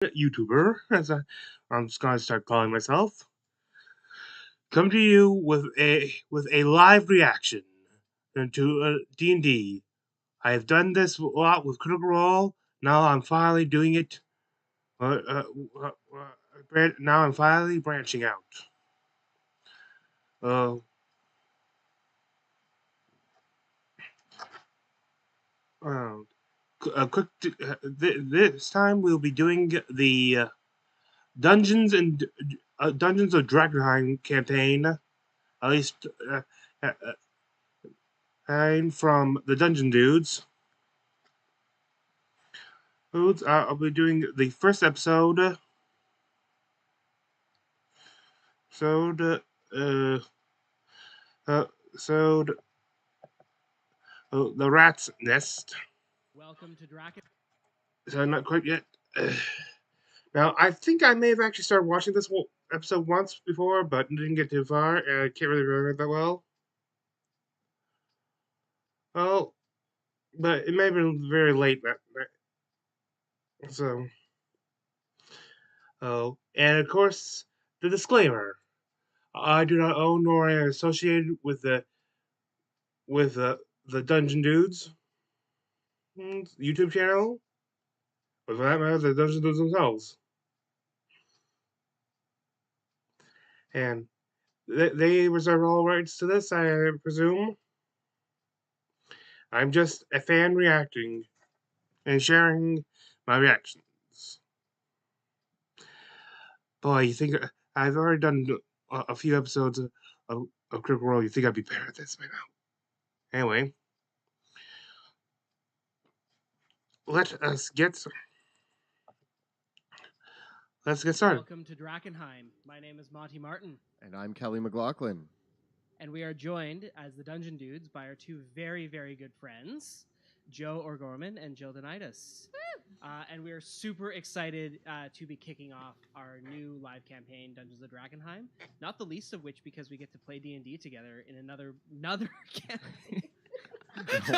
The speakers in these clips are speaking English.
YouTuber, I'm just gonna start calling myself, come to you with a live reaction to D&D. I have done this a lot with Critical Role. Now I'm finally doing it. Now I'm finally branching out. Uh, uh, this time we'll be doing the Dungeons and Dungeons of Drakkenheim campaign. At least from the Dungeon Dudes. I'll be doing the first episode. The Rat's Nest. Welcome to Draken. So not quite yet. Now I think I may have actually started watching this episode once before, but didn't get too far, and I can't really remember it that well. Oh, but it may have been very late that night. So, and of course the disclaimer: I do not own nor am associated with the Dungeon Dudes YouTube channel, or for that matter, the Dungeon Dudes themselves. And they reserve all rights to this, I presume. I'm just a fan reacting and sharing my reactions. Boy, you think I've already done a few episodes of Critical Role? You think I'd be better at this by now? Anyway, let us get started. Welcome to Drakenheim. My name is Monty Martin. And I'm Kelly McLaughlin. And we are joined as the Dungeon Dudes by our two very, very good friends, Joe O'Gorman and Jill Denitis. And we are super excited to be kicking off our new live campaign, Dungeons of Drakkenheim. Not the least of which because we get to play D&D together in another campaign.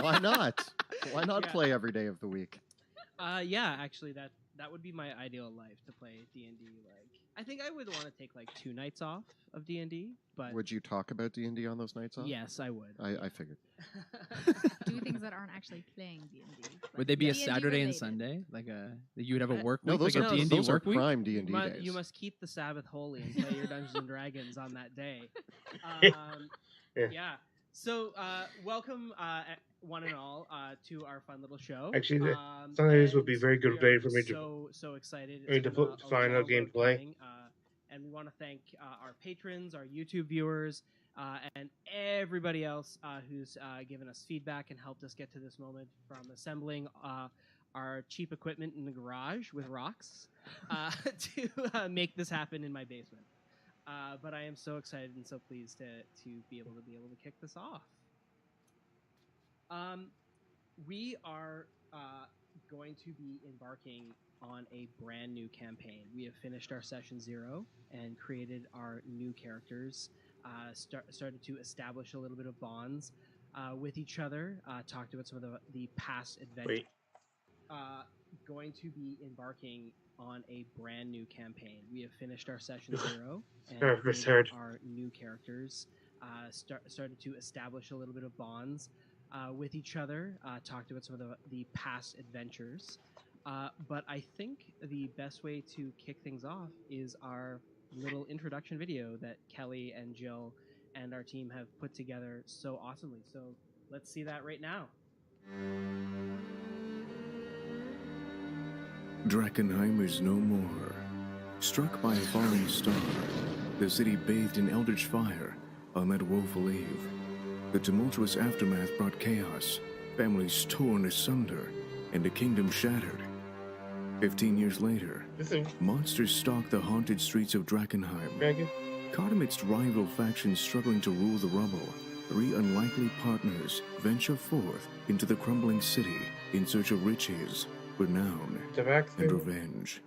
Why not? Why not play every day of the week? Yeah, actually, that would be my ideal life, to play D&D. I think I would want to take 2 nights off of D&D, but would you talk about D&D on those nights off? Yes, I would. I figured. Do things that aren't actually playing D&D. Would they be a D&D Saturday related. and Sunday? You would have a work week? No, those like are a D&D those work are week? prime D&D days. You must keep the Sabbath holy and play your Dungeons and Dragons on that day. Yeah. So, welcome, one and all, to our fun little show. Actually, Sundays would be a very good day for me so excited to find a game to play. And we want to thank our patrons, our YouTube viewers, and everybody else who's given us feedback and helped us get to this moment, from assembling our cheap equipment in the garage with rocks to make this happen in my basement. But I am so excited and so pleased to be able to kick this off. We are going to be embarking on a brand new campaign. We have finished our session 0 and created our new characters. Started to establish a little bit of bonds with each other. Talked about some of the past adventures. Going to be embarking on a brand new campaign. We have finished our session 0 and created our new characters. Started to establish a little bit of bonds with each other. Talked about some of the past adventures. But I think the best way to kick things off is our little introduction video that Kelly and Jill and our team have put together so awesomely. So let's see that right now. Drakkenheim is no more. Struck by a falling star, the city bathed in eldritch fire on that woeful eve. The tumultuous aftermath brought chaos, families torn asunder, and a kingdom shattered. 15 years later, monsters stalk the haunted streets of Drakkenheim. Caught amidst rival factions struggling to rule the rubble, 3 unlikely partners venture forth into the crumbling city in search of riches, renown, and revenge.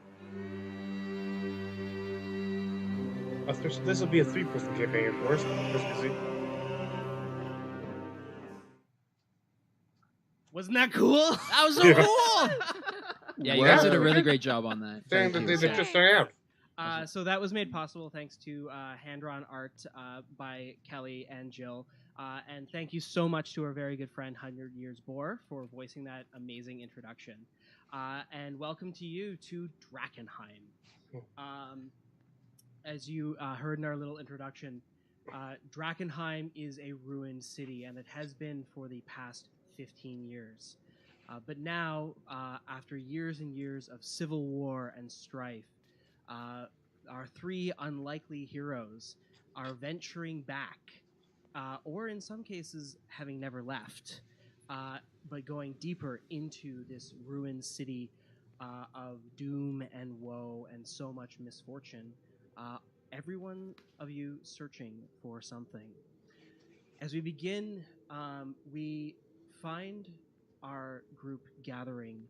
This will be a 3-person campaign, of course. Wasn't that cool? That was so cool! Yeah, you guys did a Wow. really great job on that. Saying Thank that you. they just start out. So that was made possible thanks to hand-drawn art by Kelly and Jill. And thank you so much to our very good friend 100 Years Boar for voicing that amazing introduction. And welcome to you to Drakkenheim. As you heard in our little introduction, Drakkenheim is a ruined city, and it has been for the past 15 years. But now, after years and years of civil war and strife, our three unlikely heroes are venturing back, or in some cases, having never left, but going deeper into this ruined city of doom and woe and so much misfortune. Every one of you searching for something. As we begin, we find our group gathering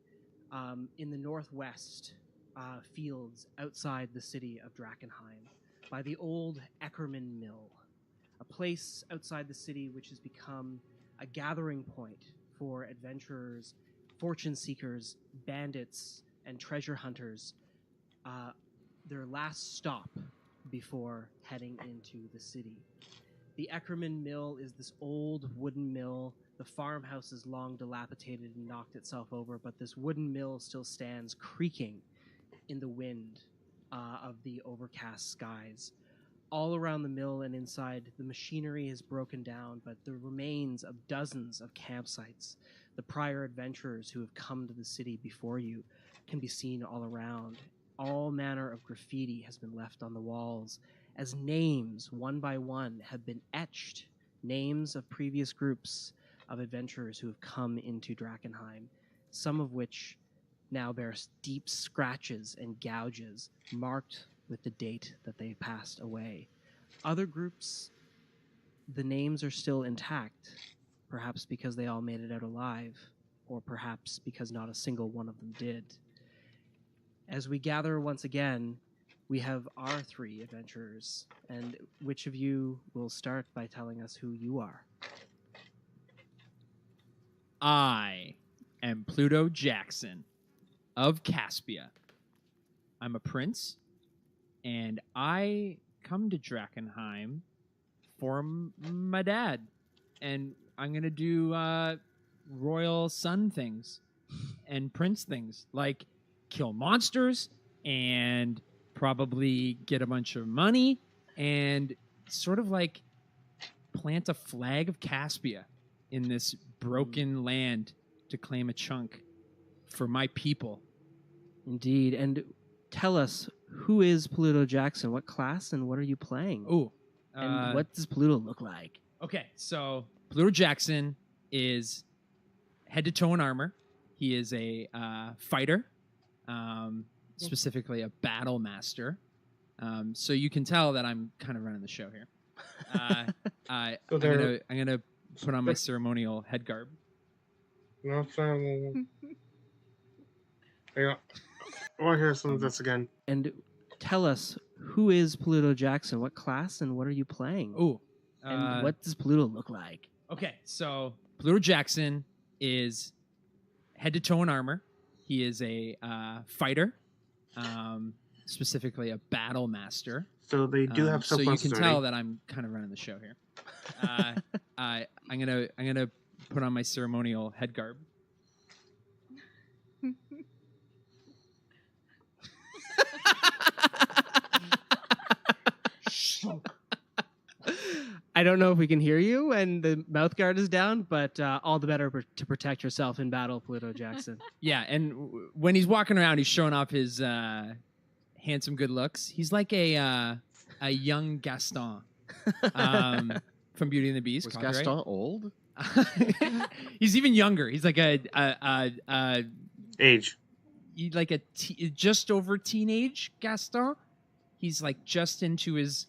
in the northwest fields outside the city of Drakkenheim by the old Eckerman Mill, a place outside the city which has become a gathering point for adventurers, fortune seekers, bandits, and treasure hunters, their last stop before heading into the city. The Eckerman Mill is this old wooden mill. The farmhouse is long dilapidated and knocked itself over, but this wooden mill still stands creaking in the wind of the overcast skies. All around the mill and inside, the machinery has broken down, but the remains of dozens of campsites, the prior adventurers who have come to the city before you, can be seen all around. All manner of graffiti has been left on the walls, as names, one by one, have been etched, names of previous groups of adventurers who have come into Drakkenheim, some of which now bear deep scratches and gouges marked with the date that they passed away. Other groups, the names are still intact, perhaps because they all made it out alive, or perhaps because not a single one of them did. As we gather once again, we have our three adventurers, and which of you will start by telling us who you are? I am Pluto Jackson of Caspia. I'm a prince, and I come to Drakenheim for my dad, and I'm going to do royal son things and prince things, like kill monsters and probably get a bunch of money and sort of like plant a flag of Caspia in this broken land to claim a chunk for my people. Indeed. And tell us, who is Pluto Jackson? What class and what are you playing? Ooh. And what does Pluto look like? Okay, so Pluto Jackson is head to toe in armor. He is a fighter, specifically a battle master. So you can tell that I'm kind of running the show here. I'm gonna put on my ceremonial head garb. No, I want to hear some of this again. And tell us, who is Pluto Jackson? What class and what are you playing? Ooh. And what does Pluto look like? Okay, so Pluto Jackson is head to toe in armor. He is a fighter, specifically a battle master. So they do have so some you can tell that I'm kind of running the show here. I'm gonna put on my ceremonial head garb. I don't know if we can hear you, and the mouth guard is down, but all the better to protect yourself in battle, Pluto Jackson. Yeah, and when he's walking around, he's showing off his handsome good looks. He's like a young Gaston from Beauty and the Beast. Was Gaston old? He's even younger. He's like age. Like just over teenage Gaston. He's like just into his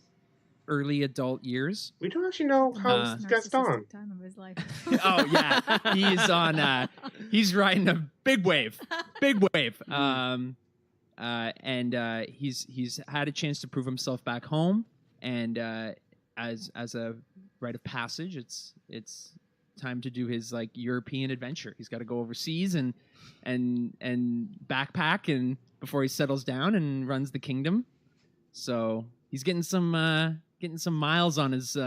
early adult years. We don't actually know how Gaston. Time of his life. Oh yeah, he's on. He's riding a big wave, and he's had a chance to prove himself back home, and as a rite of passage, it's time to do his like European adventure. He's got to go overseas and backpack and before he settles down and runs the kingdom. So he's getting some miles on his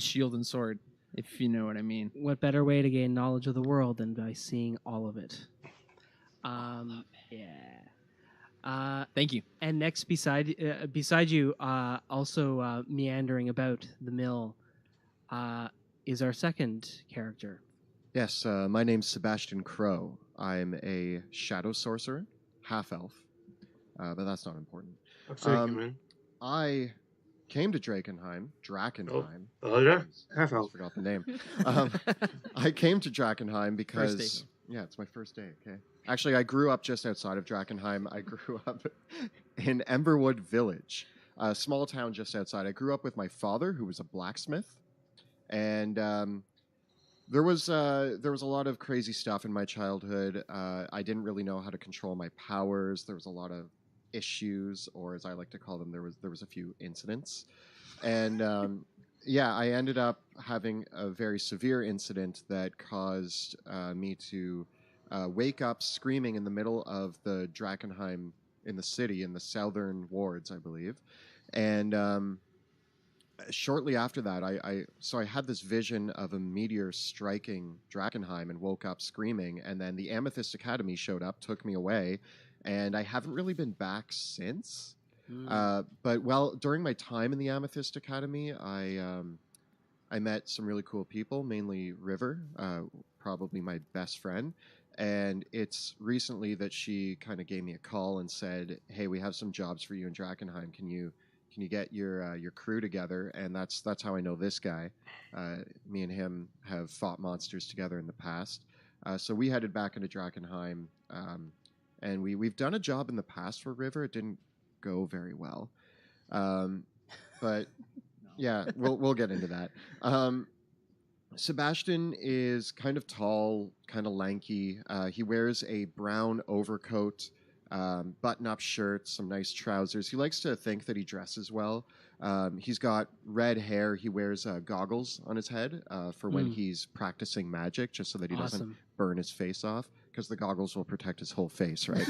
shield and sword, if you know what I mean. What better way to gain knowledge of the world than by seeing all of it? Yeah. Thank you. And next, beside you, also meandering about the mill, is our second character. Yes, my name's Sebastian Crow. I'm a shadow sorcerer, half-elf, but that's not important. Man. I came to Drakenheim. Oh, yeah? Half-elf. Forgot the name. I came to Drakkenheim because... First day. Yeah, it's my first day, okay? Actually, I grew up just outside of Drakkenheim. I grew up in Emberwood Village, a small town just outside. I grew up with my father, who was a blacksmith, and there was a lot of crazy stuff in my childhood. I didn't really know how to control my powers. There was a lot of issues, or as I like to call them, there was a few incidents, and I ended up having a very severe incident that caused me to wake up screaming in the middle of the Drakkenheim in the city, in the southern wards, I believe. And shortly after that, I had this vision of a meteor striking Drakkenheim and woke up screaming. And then the Amethyst Academy showed up, took me away, and I haven't really been back since. But during my time in the Amethyst Academy, I met some really cool people, mainly River, probably my best friend. And it's recently that she kind of gave me a call and said, "Hey, we have some jobs for you in Drakkenheim. Can you get your crew together?" And that's how I know this guy. Me and him have fought monsters together in the past. So we headed back into Drakkenheim, and we've done a job in the past for River. It didn't go very well, but yeah, we'll get into that. Sebastian is kind of tall, kind of lanky. He wears a brown overcoat, button-up shirt, some nice trousers. He likes to think that he dresses well. He's got red hair. He wears goggles on his head for when he's practicing magic, just so that he doesn't burn his face off, because the goggles will protect his whole face, right?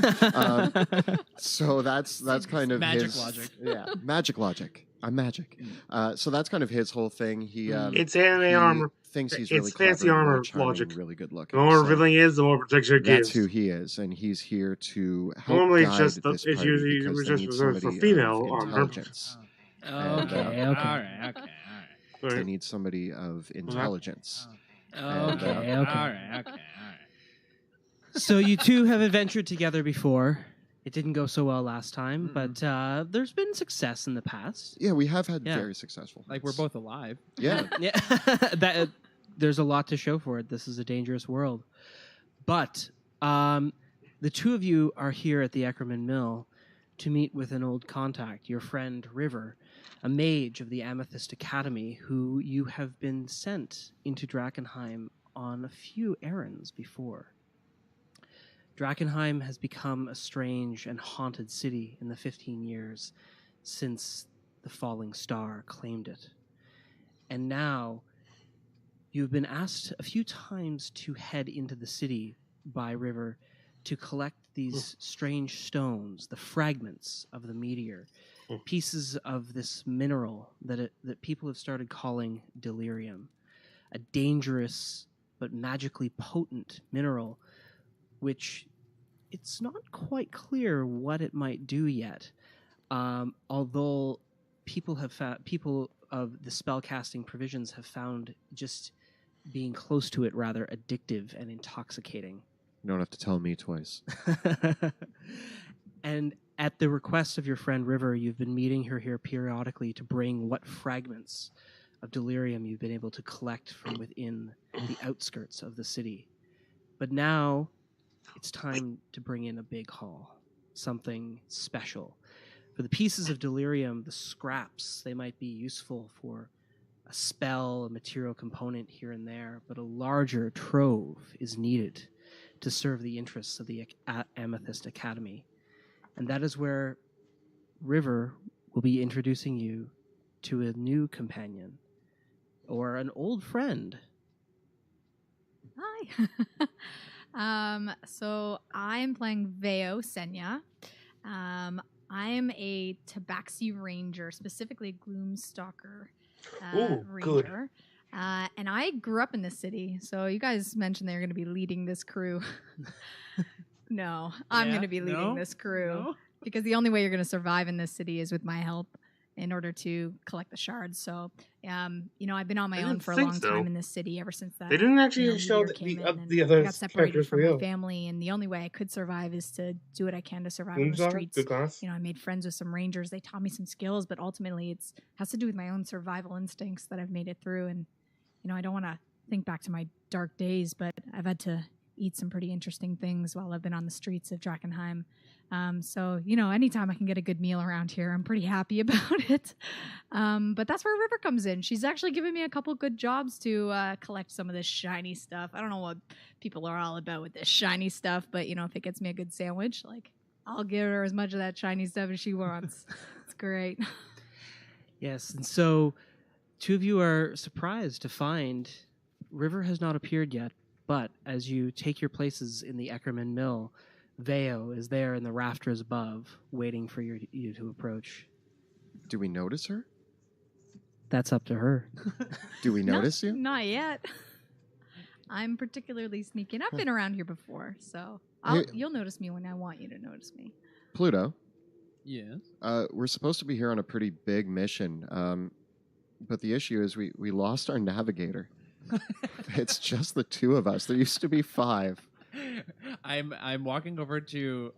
So that's kind of magic his logic. Yeah, magic logic. I'm magic. So that's kind of his whole thing. It's anime he armor. Thinks he's It's really fancy clever, armor really charming, logic. really good The looking. more So revealing is, the more protection it that's gives. who he is, and he's here to help Normally, guide it's this it's party usually because they just need reserved somebody for female of armor. intelligence. Okay. All right. They need somebody of intelligence. Okay. All right. So you two have adventured together before. It didn't go so well last time, but there's been success in the past. Yeah, we have had very successful. Like we're both alive. Yeah. Yeah. There's a lot to show for it. This is a dangerous world. But the two of you are here at the Eckerman Mill to meet with an old contact, your friend River, a mage of the Amethyst Academy, who you have been sent into Drakkenheim on a few errands before. Drakkenheim has become a strange and haunted city in the 15 years since the falling star claimed it. And now you've been asked a few times to head into the city by River to collect these strange stones, the fragments of the meteor, pieces of this mineral that people have started calling Dilerium, a dangerous but magically potent mineral, which it's not quite clear what it might do yet. Although people of the spellcasting provisions have found just being close to it rather addictive and intoxicating. You don't have to tell me twice. And at the request of your friend River, you've been meeting her here periodically to bring what fragments of Dilerium you've been able to collect from within the outskirts of the city. But now it's time to bring in a big haul, something special. For the pieces of Dilerium, the scraps, they might be useful for a spell, a material component here and there, but a larger trove is needed to serve the interests of the Amethyst Academy. And that is where River will be introducing you to a new companion, or an old friend, Hi. So I'm playing Veo Senya. I am a Tabaxi Ranger, specifically Gloomstalker Ooh, good. Ranger. And I grew up in this city. So you guys mentioned they're going to be leading this crew. No, I'm Yeah? going to be leading No? this crew. No? Because the only way you're going to survive in this city is with my help in order to collect the shards. So, I've been on my I own didn't for a think long so. time in this city ever since that. They didn't actually show meteor came in and the I other got separated characters from for my you. family, and the only way I could survive is to do what I can to survive on the Gloomstalker, streets. good class. I made friends with some rangers. They taught me some skills, but ultimately it has to do with my own survival instincts that I've made it through. And, I don't want to think back to my dark days, but I've had to eat some pretty interesting things while I've been on the streets of Drakkenheim. So, anytime I can get a good meal around here, I'm pretty happy about it. But that's where River comes in. She's actually given me a couple good jobs to collect some of this shiny stuff. I don't know what people are all about with this shiny stuff, but, if it gets me a good sandwich, I'll give her as much of that shiny stuff as she wants. It's great. Yes, and so two of you are surprised to find River has not appeared yet, but as you take your places in the Eckerman Mill, Veo is there in the rafters above, waiting for you to approach. Do we notice her? That's up to her. Do we notice you? Not yet. I'm particularly sneaking. I've been around here before, so Hey. you'll notice me when I want you to notice me. Pluto, Yes. we're supposed to be here on a pretty big mission, but the issue is we lost our navigator. It's just the two of us. There used to be 5. I'm walking over to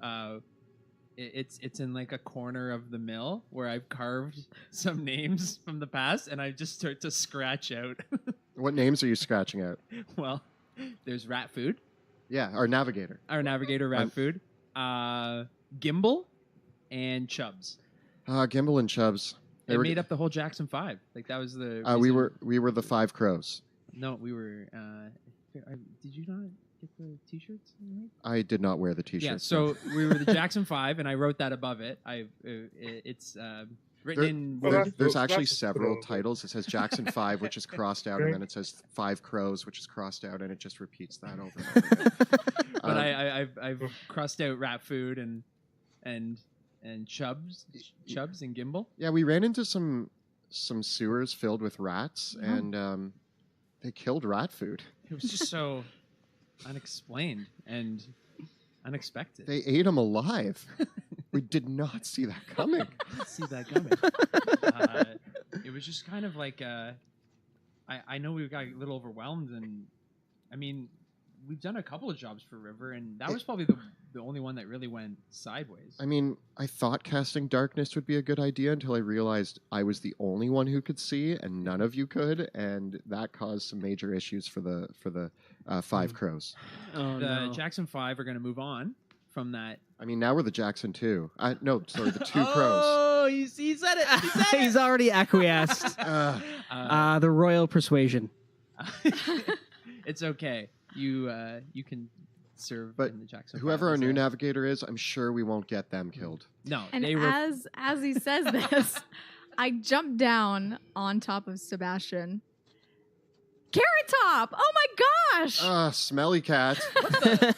it's in like a corner of the mill where I've carved some names from the past, and I just start to scratch out. What names are you scratching out? Well, there's Rat Food, Yeah, our navigator. our navigator Rat Food, Gimbal, and Chubbs. Gimbal and Chubbs. They made up the whole Jackson 5. Like that was the We reason- were the 5 crows. No, we were did you not get the t-shirts right? I did not wear the T-shirt. Yeah, so we were the Jackson 5, and I wrote that above it. It's written in Well, word. that's- there's actually that's several cool. titles. It says Jackson 5, which is crossed out, and then it says 5 crows, which is crossed out, and it just repeats that over and over again. But I've crossed out Rat Food and Chubbs and Gimbal. Yeah, we ran into some sewers filled with rats, and they killed rat food. It was just so unexplained and unexpected. They ate them alive. We did not see that coming. I didn't see that coming. It was just kind of like I know we got a little overwhelmed, and I mean we've done a couple of jobs for River, and that was probably the only one that really went sideways. I mean, I thought casting darkness would be a good idea until I realized I was the only one who could see, and none of you could, and that caused some major issues for the 5 crows. Oh, The no. Jackson 5 are going to move on from that. I mean, now we're the Jackson 2. No, sorry, the 2 crows. Oh, he said it. He said He's already acquiesced. The royal persuasion. It's okay. You can serve But in the Jackson. Whoever 5 our as new a- navigator is, I'm sure we won't get them killed. No, And they were. as he says this, I jump down on top of Sebastian. Carrot Top! Oh my gosh! Smelly cat.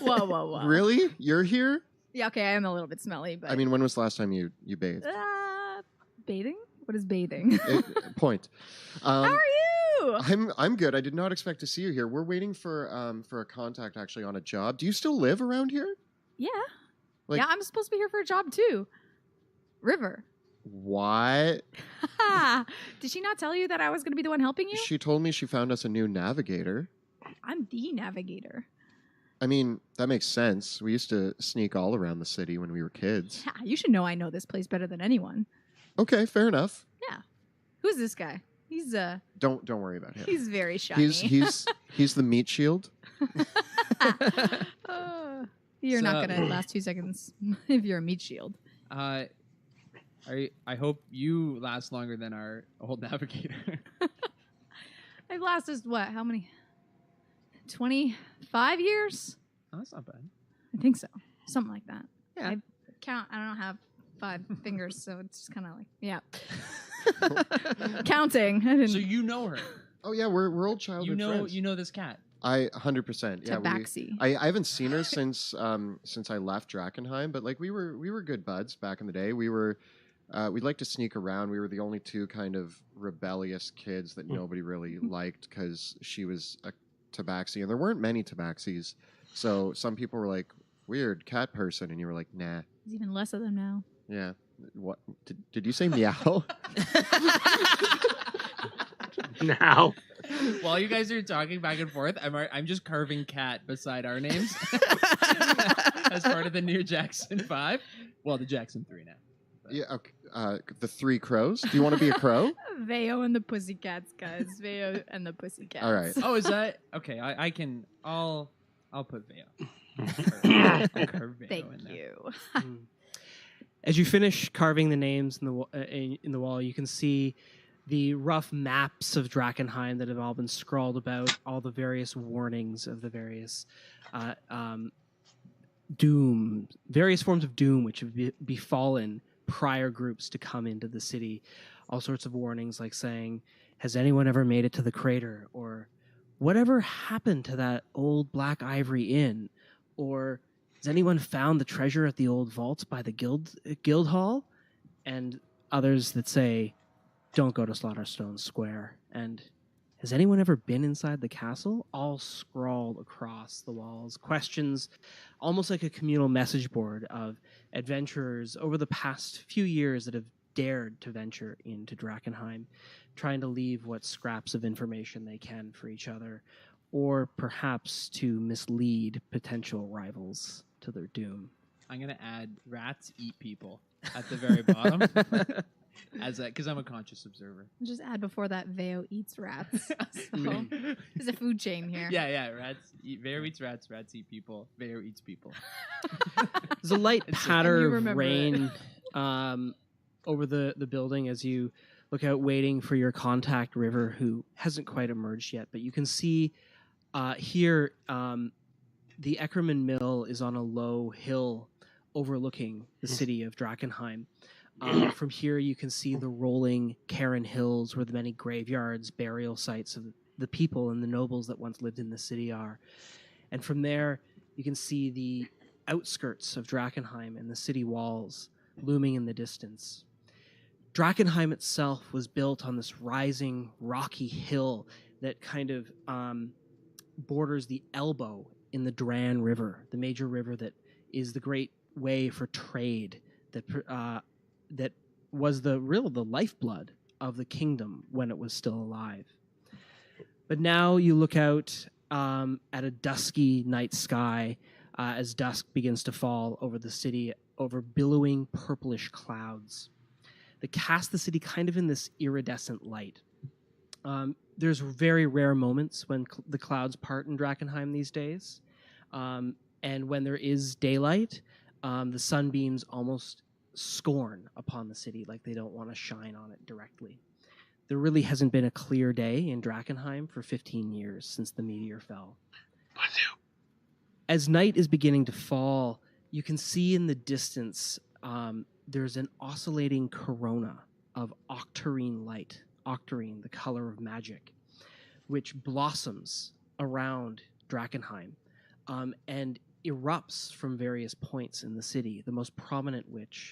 Whoa, whoa, whoa. Really? You're here? Yeah, okay, I am a little bit smelly, but I mean, when was the last time you bathed? bathing? What is bathing? Point. How are you? I'm good. I did not expect to see you here. We're waiting for a contact actually on a job. Do you still live around here? Yeah. Like- Yeah, I'm supposed to be here for a job too. River. What? Did she not tell you that I was going to be the one helping you? She told me she found us a new navigator. I'm the navigator. I mean, that makes sense. We used to sneak all around the city when we were kids. Yeah, you should know I know this place better than anyone. Okay, fair enough. Yeah. Who's this guy? He's Don't worry about him. he's very shiny. He's the meat shield. You're not So- gonna last 2 seconds if you're a meat shield. I hope you last longer than our old navigator. I've lasted what? How many? 25 years? Oh, that's not bad. I think so. Something like that. Yeah. I count. I don't have 5 fingers, so it's just kind of like, yeah. Counting. I didn't. So you know her. Oh yeah, we're old childhood You know friends. you know this cat. I 100%. Yeah, Tabaxi. I haven't seen her since I left Drakkenheim, but like we were good buds back in the day. We'd like to sneak around. We were the only two kind of rebellious kids that nobody really liked because she was a tabaxi, and there weren't many tabaxis. So some people were like, "Weird cat person," and you were like, "Nah." There's even less of them now. Yeah. What did you say? Meow. Now. While you guys are talking back and forth, I'm just carving cat beside our names as part of the new Jackson 5. Well, the Jackson 3 now. Yeah. Okay. The three crows. Do you want to be a crow? Veo and the Pussycats, guys. Veo and the Pussycats. All right. Oh, is that okay? I can. I'll put Veo. I'll carve Veo Thank in there. you. As you finish carving the names in the wall, you can see the rough maps of Drakkenheim that have all been scrawled about, all the various warnings of the various doom, various forms of doom which have befallen prior groups to come into the city. All sorts of warnings like saying, "Has anyone ever made it to the crater?" Or "Whatever happened to that old Black Ivory Inn?" Or "Has anyone found the treasure at the old vault by the guild hall?" And others that say, "Don't go to Slaughterstone Square." And "Has anyone ever been inside the castle?" All scrawled across the walls. Questions, almost like a communal message board of adventurers over the past few years that have dared to venture into Drakkenheim, trying to leave what scraps of information they can for each other, or perhaps to mislead potential rivals to their doom. I'm gonna add rats eat people at the very bottom, because I'm a conscious observer. Just add before that, Veo eats rats. So there's a food chain here. Yeah. Veo eats rats. Rats eat people. Veo eats people. There's a light It's- patter You of remember rain over the building as you look out waiting for your contact, River, who hasn't quite emerged yet. But you can see here the Eckerman Mill is on a low hill overlooking the city of Drakkenheim. From here, you can see the rolling Karen Hills where the many graveyards, burial sites of the people and the nobles that once lived in the city are. And from there, you can see the outskirts of Drakkenheim and the city walls looming in the distance. Drakkenheim itself was built on this rising rocky hill that kind of borders the Elbow in the Dran River, the major river that is the great way for trade that was the lifeblood of the kingdom when it was still alive. But now you look out at a dusky night sky as dusk begins to fall over the city, over billowing purplish clouds that cast the city kind of in this iridescent light. There's very rare moments when the clouds part in Drakkenheim these days. And when there is daylight, the sunbeams almost scorn upon the city, like they don't want to shine on it directly. There really hasn't been a clear day in Drakkenheim for 15 years since the meteor fell. As night is beginning to fall, you can see in the distance there's an oscillating corona of octarine light, octarine, the color of magic, which blossoms around Drakkenheim and erupts from various points in the city, the most prominent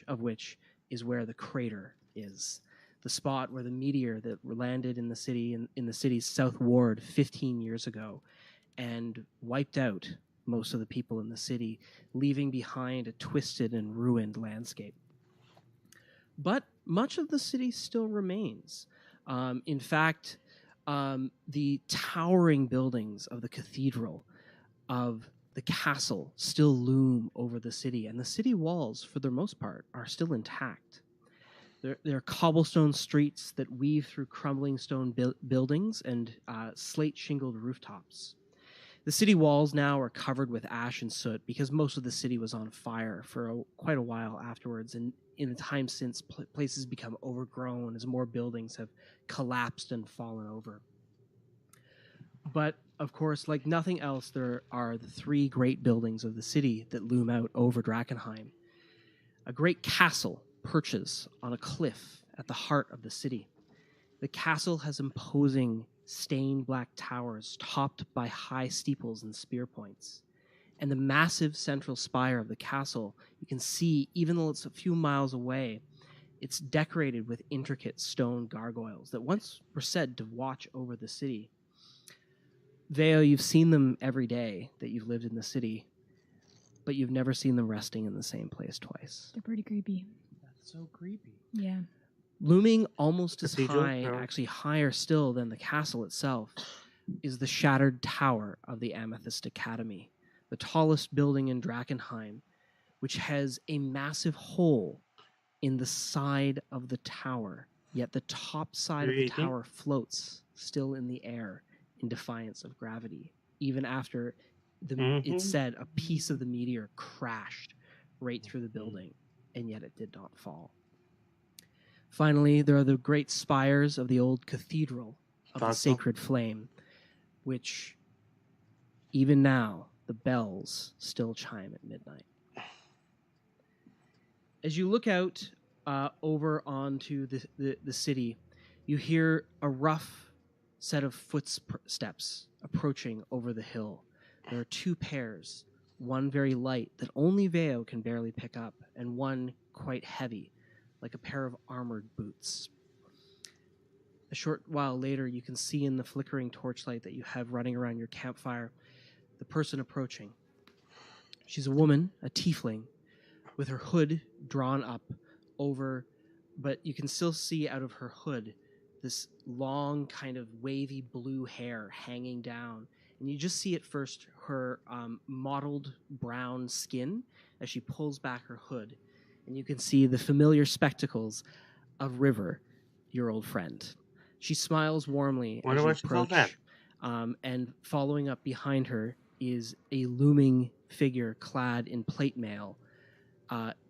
of which is where the crater is, the spot where the meteor that landed in the city, in the city's south ward 15 years ago and wiped out most of the people in the city, leaving behind a twisted and ruined landscape. But much of the city still remains. In fact, the towering buildings of the cathedral, of the castle, still loom over the city, and the city walls, for the most part, are still intact. There are cobblestone streets that weave through crumbling stone buildings and slate-shingled rooftops. The city walls now are covered with ash and soot because most of the city was on fire for quite a while afterwards, and in the time since, places become overgrown as more buildings have collapsed and fallen over. But, of course, like nothing else, there are the three great buildings of the city that loom out over Drakkenheim. A great castle perches on a cliff at the heart of the city. The castle has imposing stained black towers topped by high steeples and spear points. And the massive central spire of the castle, you can see, even though it's a few miles away, it's decorated with intricate stone gargoyles that once were said to watch over the city. Veo, you've seen them every day that you've lived in the city, but you've never seen them resting in the same place twice. They're pretty creepy. That's so creepy. Yeah. Looming almost as Cathedral? high, No. actually higher still than the castle itself, is the shattered tower of the Amethyst Academy, the tallest building in Drakkenheim, which has a massive hole in the side of the tower, yet the top side of the tower floats still in the air in defiance of gravity, even after it's said a piece of the meteor crashed right through the building, and yet it did not fall. Finally, there are the great spires of the old Cathedral of the Sacred Flame, which even now the bells still chime at midnight. As you look out over onto the city, you hear a rough set of footsteps approaching over the hill. There are two pairs, one very light that only Veo can barely pick up, and one quite heavy, like a pair of armored boots. A short while later, you can see in the flickering torchlight that you have running around your campfire the person approaching. She's a woman, a tiefling, with her hood drawn up over, but you can still see out of her hood this long kind of wavy blue hair hanging down. And you just see at first her mottled brown skin as she pulls back her hood. And you can see the familiar spectacles of River, your old friend. She smiles warmly as you approach. And following up behind her is a looming figure clad in plate mail,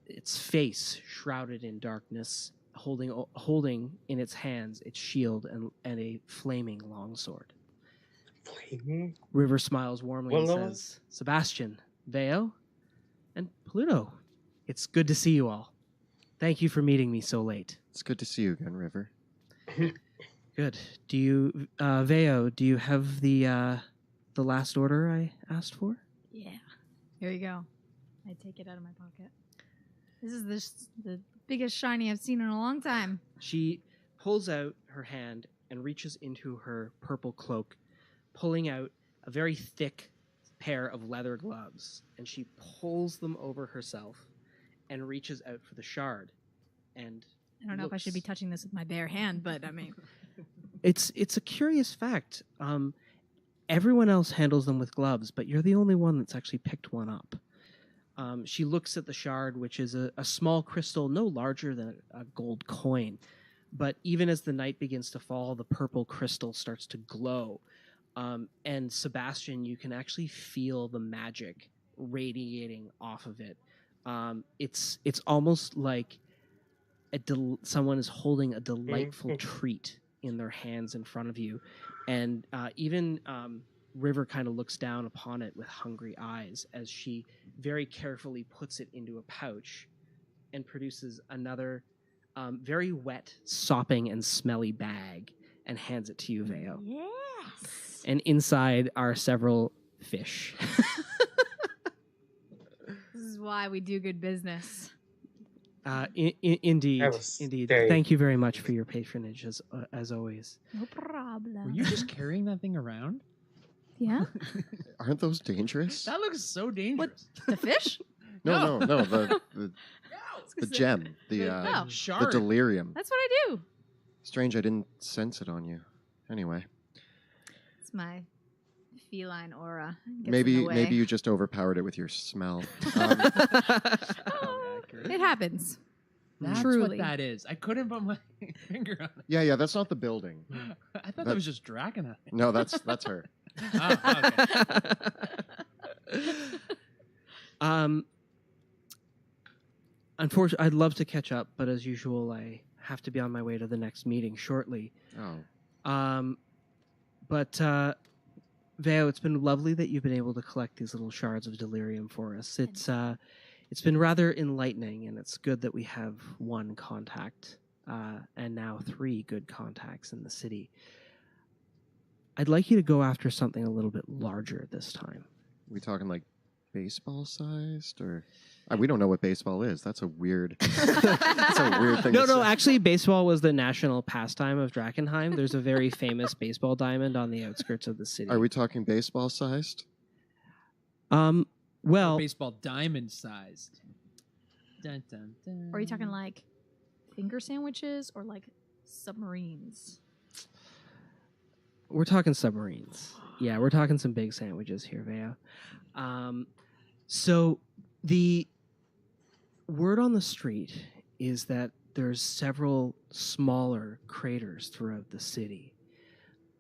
its face shrouded in darkness, holding in its hands its shield and a flaming longsword. Flaming? River smiles warmly and says, Sebastian, Veo, and Pluto, it's good to see you all. Thank you for meeting me so late. It's good to see you again, River. Good. Do you, Veo, do you have the last order I asked for? Yeah. Here you go. I take it out of my pocket. This is the biggest shiny I've seen in a long time. She pulls out her hand and reaches into her purple cloak, pulling out a very thick pair of leather gloves, and she pulls them over herself and reaches out for the shard. And I don't know if I should be touching this with my bare hand, but I mean, it's a curious fact. Everyone else handles them with gloves, but you're the only one that's actually picked one up. She looks at the shard, which is a small crystal, no larger than a gold coin. But even as the night begins to fall, the purple crystal starts to glow. And Sebastian, you can actually feel the magic radiating off of it. It's almost like someone is holding a delightful treat in their hands in front of you. And even River kind of looks down upon it with hungry eyes as she very carefully puts it into a pouch and produces another very wet, sopping, and smelly bag and hands it to you, Veo. yes. And inside are several fish. This is why we do good business. Indeed. Have a Indeed. stay. Thank you very much for your patronage, as always. No problem. Were you just carrying that thing around? Yeah? Aren't those dangerous? That looks so dangerous. The fish? No, the gem, the Oh. Shard. delirium. That's what I do. Strange, I didn't sense it on you. Anyway, It's my feline aura. Gets in the maybe way. you just overpowered it with your smell. Oh, it happens. That's Truly. what that is. I couldn't put my finger on it. Yeah, that's not the building. I thought that was just Drakkenheim. No, that's her. Oh, okay. Unfortunately, I'd love to catch up, but as usual, I have to be on my way to the next meeting shortly. Oh, But Veo, it's been lovely that you've been able to collect these little shards of delirium for us. It's been rather enlightening, and it's good that we have one contact and now 3 good contacts in the city. I'd like you to go after something a little bit larger this time. We talking like baseball sized, or we don't know what baseball is. That's a weird. That's a weird thing. No, to say. actually, baseball was the national pastime of Drakkenheim. There's a very famous baseball diamond on the outskirts of the city. Are we talking baseball sized? Well, Or baseball diamond sized. Dun, dun, dun. Or are you talking like finger sandwiches or like submarines? we're talking submarines. Yeah, we're talking some big sandwiches here, Vea. So the word on the street is that there's several smaller craters throughout the city.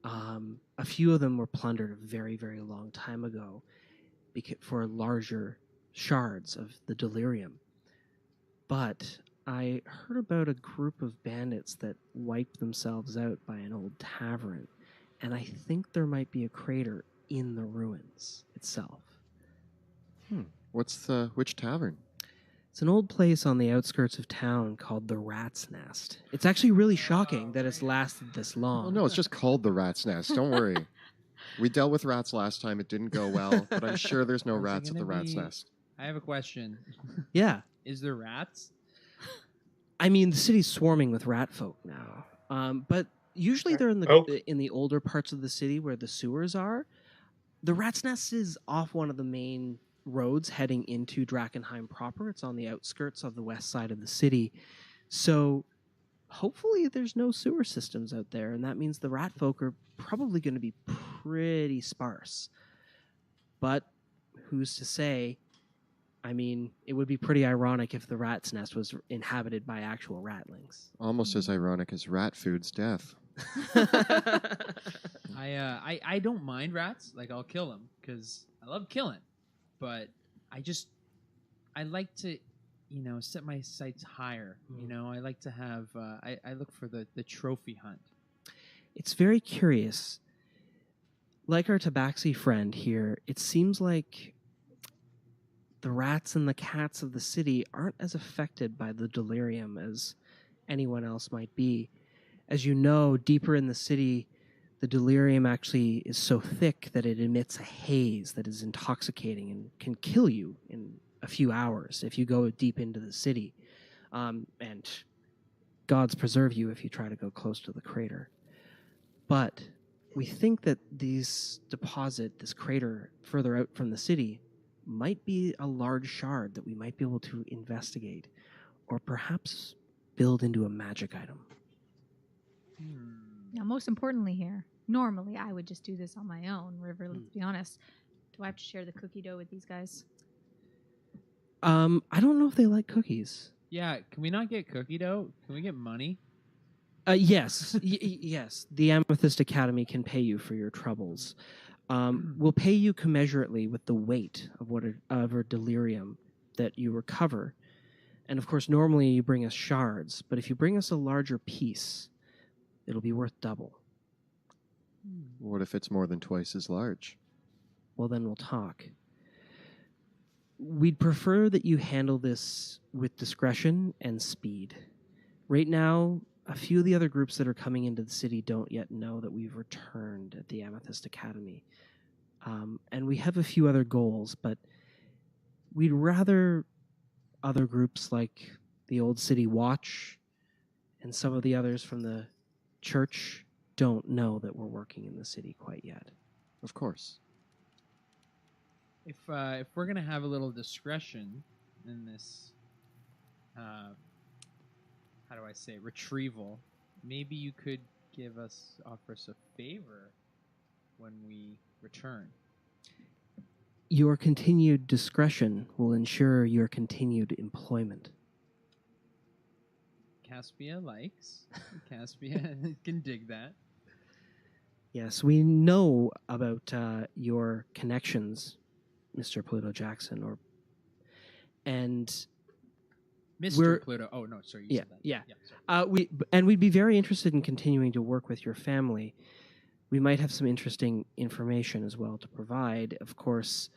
A few of them were plundered a very, very long time ago for larger shards of the Dilerium. But I heard about a group of bandits that wiped themselves out by an old tavern, and I think there might be a crater in the ruins itself. What's the Witch Tavern? It's an old place on the outskirts of town called the Rat's Nest. It's actually really shocking that it's lasted this long. Oh no, it's just called the Rat's Nest. Don't worry. We dealt with rats last time. It didn't go well, but I'm sure there's no Is it rats at the gonna Rat's be- Nest. I have a question. Yeah. Is there rats? I mean, the city's swarming with rat folk now. But usually they're in Oh. in the older parts of the city where the sewers are. The Rat's Nest is off one of the main roads heading into Drakkenheim proper. It's on the outskirts of the west side of the city. So hopefully there's no sewer systems out there, and that means the rat folk are probably going to be pretty sparse. But who's to say? I mean, it would be pretty ironic if the Rat's Nest was inhabited by actual ratlings. Almost as ironic as rat food's death. I don't mind rats. Like, I'll kill them because I love killing. But I like to, set my sights higher. I like to have, I look for the trophy hunt. It's very curious. Like our tabaxi friend here, it seems like the rats and the cats of the city aren't as affected by the delirium as anyone else might be. As you know, deeper in the city, the delirium actually is so thick that it emits a haze that is intoxicating and can kill you in a few hours if you go deep into the city. And gods preserve you if you try to go close to the crater. But we think that this crater further out from the city, might be a large shard that we might be able to investigate or perhaps build into a magic item. Now, most importantly here, normally I would just do this on my own, River, let's be honest. Do I have to share the cookie dough with these guys? I don't know if they like cookies. Yeah, can we not get cookie dough? Can we get money? Yes. Yes. The Amethyst Academy can pay you for your troubles. We'll pay you commensurately with the weight of a delirium that you recover. And of course, normally you bring us shards, but if you bring us a larger piece, it'll be worth double. What if it's more than twice as large? Well, then we'll talk. We'd prefer that you handle this with discretion and speed. Right now, a few of the other groups that are coming into the city don't yet know that we've returned at the Amethyst Academy. And we have a few other goals, but we'd rather other groups like the Old City Watch and some of the others from the church don't know that we're working in the city quite yet. Of course. If we're gonna have a little discretion in this, how do I say, retrieval, maybe you could offer us a favor when we return. Your continued discretion will ensure your continued employment. Caspia can dig that. Yes, we know about your connections, Mr. Pluto Jackson, and Mr. Pluto. Oh no, sorry, you said that. Yeah. Sorry. We'd be very interested in continuing to work with your family. We might have some interesting information as well to provide. Of course,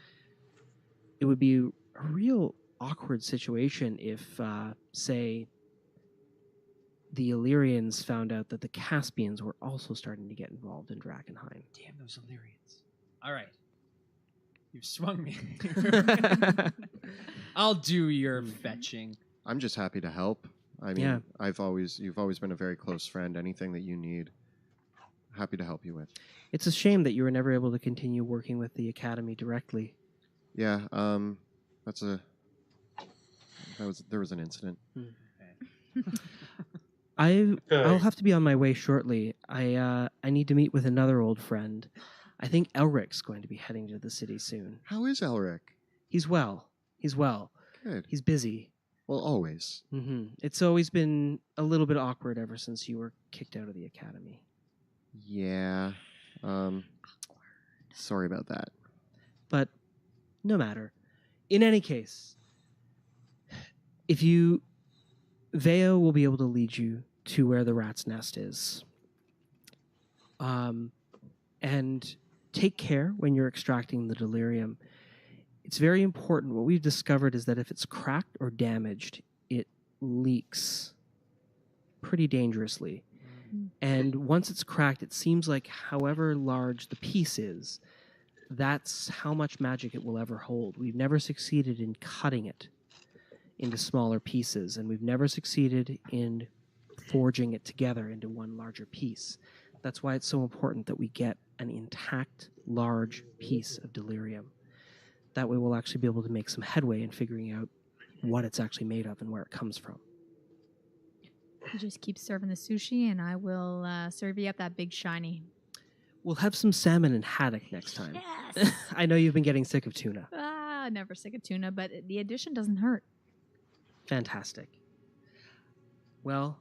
it would be a real awkward situation if, say, the Illyrians found out that the Caspians were also starting to get involved in Drakkenheim. Damn those Illyrians. All right. You've swung me. I'll do your fetching. I'm just happy to help. I mean, Yeah. you've always been a very close friend. Anything that you need, happy to help you with. It's a shame that you were never able to continue working with the Academy directly. Yeah, there was an incident. I'll have to be on my way shortly. I need to meet with another old friend. I think Elric's going to be heading to the city soon. How is Elric? He's well. Good. He's busy. Well, always. It's always been a little bit awkward ever since you were kicked out of the Academy. Yeah. Sorry about that. But no matter. In any case, Veo will be able to lead you to where the rat's nest is. And take care when you're extracting the delirium. It's very important. What we've discovered is that if it's cracked or damaged, it leaks pretty dangerously. And once it's cracked, it seems like however large the piece is, that's how much magic it will ever hold. We've never succeeded in cutting it into smaller pieces, and we've never succeeded in forging it together into one larger piece. That's why it's so important that we get an intact, large piece of delirium. That way we'll actually be able to make some headway in figuring out what it's actually made of and where it comes from. You just keep serving the sushi, and I will serve you up that big shiny. We'll have some salmon and haddock next time. Yes! I know you've been getting sick of tuna. Never sick of tuna, but the addition doesn't hurt. Fantastic. Well,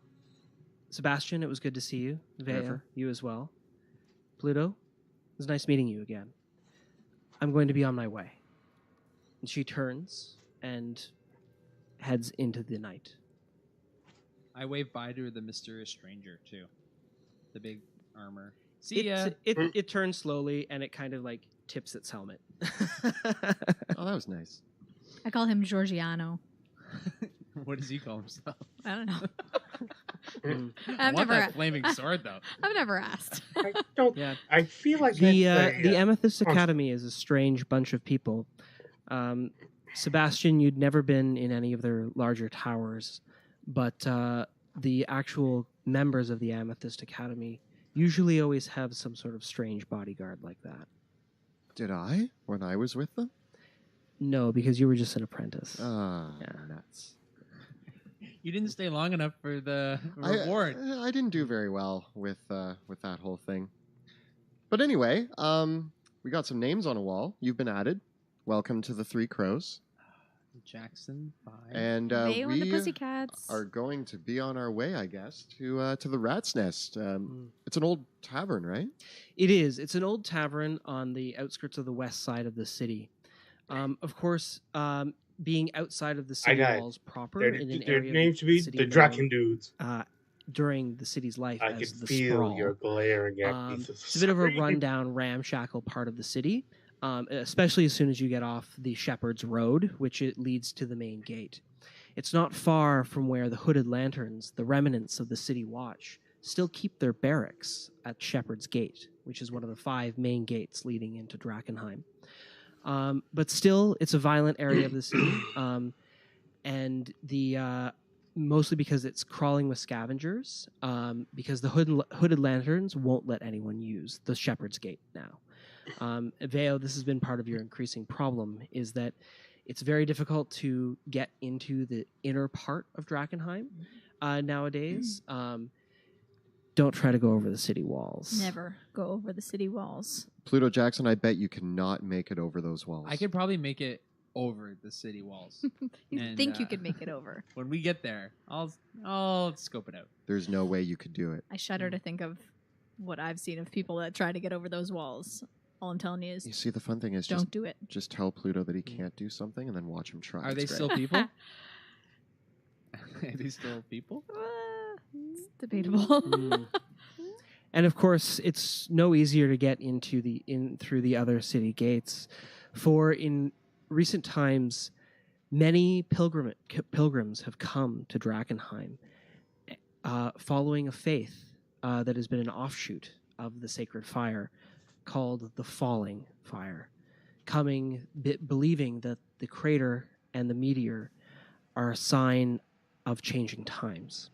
Sebastian, it was good to see you. Vea, Never. you as well. Pluto, it was nice meeting you again. I'm going to be on my way. And she turns and heads into the night. I wave bye to the mysterious stranger, too. The big armor. See ya. It turns slowly, and it kind of like tips its helmet. Oh, that was nice. I call him Giorgiano. What does he call himself? I don't know. I I've want never, that flaming sword, though. I've never asked. I don't. Yeah. I feel like The that's Amethyst Academy is a strange bunch of people. Sebastian, you'd never been in any of their larger towers, but the actual members of the Amethyst Academy usually always have some sort of strange bodyguard like that. Did I? When I was with them? No, because you were just an apprentice. Ah, Yeah. nuts. You didn't stay long enough for the reward. I didn't do very well with that whole thing. But anyway, we got some names on a wall. You've been added. Welcome to the Three Crows. Jackson 5. And Veo and the we Pussycats. are going to be on our way, I guess, to the Rat's Nest. It's an old tavern, right? It is. It's an old tavern on the outskirts of the west side of the city. Of course, being outside of the city got it. walls proper, Their in an their area name of should be city the known, Draken Dudes. during the city's life I can as the feel sprawl. your glaring at me. It's a bit of a rundown, ramshackle part of the city, especially as soon as you get off the Shepherd's Road, which it leads to the main gate. It's not far from where the Hooded Lanterns, the remnants of the City Watch, still keep their barracks at Shepherd's Gate, which is one of the 5 main gates leading into Drakkenheim. But still, it's a violent area of the city, and the mostly because it's crawling with scavengers, because the Hooded Lanterns won't let anyone use the Shepherd's Gate now. Veo, this has been part of your increasing problem, is that it's very difficult to get into the inner part of Drakkenheim nowadays. Don't try to go over the city walls. Never go over the city walls. Pluto Jackson, I bet you cannot make it over those walls. I could probably make it over the city walls. You And, think you could make it over. When we get there, I'll scope it out. There's no way you could do it. I shudder to think of what I've seen of people that try to get over those walls. All I'm telling you is You see, the fun thing is don't do it. just tell Pluto that he can't do something and then watch him try. Are It's they great. still people? Are they still people? It's debatable. Mm. And of course, it's no easier to get into through the other city gates, for in recent times, many pilgrims have come to Drakkenheim, following a faith that has been an offshoot of the sacred fire called the Falling Fire, believing that the crater and the meteor are a sign of changing times.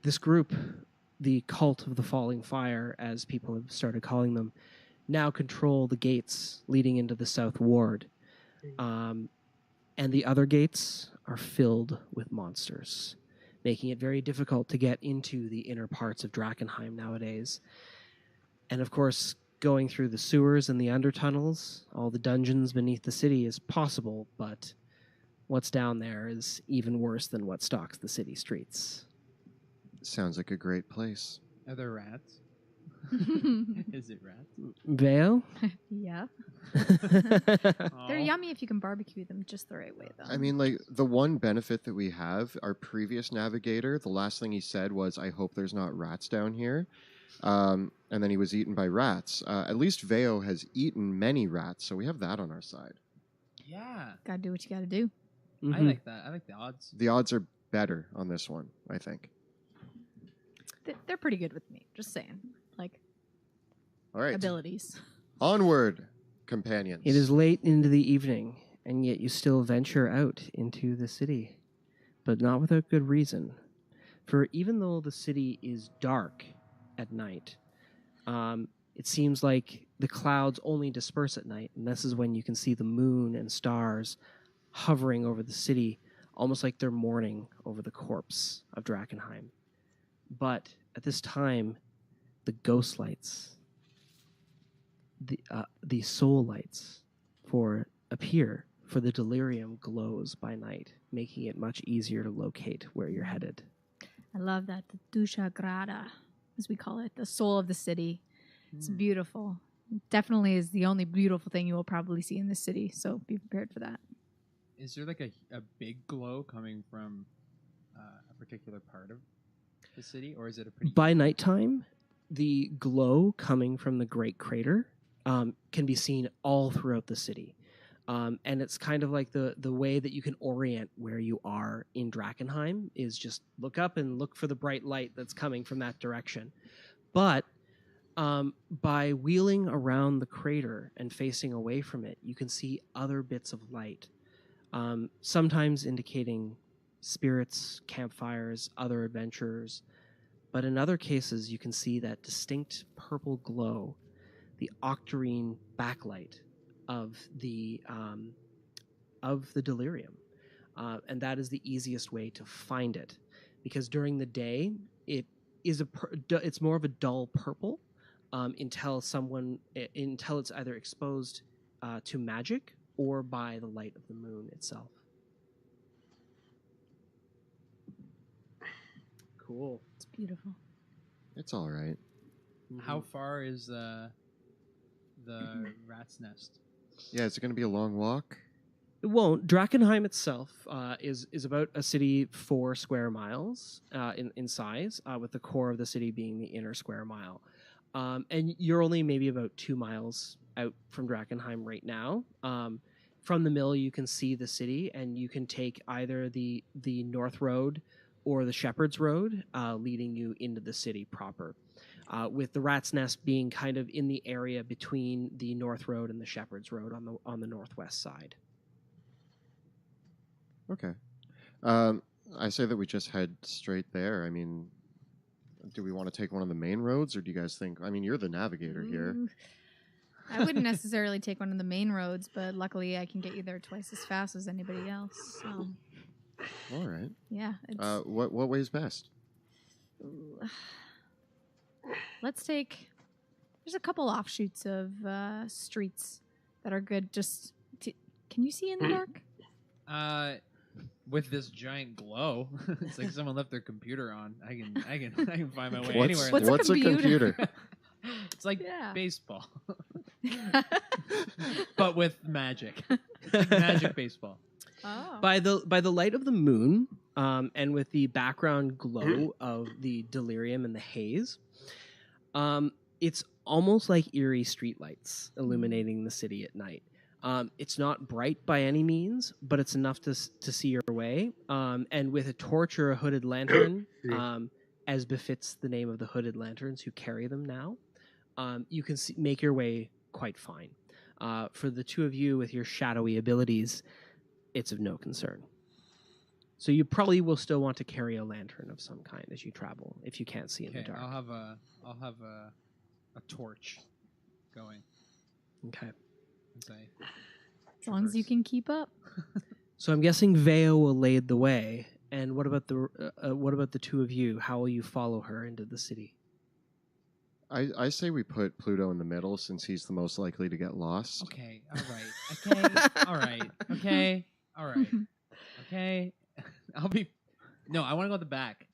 This group, the Cult of the Falling Fire, as people have started calling them, now control the gates leading into the South Ward. And the other gates are filled with monsters, making it very difficult to get into the inner parts of Drakkenheim nowadays. And of course, going through the sewers and the undertunnels, all the dungeons beneath the city is possible, but what's down there is even worse than what stalks the city streets. Sounds like a great place. Are there rats? Is it rats? Vale? Yeah. Aw. They're yummy if you can barbecue them just the right way, though. I mean, like, the one benefit that we have, our previous navigator, the last thing he said was, I hope there's not rats down here. And then he was eaten by rats. At least Veo has eaten many rats, so we have that on our side. Yeah. Gotta do what you gotta do. Mhm. I like that. I like the odds. The odds are better on this one, I think. They're pretty good with me. Just saying. Like, All right. abilities. Onward, companions. It is late into the evening, and yet you still venture out into the city, but not without good reason. For even though the city is dark at night, it seems like the clouds only disperse at night, and this is when you can see the moon and stars hovering over the city, almost like they're mourning over the corpse of Drakkenheim. But at this time, the ghost lights, the soul lights appear, for the Dilerium glows by night, making it much easier to locate where you're headed. I love that. The Dusha Grada, as we call it, the soul of the city. It's beautiful. Definitely is the only beautiful thing you will probably see in this city, so be prepared for that. Is there like a big glow coming from a particular part of the city, or is it a pretty... By nighttime, the glow coming from the Great Crater can be seen all throughout the city. And it's kind of like the way that you can orient where you are in Drakkenheim is just look up and look for the bright light that's coming from that direction. But by wheeling around the crater and facing away from it, you can see other bits of light, sometimes indicating spirits, campfires, other adventurers. But in other cases, you can see that distinct purple glow, the octarine backlight of the Dilerium, and that is the easiest way to find it, because during the day it is it's more of a dull purple until it's either exposed to magic or by the light of the moon itself. Cool. It's beautiful. It's all right. How far is the rat's nest? Yeah, is it going to be a long walk? It won't. Drakkenheim itself is about a city 4 square miles in size, with the core of the city being the inner square mile. And you're only maybe about 2 miles out from Drakkenheim right now. From the mill, you can see the city, and you can take either the North Road or the Shepherd's Road, leading you into the city proper. With the Rat's Nest being kind of in the area between the North Road and the Shepherd's Road on the northwest side. Okay. I say that we just head straight there. I mean, do we want to take one of the main roads, or do you guys think... I mean, you're the navigator here. I wouldn't necessarily take one of the main roads, but luckily I can get you there twice as fast as anybody else. So, All right. yeah. It's, What way's best? let's take... There's a couple offshoots of streets that are good. Just can you see in the dark? With this giant glow, it's like someone left their computer on. I can find my way anywhere. in What's there. What's a a computer? computer? It's like Yeah. baseball, but with magic. Like magic baseball. Oh. By the light of the moon, and with the background glow of the Dilerium and the haze, it's almost like eerie streetlights illuminating the city at night. It's not bright by any means, but it's enough to see your way. And with a torch or a hooded lantern, as befits the name of the hooded lanterns who carry them now, you can make your way quite fine. For the two of you with your shadowy abilities, it's of no concern. So you probably will still want to carry a lantern of some kind as you travel, if you can't see in the dark. I'll have a torch going. Okay. As long as you can keep up. So I'm guessing Veo will lead the way. And what about the two of you? How will you follow her into the city? I say we put Pluto in the middle since he's the most likely to get lost. Okay. All right. Okay. All right. Okay. All right. Okay. I want to go at the back.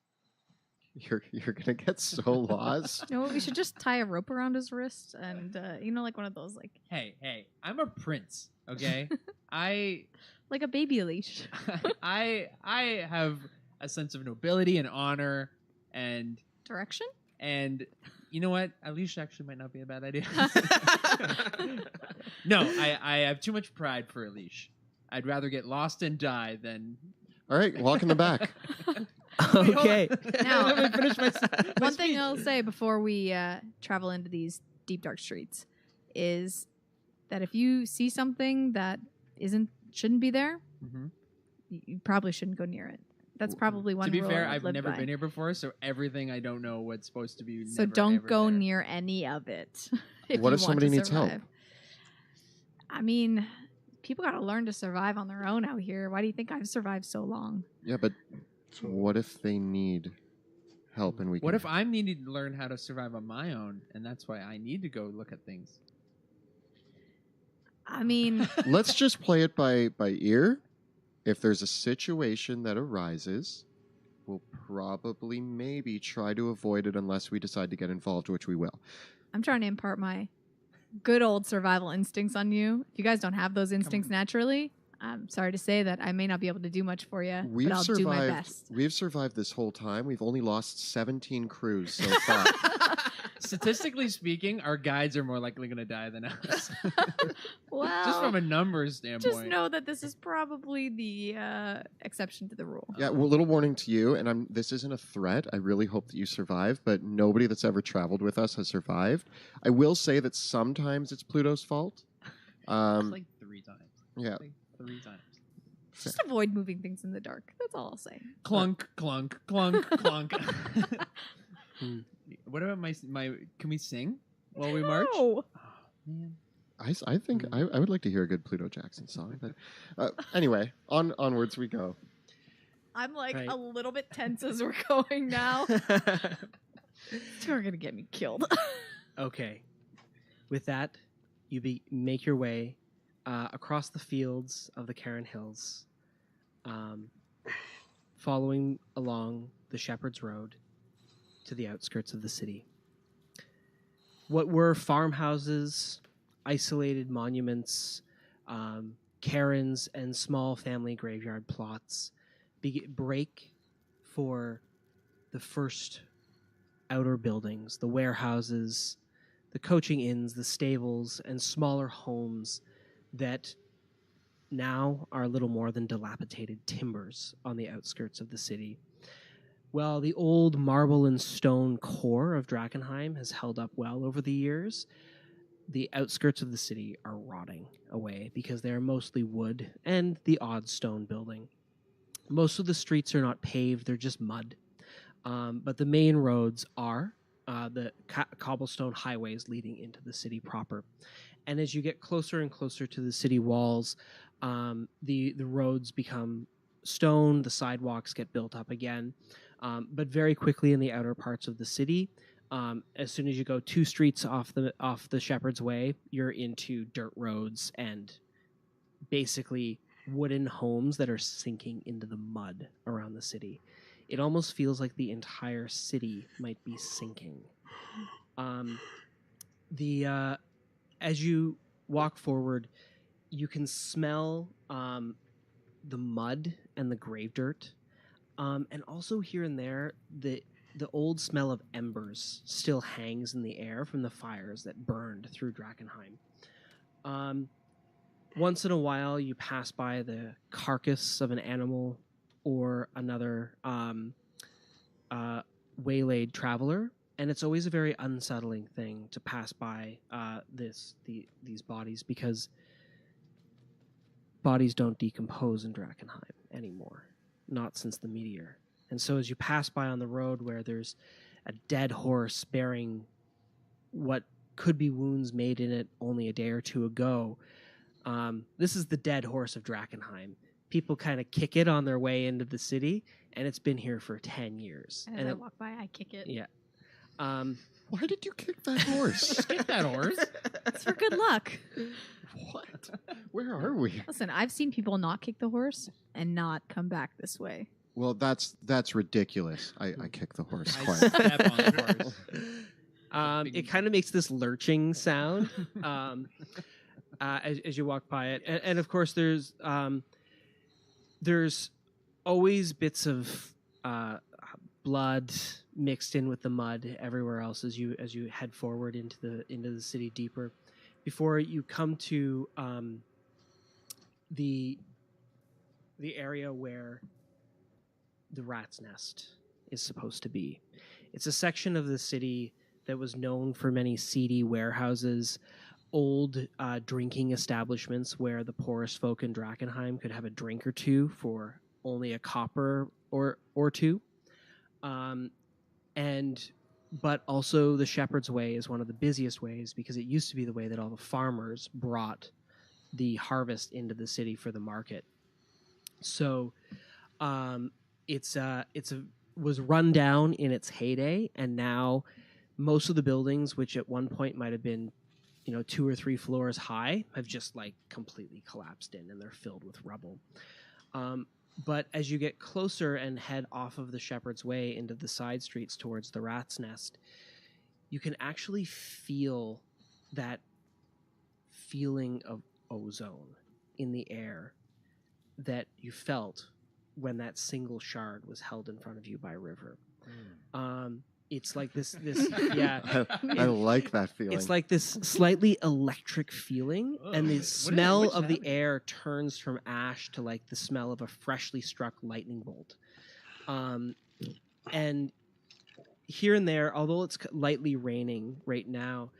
You're gonna get so lost. You know what? We should just tie a rope around his wrist and like one of those like. Hey! I'm a prince. Okay. Like a baby leash. I have a sense of nobility and honor and direction. And you know what? A leash actually might not be a bad idea. No, I have too much pride for a leash. I'd rather get lost and die than. All right, walk in the back. Okay. Now, let me finish my one speech. thing I'll say before we travel into these deep dark streets is that if you see something that shouldn't be there, you probably shouldn't go near it. That's probably one To be rule fair, I've I've never by. been here before, so everything I don't know what's supposed to be. So never, don't ever go there. near any of it. What if somebody needs help? I mean, people got to learn to survive on their own out here. Why do you think I've survived so long? Yeah, but what if they need help and we? What if I'm needing to learn how to survive on my own, and that's why I need to go look at things? I mean, Let's just play it by ear. If there's a situation that arises, we'll probably maybe try to avoid it unless we decide to get involved, which we will. I'm trying to impart my good old survival instincts on you. If you guys don't have those instincts naturally, I'm sorry to say that I may not be able to do much for you, but I'll do my best. We've survived this whole time. We've only lost 17 crews so far. Statistically speaking, our guides are more likely going to die than us. Well, just from a numbers standpoint. Just know that this is probably the exception to the rule. Yeah, well, little warning to you, and this isn't a threat. I really hope that you survive, but nobody that's ever traveled with us has survived. I will say that sometimes it's Pluto's fault. Like 3 times. Yeah. Like 3 times. Just avoid moving things in the dark. That's all I'll say. Clunk, clunk, clunk, clunk. What about my? Can we sing while we march? No. Oh, man. I think I would like to hear a good Pluto Jackson song. But anyway, onwards we go. I'm like Right. a little bit tense as we're going now. You're gonna get me killed. Okay. With that, you make your way across the fields of the Cairn Hills, following along the Shepherd's Road to the outskirts of the city. What were farmhouses, isolated monuments, cairns, and small family graveyard plots break for the first outer buildings, the warehouses, the coaching inns, the stables, and smaller homes that now are little more than dilapidated timbers on the outskirts of the city. Well, the old marble and stone core of Drakkenheim has held up well over the years. The outskirts of the city are rotting away because they are mostly wood and the odd stone building. Most of the streets are not paved, they're just mud. But the main roads are the cobblestone highways leading into the city proper. And as you get closer and closer to the city walls, the roads become stone, the sidewalks get built up again. But very quickly in the outer parts of the city, as soon as you go 2 streets off the Shepherd's Way, you're into dirt roads and basically wooden homes that are sinking into the mud around the city. It almost feels like the entire city might be sinking. As you walk forward, you can smell the mud and the grave dirt. And also here and there, the old smell of embers still hangs in the air from the fires that burned through Drakkenheim. Once in a while, you pass by the carcass of an animal or another waylaid traveler, and it's always a very unsettling thing to pass by these bodies, because bodies don't decompose in Drakkenheim anymore, not since the meteor. And so as you pass by on the road where there's a dead horse bearing what could be wounds made in it only a day or two ago, this is the dead horse of Drakkenheim. People kind of kick it on their way into the city, and it's been here for 10 years. And as I walk by, I kick it. Yeah. Why did you kick that horse? Kick that horse. It's for good luck. What? Where are we? Listen, I've seen people not kick the horse and not come back this way. Well, that's ridiculous. I kick the horse I quite. step on the horse. It kind of makes this lurching sound as you walk by it, and of course there's always bits of blood mixed in with the mud everywhere else as you head forward into the city deeper, before you come to the area where the rat's nest is supposed to be. It's a section of the city that was known for many seedy warehouses, old drinking establishments where the poorest folk in Drakkenheim could have a drink or two for only a copper or two. But also the Shepherd's Way is one of the busiest ways, because it used to be the way that all the farmers brought the harvest into the city for the market. So was run down in its heyday, and now most of the buildings, which at one point might have been 2 or 3 floors high, have just like completely collapsed in, and they're filled with rubble. But as you get closer and head off of the Shepherd's Way into the side streets towards the Rat's Nest, you can actually feel that feeling of ozone in the air that you felt when that single shard was held in front of you by River. It's like this yeah. I like that feeling. It's like this slightly electric feeling, and the smell of the air turns from ash to like the smell of a freshly struck lightning bolt. And here and there, although it's lightly raining right now,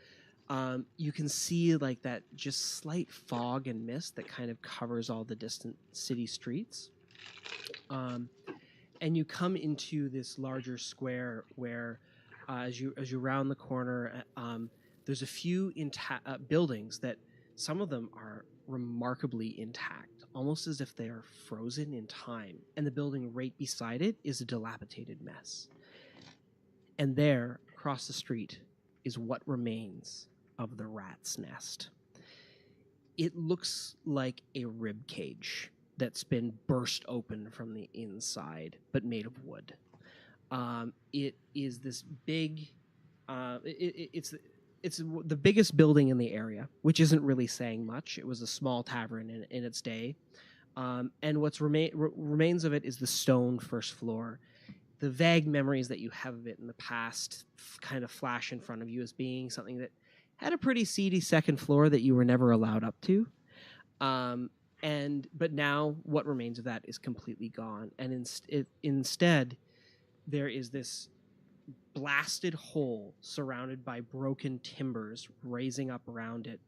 you can see like that just slight fog and mist that kind of covers all the distant city streets. And you come into this larger square where, as you round the corner, there's a few buildings that some of them are remarkably intact, almost as if they are frozen in time. And the building right beside it is a dilapidated mess. And there, across the street, is what remains of the Rat's Nest. It looks like a rib cage that's been burst open from the inside, but made of wood. It is this big. It's the biggest building in the area, which isn't really saying much. It was a small tavern in its day, and what's remains of it is the stone first floor. The vague memories that you have of it in the past kind of flash in front of you as being something that had a pretty seedy second floor that you were never allowed up to. But now what remains of that is completely gone, and instead there is this blasted hole surrounded by broken timbers raising up around it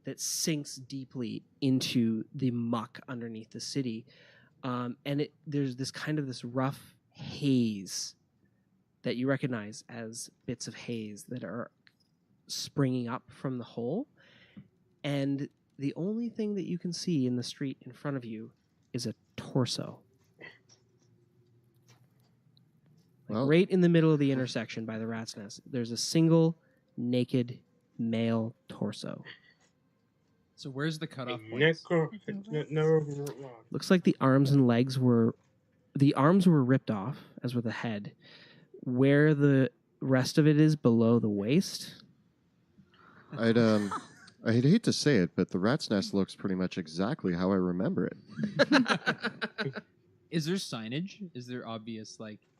that sinks deeply into the muck underneath the city, and there's this rough haze that you recognize as bits of haze that are springing up from the hole, and the only thing that you can see in the street in front of you is a torso. Right in the middle of the intersection by the Rat's Nest, there's a single naked male torso. So where's the cutoff point? Looks like the arms and legs were ripped off, as were the head. Where the rest of it is below the waist. I'd hate to say it, but the Rat's Nest looks pretty much exactly how I remember it. Is there signage? Is there obvious,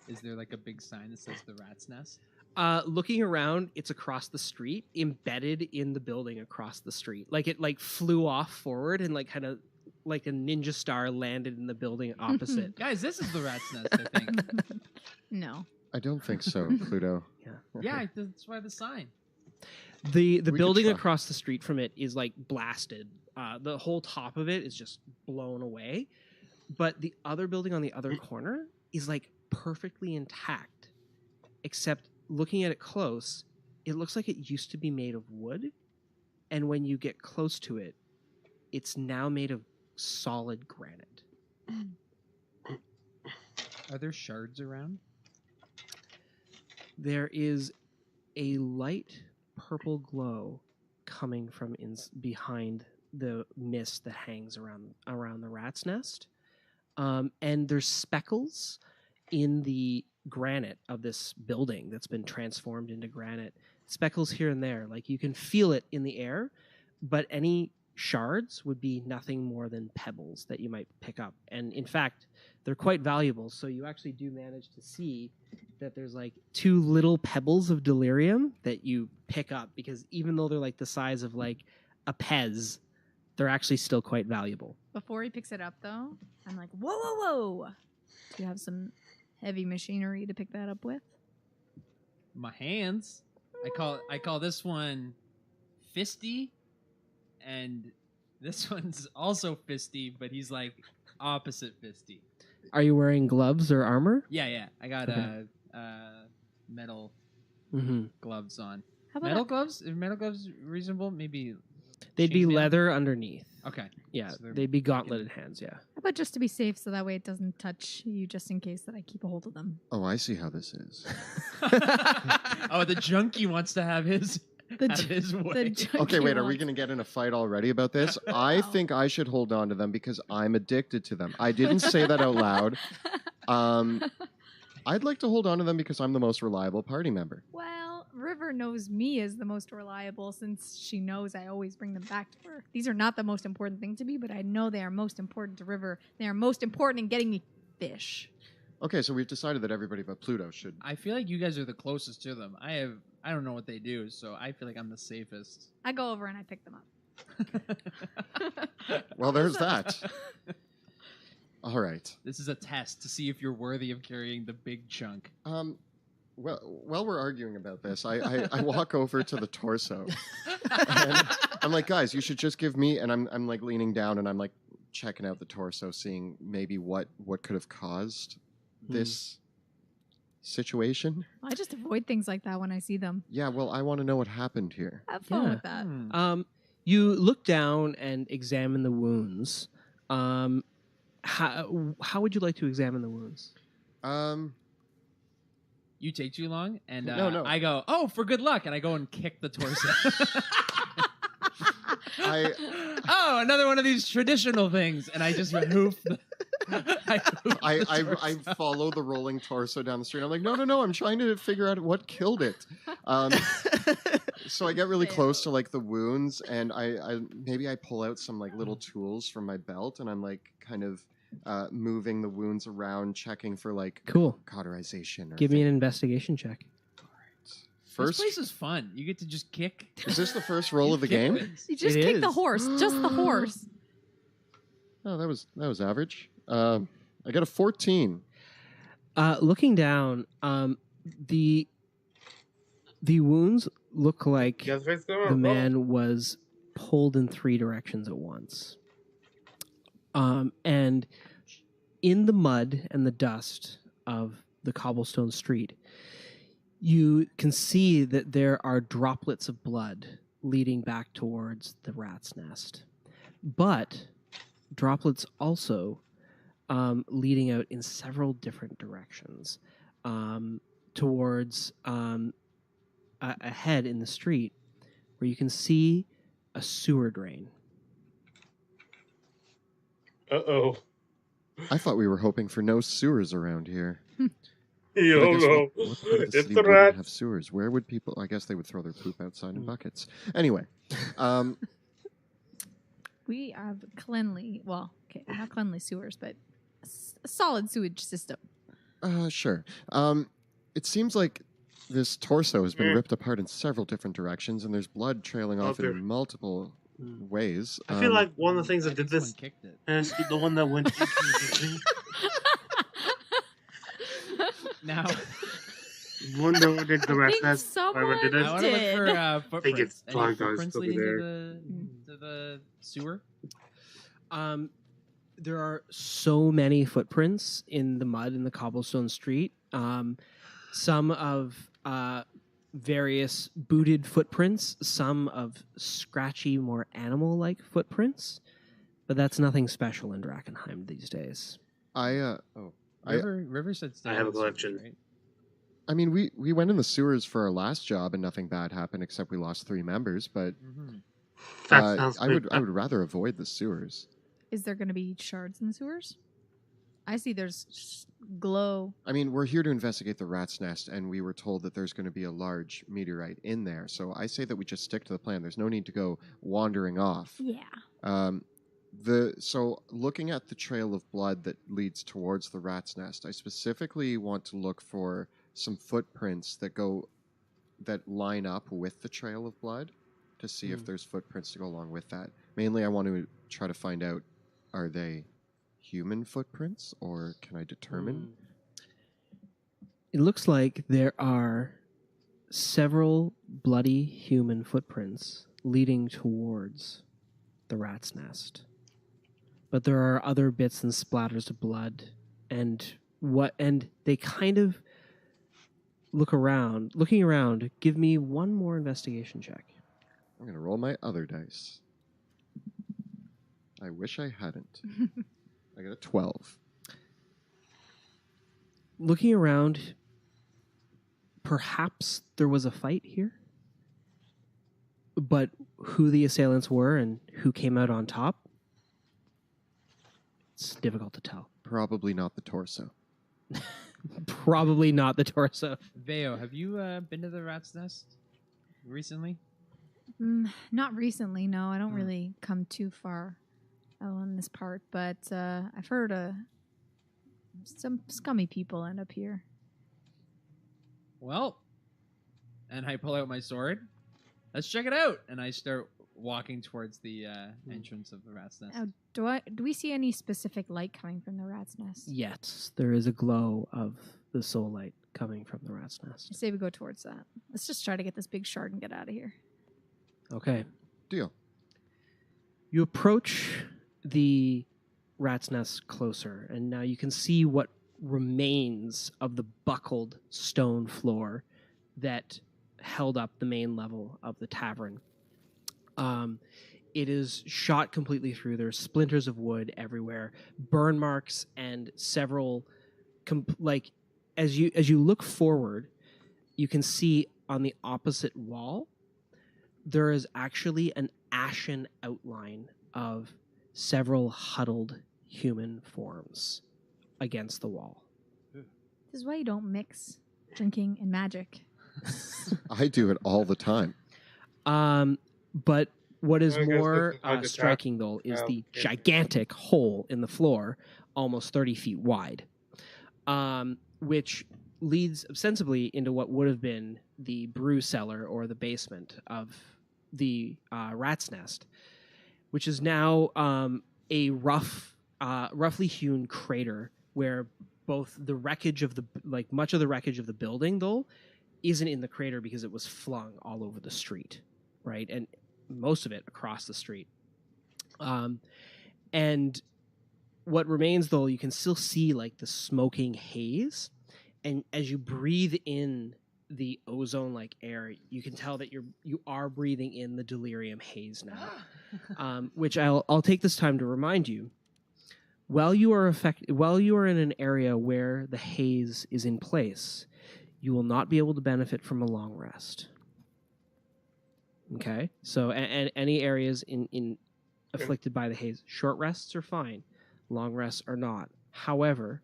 is there like a big sign that says the Rat's Nest? Looking around, it's across the street, embedded in the building across the street. Like it like flew off forward and like kind of like a ninja star landed in the building opposite. Guys, this is the rat's nest, I think. No. I don't think so, Pluto. Yeah, that's why the sign. The could building try. across the street from it is like blasted. The whole top of it is just blown away. But the other building on the other corner is like perfectly intact, except looking at it close, it looks like it used to be made of wood. And when you get close to it, it's now made of solid granite. Are there shards around? There is a light purple glow coming from behind the mist that hangs around the rat's nest. And there's speckles in the granite of this building that's been transformed into granite. Speckles here and there. Like you can feel it in the air, but any shards would be nothing more than pebbles that you might pick up. And in fact, they're quite valuable. So you actually do manage to see that there's like 2 little pebbles of delirium that you pick up, because even though they're like the size of like a Pez, they're actually still quite valuable. Before he picks it up, though, I'm like, whoa, whoa, whoa. Do you have some heavy machinery to pick that up with? My hands. I call this one Fisty, and this one's also Fisty, but he's like opposite Fisty. Are you wearing gloves or armor? Yeah. I got Okay. Metal Mm-hmm. gloves on. How about Metal gloves? Are metal gloves reasonable? Maybe. They'd be chain band? leather underneath. Okay. Yeah, So they're- they'd be gauntleted hands, yeah. How about just to be safe, so that way it doesn't touch you, just in case that I keep a hold of them? Oh, I see how this is. Oh, the junkie wants to have his The have ju- his way. Okay, wait, are we going to get in a fight already about this? I No. think I should hold on to them because I'm addicted to them. I didn't say that out loud. I'd like to hold on to them because I'm the most reliable party member. Well, River knows me as the most reliable, since she knows I always bring them back to her. These are not the most important thing to me, but I know they are most important to River. They are most important in getting me fish. Okay, so we've decided that everybody but Pluto should. I feel like you guys are the closest to them. I don't know what they do, so I feel like I'm the safest. I go over and I pick them up. Well, there's that. All right. This is a test to see if you're worthy of carrying the big chunk. Well, while we're arguing about this, I walk over to the torso. And I'm like, guys, you should just give me. And I'm like leaning down and I'm like checking out the torso, seeing maybe what could have caused this situation. I just avoid things like that when I see them. Yeah, well, I want to know what happened here. Have fun Yeah. with that. You look down and examine the wounds. How would you like to examine the wounds? You take too long, and No. I go, oh, for good luck, and I go and kick the torso. Oh, another one of these traditional things, and I just hoof. I follow the rolling torso down the street. I'm like, no. I'm trying to figure out what killed it. So I get really close to like the wounds, and I maybe I pull out some like little tools from my belt, and I'm like kind of moving the wounds around, checking for like Cool. cauterization. Or Give me an investigation check. This place is fun. You get to just kick. Is this the first roll of the game? You just It kick is. the horse. Just the horse. Oh, that was average. I got a 14. Looking down, the wounds look like Yes, face go. the man was pulled in 3 directions at once. And in the mud and the dust of the cobblestone street, you can see that there are droplets of blood leading back towards the rat's nest. But droplets also leading out in several different directions towards ahead in the street, where you can see a sewer drain. Uh-oh. I thought we were hoping for no sewers around here. Yo, But I guess no. what part of the It's city the wouldn't rat. have sewers? Where would people? I guess they would throw their poop outside in buckets. Anyway, We have cleanly, well, okay, not cleanly sewers, but a solid sewage system. sure. It seems like This torso has been Mm. ripped apart in several different directions, and there's blood trailing off Okay. in multiple ways. I feel like one of the things I that did think this someone kicked it. is the one that went into the thing. Now, One that did the rest. think That's someone whoever did it. I want to look did. for footprints. it's Any probably footprints over leading there. to the sewer? There are so many footprints in the mud in the cobblestone street. Some of various booted footprints, some of scratchy, more animal-like footprints. But that's nothing special in Drakkenheim these days. River said stay I have in a the sewers, collection. right? I mean, we went in the sewers for our last job, and nothing bad happened except we lost 3 members. But That sounds I good. would rather avoid the sewers. Is there going to be shards in the sewers? I see there's glow. I mean, we're here to investigate the rat's nest, and we were told that there's going to be a large meteorite in there. So I say that we just stick to the plan. There's no need to go wandering off. Yeah. So looking at the trail of blood that leads towards the rat's nest, I specifically want to look for some footprints that line up with the trail of blood to see if there's footprints to go along with that. Mainly, I want to try to find out, are they human footprints, or can I determine? It looks like there are several bloody human footprints leading towards the rat's nest. But there are other bits and splatters of blood, and they kind of looking around. Give me one more investigation check. I'm going to roll my other dice. I wish I hadn't. I got a 12. Looking around, perhaps there was a fight here, but who the assailants were and who came out on top, it's difficult to tell. Probably not the torso. Probably not the torso. Veo, have you been to the rat's nest recently? Not recently, no. I don't really come too far on this part, but I've heard some scummy people end up here. Well, and I pull out my sword. Let's check it out. And I start walking towards the entrance of the rat's nest. Now, do we see any specific light coming from the rat's nest? Yes, there is a glow of the soul light coming from the rat's I nest. say we go towards that. Let's just try to get this big shard and get out of here. Okay. Deal. You approach the rat's nest closer, and now you can see what remains of the buckled stone floor that held up the main level of the tavern. It is shot completely through. There's splinters of wood everywhere, burn marks, and several as you look forward, you can see on the opposite wall there is actually an ashen outline of several huddled human forms against the wall. This is why you don't mix drinking and magic. I do it all the time. But what is I guess more this is like a striking, though, is Yeah. the gigantic hole in the floor, almost 30 feet wide, which leads ostensibly into what would have been the brew cellar or the basement of the rat's nest, which is now a roughly hewn crater where both the wreckage of much of the wreckage of the building, though, isn't in the crater because it was flung all over the street, right? And most of it across the street. And what remains, though, you can still see like the smoking haze. And as you breathe in the ozone-like air, you can tell that you are breathing in the delirium haze now. Which I'll take this time to remind you. While you are in an area where the haze is in place, you will not be able to benefit from a long rest. Okay, so and any areas in afflicted by the haze, short rests are fine, long rests are not. However,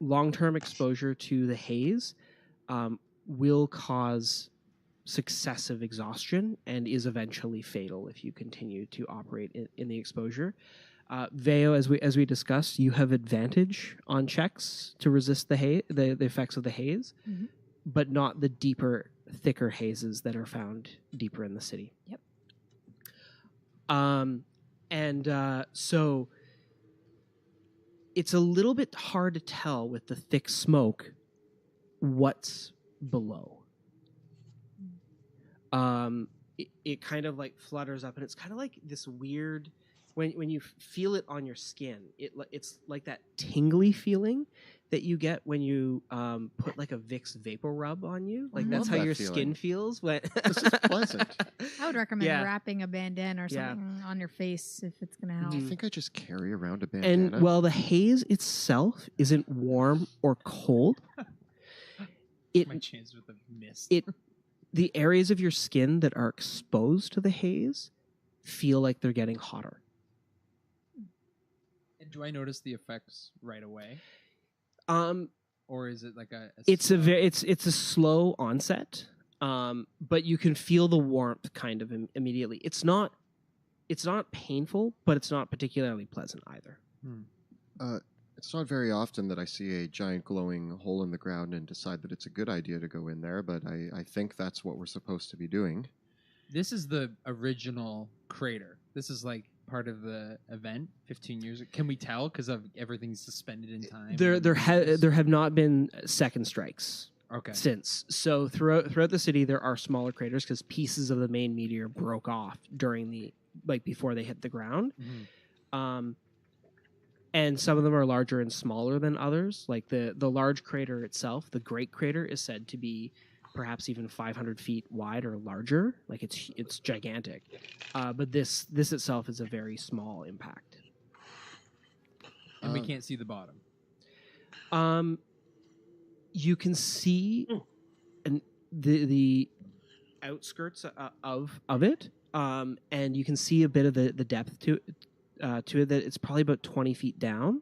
long-term exposure to the haze will cause successive exhaustion and is eventually fatal if you continue to operate in the exposure. Veo, as we discussed, you have advantage on checks to resist the effects of the haze, but not the deeper, thicker hazes that are found deeper in the city. Yep. So it's a little bit hard to tell with the thick smoke what's below. It kind of like flutters up, and it's kind of like this weird when you feel it on your skin. It's like that tingly feeling that you get when you put like a Vicks vapor rub on you. Like that's how that your feeling. skin feels. When This is pleasant. I would recommend Yeah. wrapping a bandana or Yeah. something on your face if it's going to help. Do you think I just carry around a bandana? And well, the haze itself isn't warm or cold. My chance with the mist. The areas of your skin that are exposed to the haze feel like they're getting hotter. And do I notice the effects right away, or is it like It's a slow onset, but you can feel the warmth kind of immediately. It's not painful, but it's not particularly pleasant either. It's not very often that I see a giant glowing hole in the ground and decide that it's a good idea to go in there, but I think that's what we're supposed to be doing. This is the original crater. This is like part of the event 15 years ago. Can we tell because of everything's suspended in time? There have not been second strikes Okay. since. So throughout the city, there are smaller craters because pieces of the main meteor broke off during before they hit the ground. And some of them are larger and smaller than others. Like the large crater itself, the Great Crater, is said to be perhaps even 500 feet wide or larger. Like it's gigantic. But this itself is a very small impact. And we can't see the bottom. You can see the outskirts of it, and you can see a bit of the depth to it. That it's probably about 20 feet down.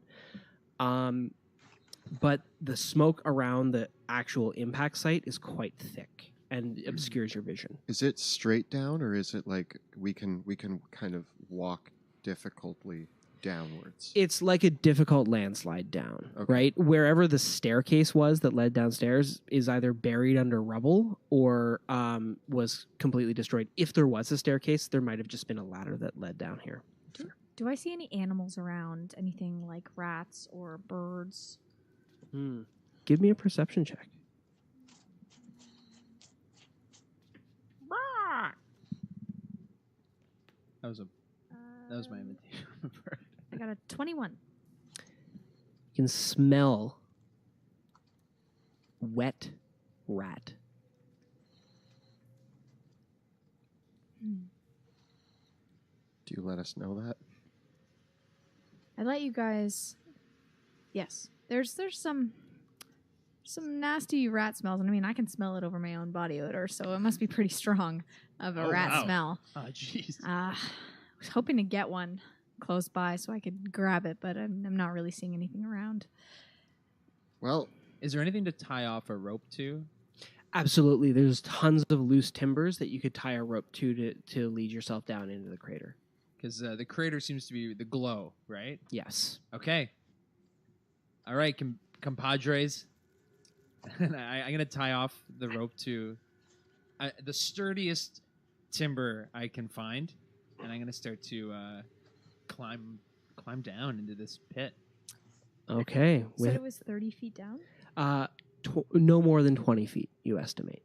But the smoke around the actual impact site is quite thick and obscures your vision. Is it straight down, or is it like we can kind of walk difficultly downwards? It's like a difficult landslide down, Okay. right? Wherever the staircase was that led downstairs is either buried under rubble or was completely destroyed. If there was a staircase, there might have just been a ladder that led down here. Do I see any animals around? Anything like rats or birds? Give me a perception check. That was my imitation. I got a 21. You can smell wet rat. Do you let us know that? I let you guys. Yes, there's some nasty rat smells, and I mean I can smell it over my own body odor, so it must be pretty strong of a rat smell. Oh, jeez. I was hoping to get one close by so I could grab it, but I'm not really seeing anything around. Well, Is there anything to tie off a rope to? Absolutely. There's tons of loose timbers that you could tie a rope to lead yourself down into the crater. Because the crater seems to be the glow, right? Yes. Okay. All right, compadres. I'm going to tie off the rope to the sturdiest timber I can find, and I'm going to start to climb down into this pit. Okay. You said it was 30 feet down? No more than 20 feet, you estimate.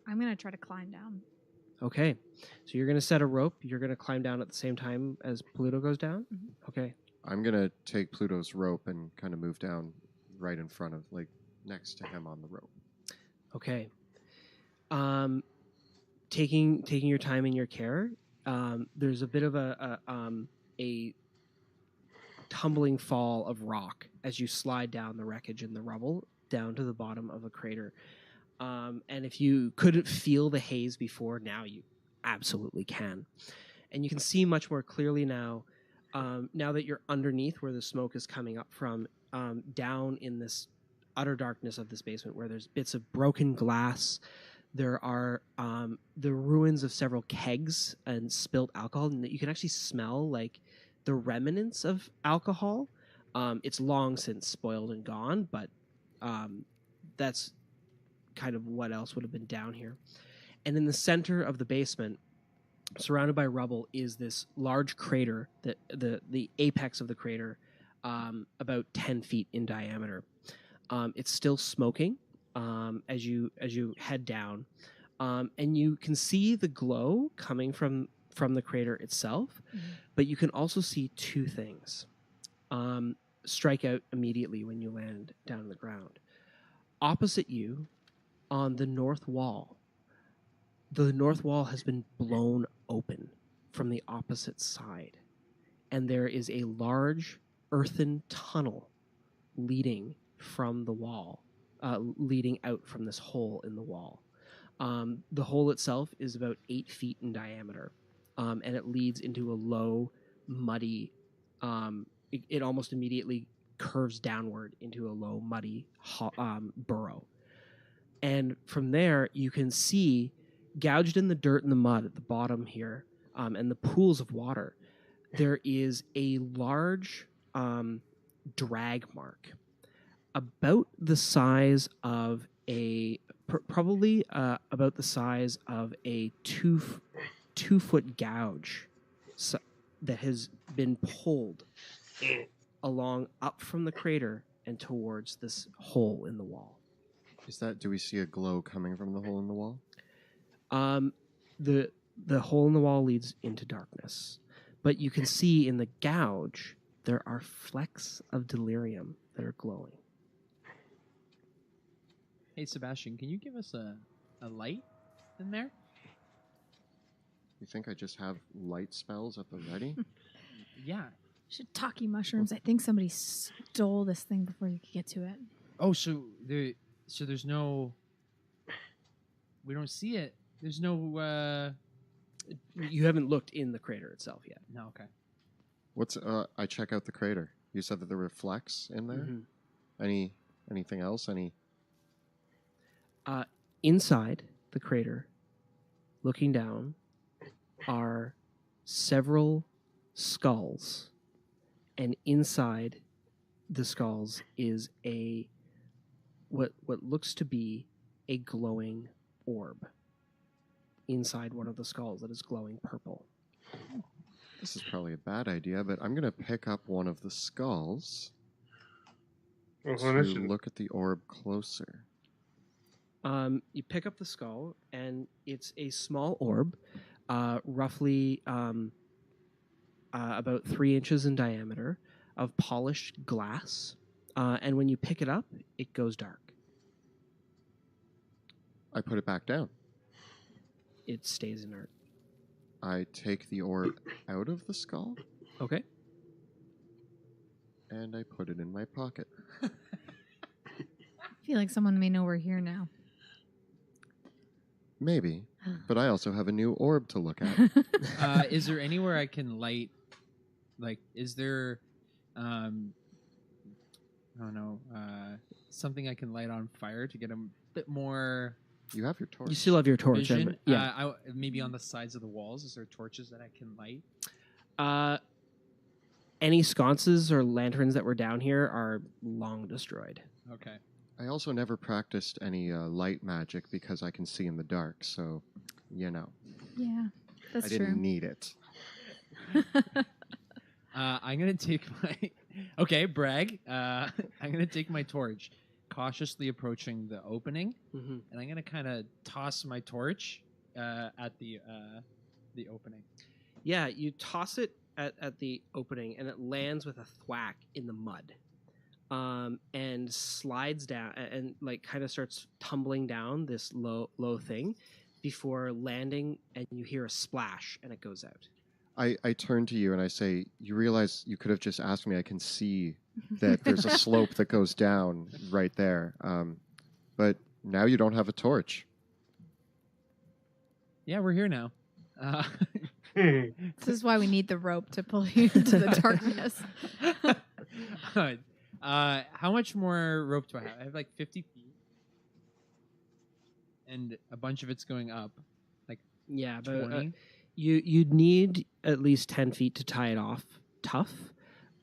I'm going to try to climb down. Okay. So you're going to set a rope. You're going to climb down at the same time as Pluto goes down? Mhm. Okay. I'm going to take Pluto's rope and kind of move down right in front of, like, next to him on the rope. Okay. Taking your time and your care, there's a bit of a tumbling fall of rock as you slide down the wreckage and the rubble down to the bottom of a crater. And if you couldn't feel the haze before, now you absolutely can. And you can see much more clearly now, now that you're underneath where the smoke is coming up from, down in this utter darkness of this basement where there's bits of broken glass. There are the ruins of several kegs and spilt alcohol, and you can actually smell like the remnants of alcohol. It's long since spoiled and gone, but that's kind of what else would have been down here. And in the center of the basement, surrounded by rubble, is this large crater, that the apex of the crater, about 10 feet in diameter. It's still smoking as you head down, and you can see the glow coming from the crater itself, but you can also see two things strike out immediately when you land down on the ground. Opposite you, on the north wall has been blown open from the opposite side, and there is a large earthen tunnel leading from the wall, leading out from this hole in the wall. The hole itself is about 8 feet in diameter, and it leads into a low, muddy, it almost immediately curves downward into a low, muddy burrow. And from there, you can see, gouged in the dirt and the mud at the bottom here, and the pools of water, there is a large drag mark about the size of probably about the size of a 2 foot gouge that has been pulled along up from the crater and towards this hole in the wall. Do we see a glow coming from the hole in the wall? The hole in the wall leads into darkness, but you can see in the gouge there are flecks of delirium that are glowing. Hey, Sebastian, can you give us a light in there? You think I just have light spells at the ready? Yeah. Shiitake mushrooms. I think somebody stole this thing before you could get to it. Oh, so there's no. We don't see it. There's no. You haven't looked in the crater itself yet. No. Okay. I check out the crater. You said that there were flecks in there. Mm-hmm. Anything else? Inside the crater, looking down, are several skulls, and inside the skulls is what looks to be a glowing orb. Inside one of the skulls that is glowing purple. This is probably a bad idea, but I'm going to pick up one of the skulls to look at the orb closer. You pick up the skull, and it's a small orb, roughly about 3 inches in diameter, of polished glass. And when you pick it up, it goes dark. I put it back down. It stays inert. I take the orb out of the skull. Okay. And I put it in my pocket. I feel like someone may know we're here now. Maybe, but I also have a new orb to look at. Is there anywhere I can light? Like, is there, I don't know, something I can light on fire to get a bit more? You have your torch. You still have your torch. Vision? Yeah. Maybe on the sides of the walls. Is there torches that I can light? Any sconces or lanterns that were down here are long destroyed. Okay. I also never practiced any light magic because I can see in the dark, so, Yeah, that's I true. didn't need it. I'm going to take my... Okay, brag. I'm going to take my torch, cautiously approaching the opening, and I'm going to kind of toss my torch at the opening. Yeah, you toss it at the opening, and it lands with a thwack in the mud. And slides down and like kind of starts tumbling down this low thing before landing, and you hear a splash and it goes out. I turn to you and I say, you realize you could have just asked me. I can see that there's a slope that goes down right there. But now you don't have a torch. Yeah, we're here now. This is why we need the rope to pull you into the darkness. How much more rope do I have? I have like 50 feet. And a bunch of it's going up. Like Yeah, but 20? you'd need at least 10 feet to tie tough,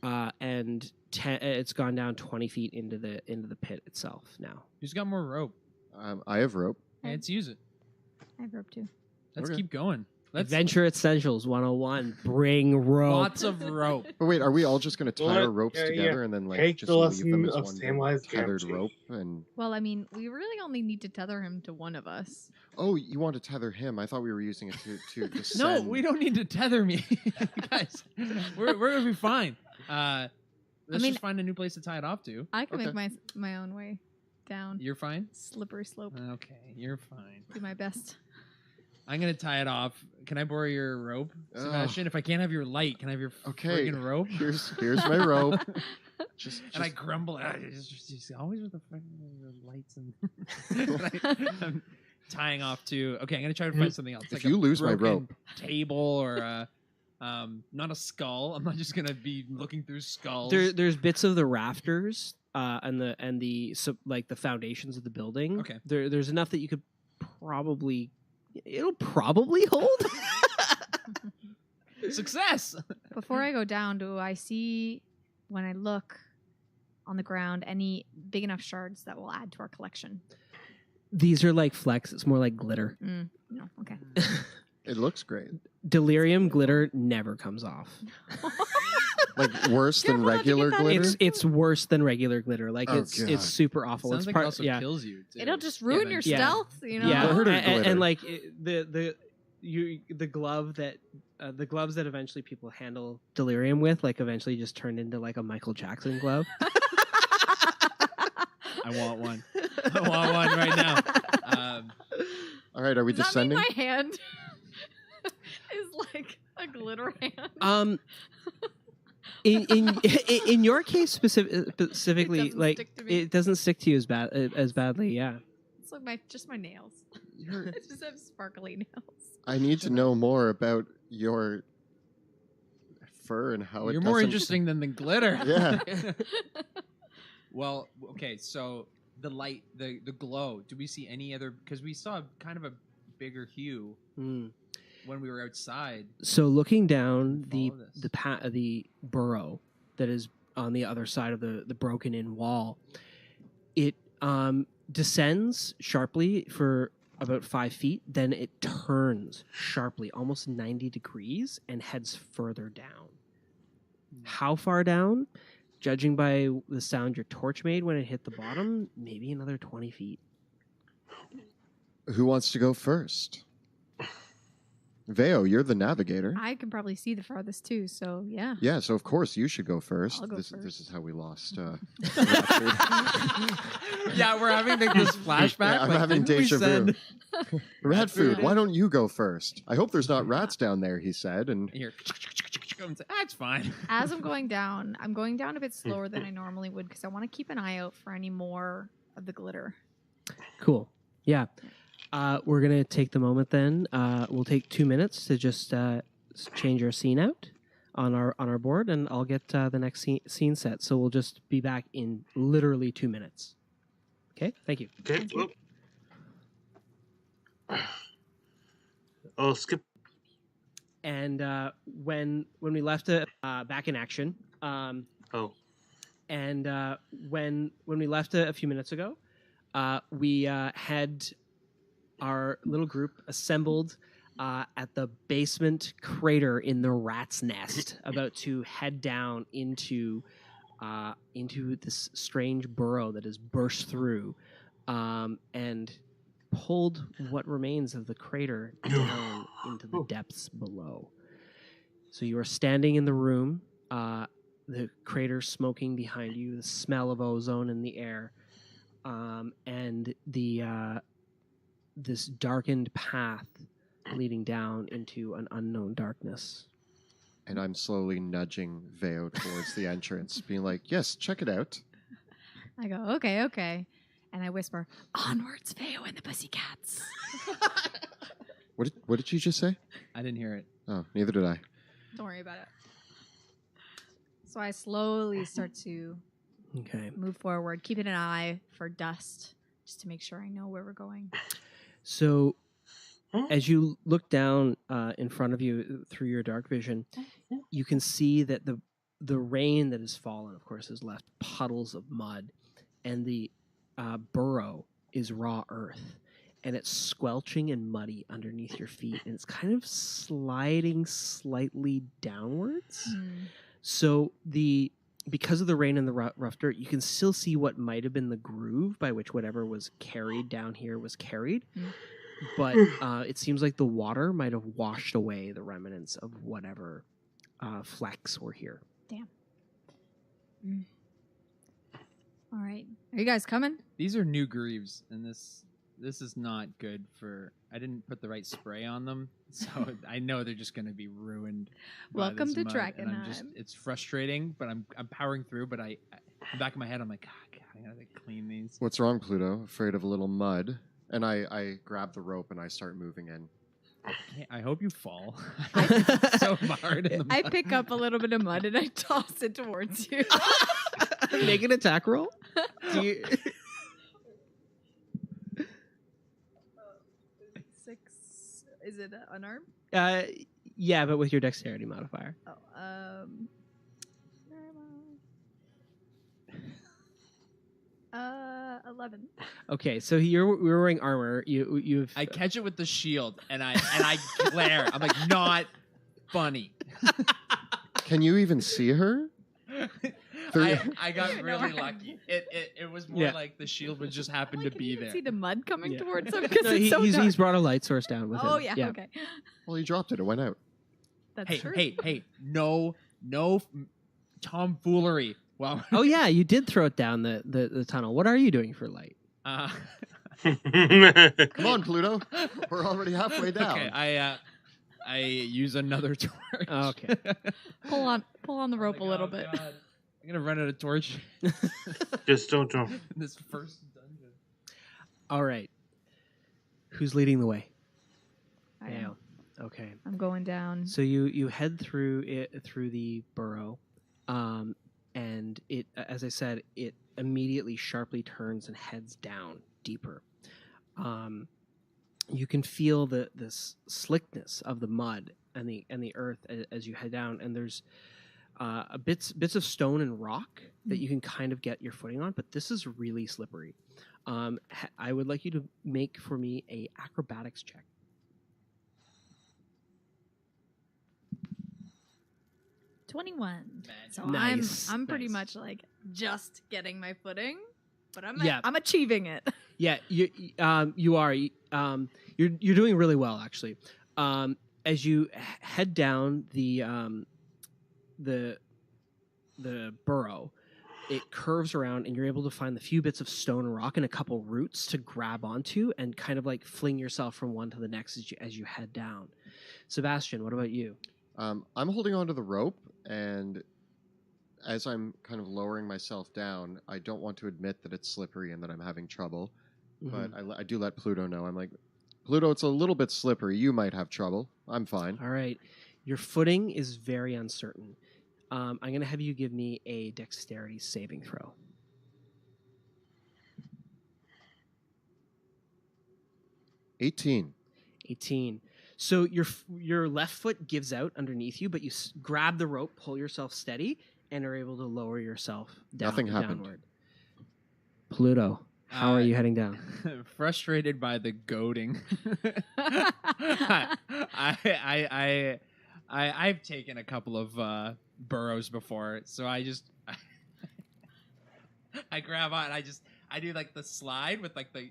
and it's gone down 20 feet into the pit itself now. Who's got more rope? I have rope. Let's use it. I have rope too. Let's Okay. keep going. Let's Adventure Essentials 101. Bring rope. lots of rope. But wait, are we all just going to tie Well, our ropes yeah, together and then like Take just the leave them lesson as of one Samwise big tethered Gamgee. rope? And Well, I mean, we really only need to tether him to one of us. oh, you want to tether him? I thought we were using it to No, descend. we don't need to tether me, guys. We're gonna be fine. Let's mean- just find a new place to tie it off to. I can Okay. make my own way down. You're fine. Slippery slope. Okay, you're fine. Do my best. I'm gonna tie it off. Can I borrow your rope, Sebastian? If I can't have your light, can I have your Okay. friggin' rope? Here's my rope. Just And I grumble. Just always with the lights and I'm tying off to. Okay, I'm gonna try to find something else. If like you a lose my broken rope. table or not a skull. I'm not just gonna be looking through skulls. There's bits of the rafters and the like the foundations of the building. Okay. There's enough that you could it'll probably hold. Success. Before I go down, do I see, when I look on the ground, any big enough shards that will add to our collection? These are like flecks. It's more like glitter. No, okay. It looks great. Delirium glitter never comes off. Like worse than Careful not to regular get that glitter. It's worse than regular glitter. Like Oh, it's God. super awful. Sounds It's like part it also yeah. kills you. Too. It'll just ruin your Yeah. stealth, you know? Yeah, Murder and glitter. like the glove that the gloves that eventually people handle delirium with, like eventually just turned into like a Michael Jackson glove. I want one. I want one right now. All right, are we Does that mean descending? my hand is like a glitter hand? In your case specifically, doesn't like stick to me. it doesn't stick to you as badly. Yeah. It's like just my nails. You're- I just have sparkly nails. I need to know more about your fur and how You're it more doesn't- interesting than the glitter. Yeah. Well, okay, so the light, the glow. Do we see any other? Because we saw kind of a bigger hue Mm. when we were outside. So looking down Follow this. the burrow that is on the other side of the broken in wall, it descends sharply for about 5 feet, then it turns sharply, almost 90 degrees, and heads further down. How far down? Judging by the sound your torch made when it hit the bottom, maybe another 20 feet. Who wants to go first? Veo, you're the navigator. I can probably see the farthest too, so yeah. Yeah, so of course you should go first. I'll go This first. is how we lost. Yeah, we're having like this flashback. Yeah, I'm like, having didn't we deja vu. send- Rat food, food. why don't you go first? I hope there's not rats down there, he said. And Here, it's fine. As I'm going down a bit slower than I normally would because I want to keep an eye out for any more of the glitter. Cool. Yeah. We're going to take the moment then. We'll take 2 minutes to just change our scene out on our board, and I'll get the next scene set. So we'll just be back in literally 2 minutes. Okay? Thank you. Okay. Well, I'll skip. And when we left it back in action, Oh, and when we left a few minutes ago, we had our little group assembled at the basement crater in the rat's nest, about to head down into this strange burrow that has burst through and pulled what remains of the crater down into the depths below. So you are standing in the room, the crater smoking behind you, the smell of ozone in the air, and this darkened path leading down into an unknown darkness. and I'm slowly nudging Veo towards the entrance, being like, yes, check it out. I go, okay. And I whisper, onwards, Veo and the Pussycats. What did you just say? I didn't hear it. Oh, neither did I. Don't worry about it. So I slowly start to Okay. move forward, keeping an eye for dust, just to make sure I know where we're going. So Huh? as you look down in front of you through your dark vision, you can see that the rain that has fallen, of course, has left puddles of mud, and the burrow is raw earth, and it's squelching and muddy underneath your feet, and it's kind of sliding slightly downwards. So because of the rain and the rough dirt, you can still see what might have been the groove by which whatever was carried down here was carried. But it seems like the water might have washed away the remnants of whatever flecks were here. Damn. All right. Are you guys coming? These are new grooves, and this is not good for... I didn't put the right spray on them, so I know they're just going to be ruined. Welcome to Drakkenheim. It's frustrating, but I'm powering through, but in the back of my head, I'm like, God, I gotta clean these. What's wrong, Pluto? Afraid of a little mud? And I grab the rope and I start moving in. I hope you fall. It's so hard in the I mud. pick up a little bit of mud and I toss it towards you. Make an attack roll. Do you... 6. Is it unarmed? Yeah, but with your dexterity modifier. Oh, 11. Okay, so you're wearing armor. You've I catch it with the shield, and I glare. I'm like, not funny. Can you even see her? I got really lucky. It was more like the shield would just happen to be can you there. see the mud coming towards him because it's so he's dark. brought a light source down with him. Oh yeah, okay. Well, he dropped it. It went out. That's true. Hey, no tomfoolery. Wow. Oh yeah, you did throw it down the tunnel. What are you doing for light? Come on, Pluto. We're already halfway down. Okay, I use another torch. Oh, okay. Pull on the rope a little bit. God. I'm gonna run out of torch. Just don't jump. In this first dungeon. All right. Who's leading the way? I am. Okay. I'm going down. So you head through the burrow, and it, as I said, it immediately sharply turns and heads down deeper. You can feel this slickness of the mud and the earth as you head down, and there's bits of stone and rock that you can kind of get your footing on, but this is really slippery. I would like you to make for me a acrobatics check. 21. So Nice. I'm pretty Nice. much like just getting my footing, but I'm Yeah. I'm achieving it. Yeah, you are. You're doing really well, actually. As you head down the burrow, it curves around, and you're able to find the few bits of stone and rock and a couple roots to grab onto, and kind of like fling yourself from one to the next as you head down. Sebastian, what about you? I'm holding onto the rope, and as I'm kind of lowering myself down, I don't want to admit that it's slippery and that I'm having trouble. But I do let Pluto know. I'm like, Pluto, it's a little bit slippery. You might have trouble. I'm fine. All right. Your footing is very uncertain. I'm going to have you give me a dexterity saving throw. 18. 18. So your left foot gives out underneath you, but you grab the rope, pull yourself steady, and are able to lower yourself down. Nothing happened. Downward. Pluto, how are you heading down? Frustrated by the goading. I've taken a couple of burrows before, so I grab on and I do like the slide with like the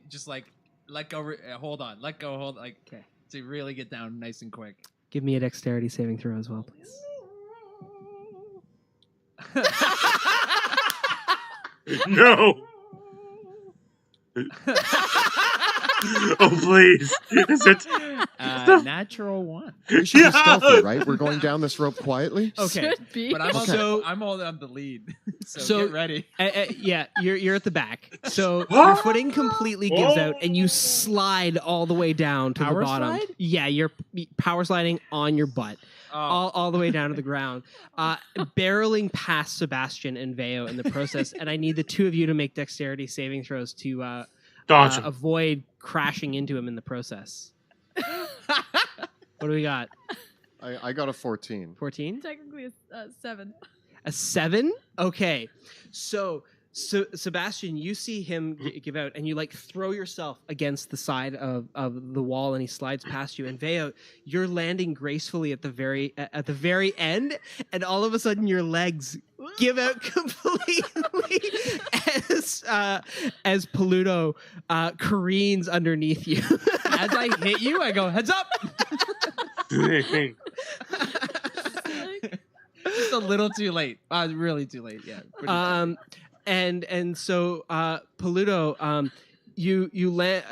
let go, hold on, let go, hold like Okay. To really get down nice and quick. Give me a dexterity saving throw as well, please. No. Oh please! Is it? Natural one. We should be stealthy, right? We're going down this rope quietly. Okay. Should be. But I'm So- I'm all on the lead. So, So- get ready. Yeah, you're at the back. So your footing completely gives out, and you slide all the way down to Power the bottom. slide? Yeah, you're power sliding on your butt. Oh. All the way down to the ground, barreling past Sebastian and Veo in the process. And I need the two of you to make dexterity saving throws to Dodge him. avoid crashing into him in the process. What do we got? I got a 14. 14? Technically, it's 7. A 7? Okay. So Sebastian, you see him give out, and you like throw yourself against the side of the wall, and he slides past you. And Veo, you're landing gracefully at the very end, and all of a sudden your legs give out completely as Paludo careens underneath you. As I hit you, I go, heads up! Just a little too late. Really too late, yeah. And so Paludo, you land.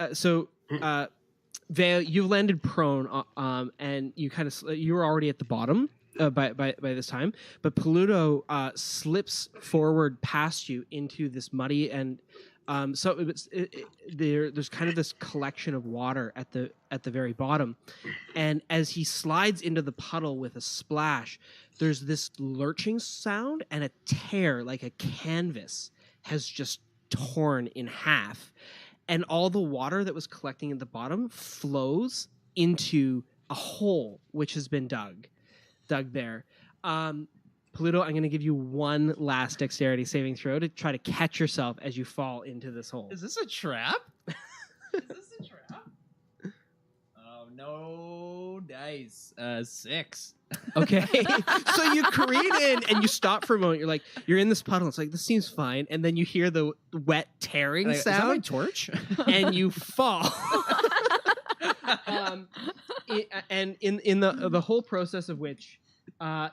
Veo, you landed prone, and you were already at the bottom by this time. But Paludo slips forward past you into this muddy and there's kind of this collection of water at the very bottom, and as he slides into the puddle with a splash, there's this lurching sound, and a tear like a canvas has just torn in half, and all the water that was collecting at the bottom flows into a hole which has been dug there. Paludo, I'm going to give you one last dexterity saving throw to try to catch yourself as you fall into this hole. Is this a trap? Is this a trap? Oh, no dice. 6. Okay. So you careen in and you stop for a moment. You're in this puddle. It's like, this seems fine. And then you hear the wet tearing Is that my sound. torch? And you fall. And in the whole process of which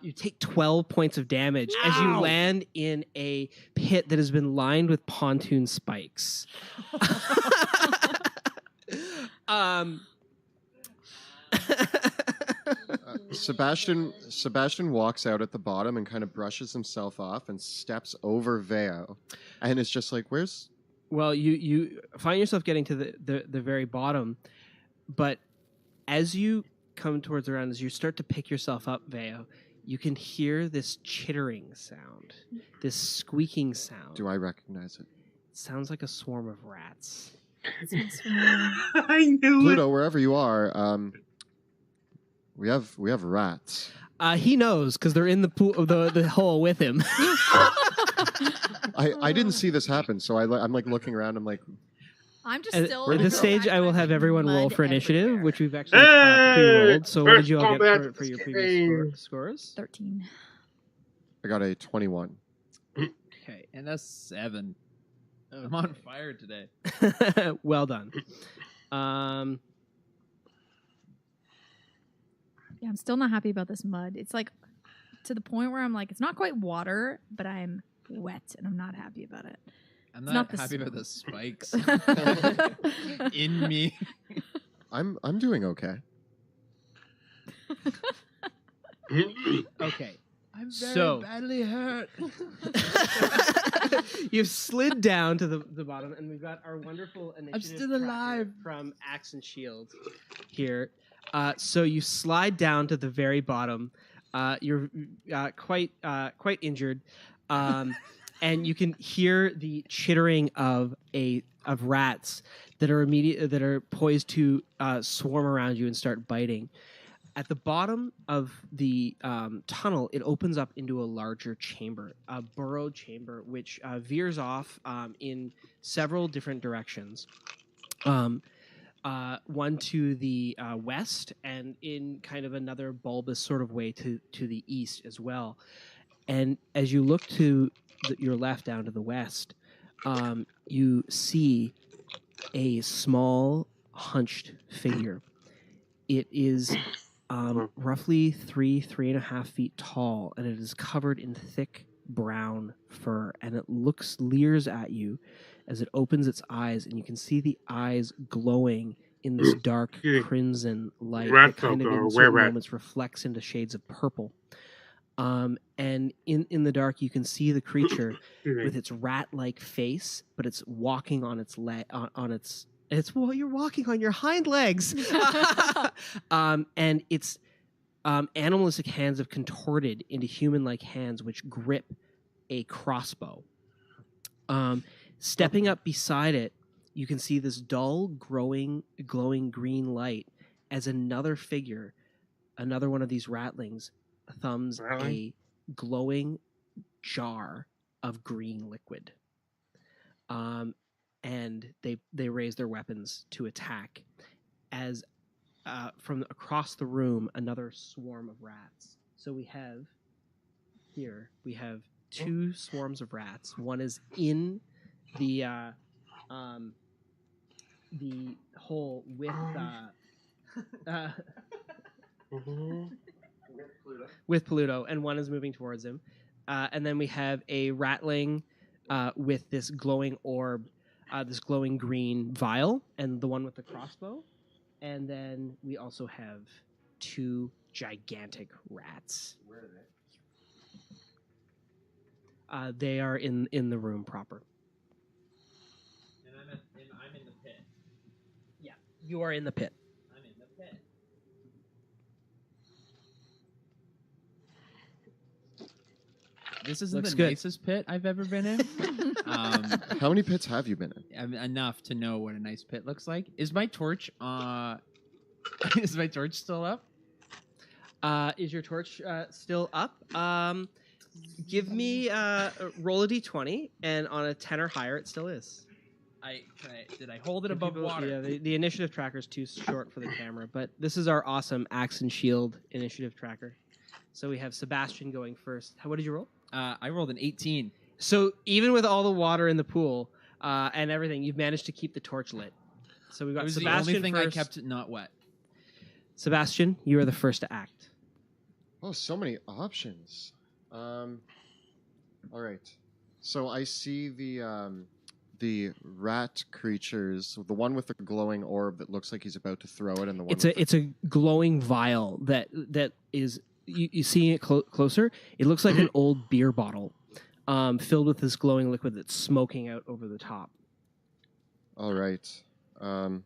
you take 12 points of damage as you land in a pit that has been lined with pontoon spikes. Sebastian walks out at the bottom and kind of brushes himself off and steps over Veo, and it's just like, where's... Well, you find yourself getting to the very bottom, but as you come towards the ground, as you start to pick yourself up, Veo, you can hear this chittering sound, this squeaking sound. Do I recognize it? It sounds like a swarm of rats. I knew Pluto, wherever you are, we have rats. He knows because they're in the pool, the hole with him. I didn't see this happen, so I'm like looking around. I'm like, I'm just At still. this stage, I will have everyone roll for initiative, everywhere. which we've actually pre-rolled. So what did you all get for your previous scores? 13. I got a 21. Okay, and a 7. I'm on fire today. Well done. Yeah, I'm still not happy about this mud. It's like to the point where I'm like, it's not quite water, but I'm wet and I'm not happy about it. I'm It's not not the happy s- about the spikes in me. I'm doing okay. Okay. I'm So- badly hurt. You've slid down to the bottom, and we've got our wonderful initiative still tracker alive. from Axe and Shield here. So you slide down to the very bottom. You're quite injured, and you can hear the chittering of rats that are poised to swarm around you and start biting. At the bottom of the tunnel, it opens up into a larger chamber, a burrowed chamber, which veers off in several different directions. One to the west, and in kind of another bulbous sort of way to the east as well. And as you look to your left down to the west, you see a small, hunched figure. It is roughly 3.5 feet tall, and it is covered in thick brown fur, and it leers at you as it opens its eyes, and you can see the eyes glowing in this dark crimson light Rat that kind of folk or in certain were-rat. moments reflects into shades of purple. And in the dark, you can see the creature with its rat-like face, but it's walking on its you're walking on your hind legs. And its animalistic hands have contorted into human-like hands, which grip a crossbow. Stepping up beside it, you can see this dull, glowing green light as another figure, another one of these ratlings, thumbs a glowing jar of green liquid. And they raise their weapons to attack as from across the room another swarm of rats. So we have two swarms of rats. One is in the hole with with Pluto, and one is moving towards him. And then we have a ratling with this glowing orb, this glowing green vial, and the one with the crossbow. And then we also have two gigantic rats. Where are they? They are in the room proper. And I'm in the pit. Yeah, you are in the pit. I'm in the pit. This isn't Looks the good. nicest pit I've ever been in. How many pits have you been in? Enough to know what a nice pit looks like. Is my torch is my torch still up? Is your torch still up? Give me roll a d20, and on a 10 or higher, it still is. Did I hold it above water? Yeah, the initiative tracker is too short for the camera, but this is our awesome axe and shield initiative tracker. So we have Sebastian going first. What did you roll? I rolled an 18. So even with all the water in the pool and everything, you've managed to keep the torch lit. So we've got It was Sebastian the only thing first. I kept not wet. Sebastian, you are the first to act. Oh, so many options. All right. So I see the rat creatures. The one with the glowing orb that looks like he's about to throw it, and the one. It's a glowing vial that is. You see it closer. It looks like an old beer bottle, filled with this glowing liquid that's smoking out over the top. All right. I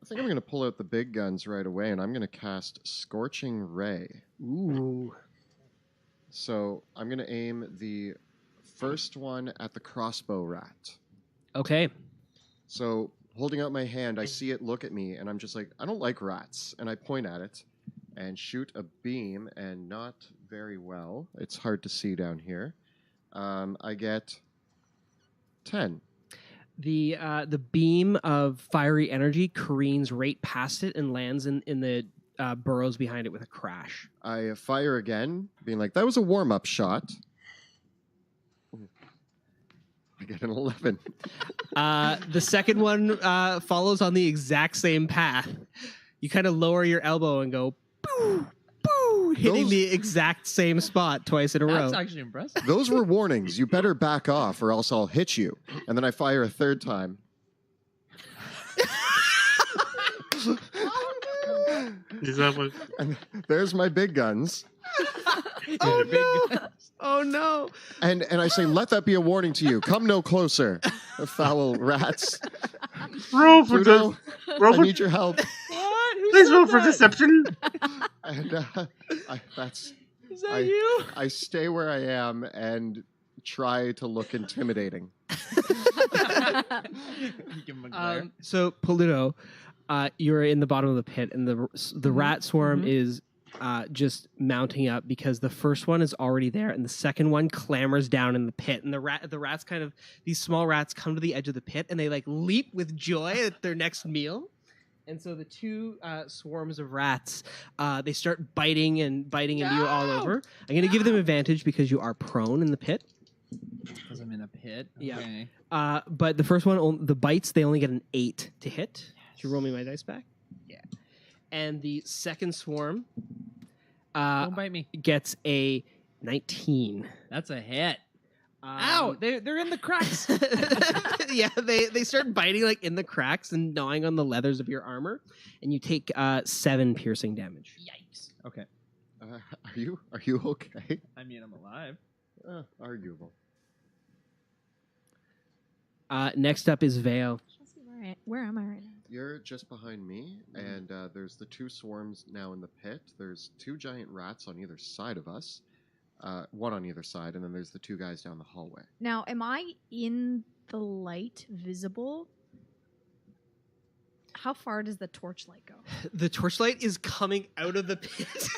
think I'm going to pull out the big guns right away, and I'm going to cast Scorching Ray. Ooh. So I'm going to aim the first one at the crossbow rat. Okay. So holding out my hand, I see it look at me, and I'm just like, I don't like rats. And I point at it and shoot a beam, and not very well. It's hard to see down here. I get 10. The beam of fiery energy careens right past it and lands in the burrows behind it with a crash. I fire again, being like, that was a warm-up shot. I get an 11. The second one follows on the exact same path. You kind of lower your elbow and go, boo, boo, hitting Those- the exact same spot twice in a row. That's actually impressive. Those were warnings. You better back off or else I'll hit you. And then I fire a third time. Is that what? And there's my big guns. Oh no! Oh no! And I say, let that be a warning to you. Come no closer, foul rats. Roll for Pluto, roll I for, need your help. What? Who please said roll for that? deception. And that's Is that I- you? I stay where I am and try to look intimidating. Give him a glare. So Polluto, you're in the bottom of the pit, and the rat swarm is just mounting up because the first one is already there, and the second one clambers down in the pit, and the rats kind of, these small rats come to the edge of the pit, and they like leap with joy at their next meal. And so the two swarms of rats, they start biting into you all over. I'm going to give them advantage because you are prone in the pit. Because I'm in a pit. Yeah. Okay. But the first one, the bites, they only get an 8 to hit. Should you roll me my dice back? Yeah. And the second swarm Don't bite me. gets a 19. That's a hit. Ow! They're in the cracks. Yeah, they start biting like in the cracks and gnawing on the leathers of your armor, and you take 7 piercing damage. Yikes. Okay. Are you okay? I mean, I'm alive. Arguable. Next up is Vale. Where am I right now? You're just behind me, and there's the two swarms now in the pit. There's 2 giant rats on either side of us. One on either side, and then there's the 2 guys down the hallway. Now, am I in the light visible? How far does the torchlight go? The torchlight is coming out of the pit.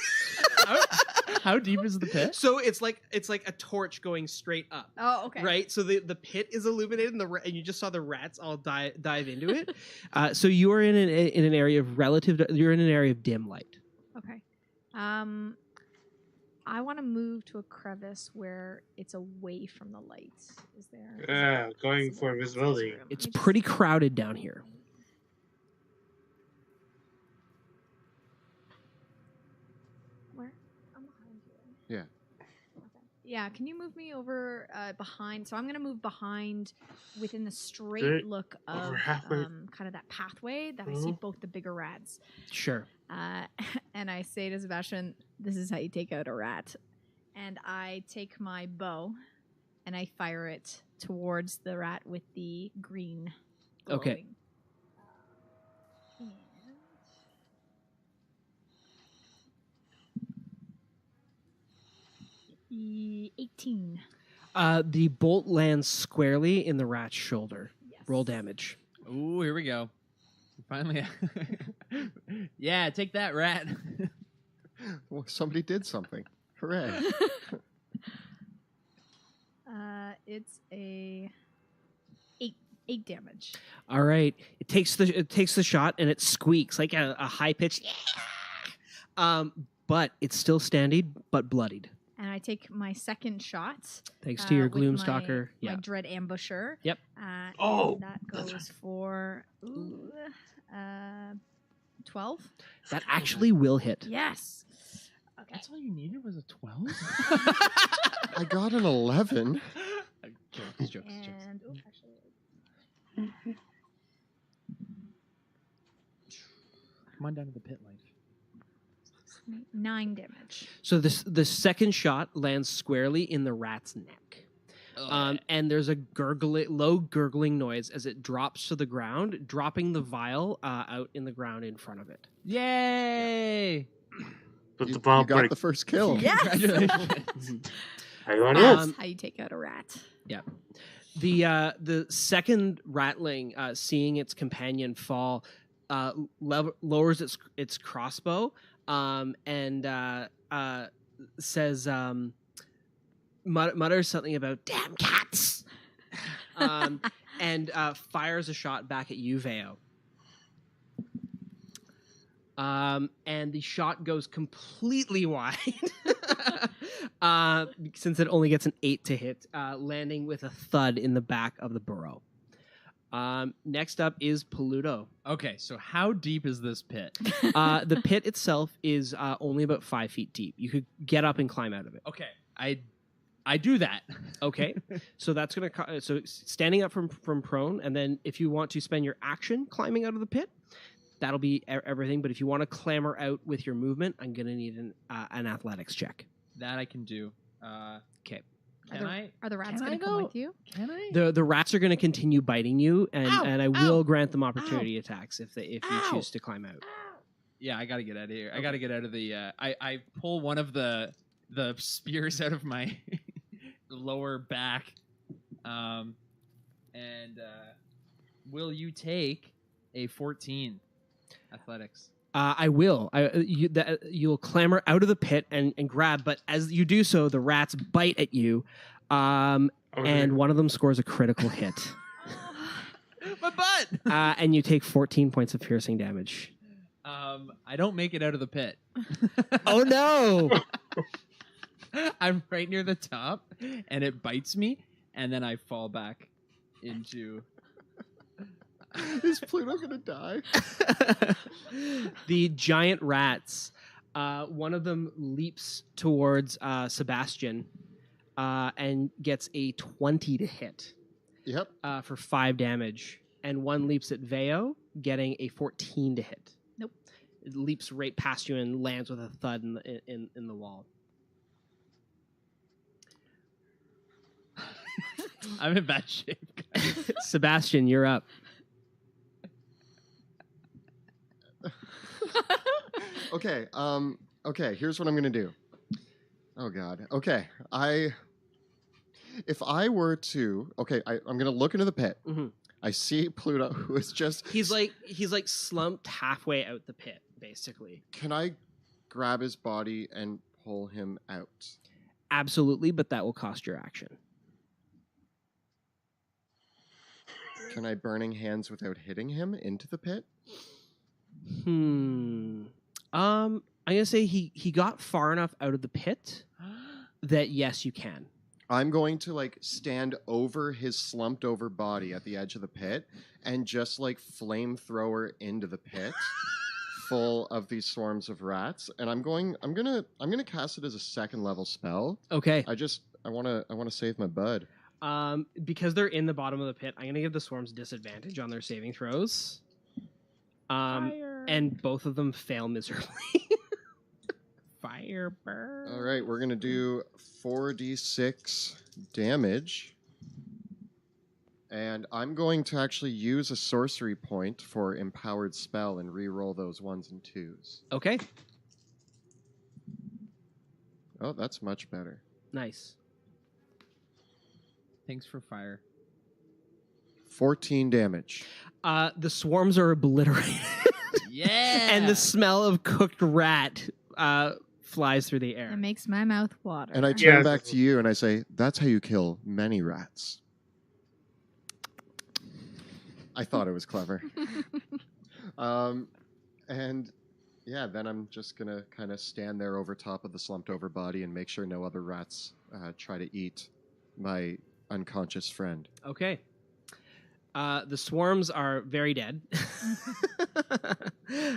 How deep is the pit? So it's like a torch going straight up. Oh, okay. Right, so the pit is illuminated, and you just saw the rats all dive into it. So you are in an area of you're in an area of dim light. Okay. I want to move to a crevice where it's away from the lights. Is there? Going for visibility. It's pretty crowded down here. Where? I'm behind you. Yeah. Okay. Yeah. Can you move me over behind? So I'm going to move behind within the straight look of over halfway. kind of that pathway that I see both the bigger rats. Sure. And I say to Sebastian, "This is how you take out a rat." And I take my bow and I fire it towards the rat with the green glowing. Okay. And 18. The bolt lands squarely in the rat's shoulder. Yes. Roll damage. Ooh, here we go. Finally. Yeah, take that, rat. Well, somebody did something. Hooray. It's a 8 damage. All right. It takes the shot and it squeaks like a high pitched. But it's still standing but bloodied. And I take my second shot. Thanks to your with Gloomstalker. My Yeah. Dread Ambusher. Yep. Oh, and that goes for 12. That actually will hit. Yes. Okay. That's all you needed was a 12? I got an 11. Jokes. And actually, Come on down to the pit life. 9 damage. So the second shot lands squarely in the rat's neck. And there's a low gurgling noise as it drops to the ground, dropping the vial out in the ground in front of it. Yay! But You the ball got break. the first kill. Yes. How you want it? That's how you take out a rat. The second ratling, seeing its companion fall, lowers its crossbow and says, mutters something about "damn cats," and fires a shot back at you, Veo. And the shot goes completely wide, since it only gets an 8 to hit, landing with a thud in the back of the burrow. Next up is Peludo. Okay, so how deep is this pit? The pit itself is only about 5 feet deep. You could get up and climb out of it. Okay, I do that. Okay, so that's gonna so standing up from prone, and then if you want to spend your action climbing out of the pit, that'll be everything. But if you want to clamber out with your movement, I'm gonna need an athletics check. That I can do. Okay. Are the rats Can going I to come go? with you? Can I? The rats are going to continue biting you, and, Ow! and I Ow! will grant them opportunity attacks if you Ow! choose to climb out. Yeah, I gotta get out of here. I gotta get out of the. I pull one of the spears out of my lower back, and will you take a 14 athletics? I will. You'll clamber out of the pit and grab, but as you do so, the rats bite at you, and one of them scores a critical hit. My butt. And you take 14 points of piercing damage. I don't make it out of the pit. Oh no! I'm right near the top, and it bites me, and then I fall back into. Is Pluto gonna die? The giant rats. One of them leaps towards Sebastian and gets a 20 to hit. Yep. For 5 damage, and one leaps at Veo, getting a 14 to hit. Nope. It leaps right past you and lands with a thud in the wall. I'm in bad shape, guys. Sebastian, you're up. Okay. Okay. Here's what I'm gonna do. Oh God. Okay. If I were to, I'm gonna look into the pit. Mm-hmm. I see Pluto, who is just. He's like slumped halfway out the pit, basically. Can I grab his body and pull him out? Absolutely, but that will cost your action. Can I Burning Hands without hitting him into the pit? I'm gonna say he got far enough out of the pit that yes, you can. I'm going to like stand over his slumped over body at the edge of the pit and just like flamethrower into the pit full of these swarms of rats. And I'm gonna cast it as a 2nd level spell. Okay. I wanna save my bud. Because they're in the bottom of the pit, I'm gonna give the swarms disadvantage on their saving throws. Fire. And both of them fail miserably. Fire burn. All right, we're going to do 4d6 damage. And I'm going to actually use a sorcery point for empowered spell and re-roll those 1s and 2s. Okay. Oh, that's much better. Nice. Thanks for fire. 14 damage. The swarms are obliterated. Yeah. And the smell of cooked rat flies through the air. It makes my mouth water. And I turn Yes. back to you and I say, that's how you kill many rats. I thought it was clever. And yeah, then I'm just going to kind of stand there over top of the slumped over body and make sure no other rats try to eat my unconscious friend. Okay. The swarms are very dead.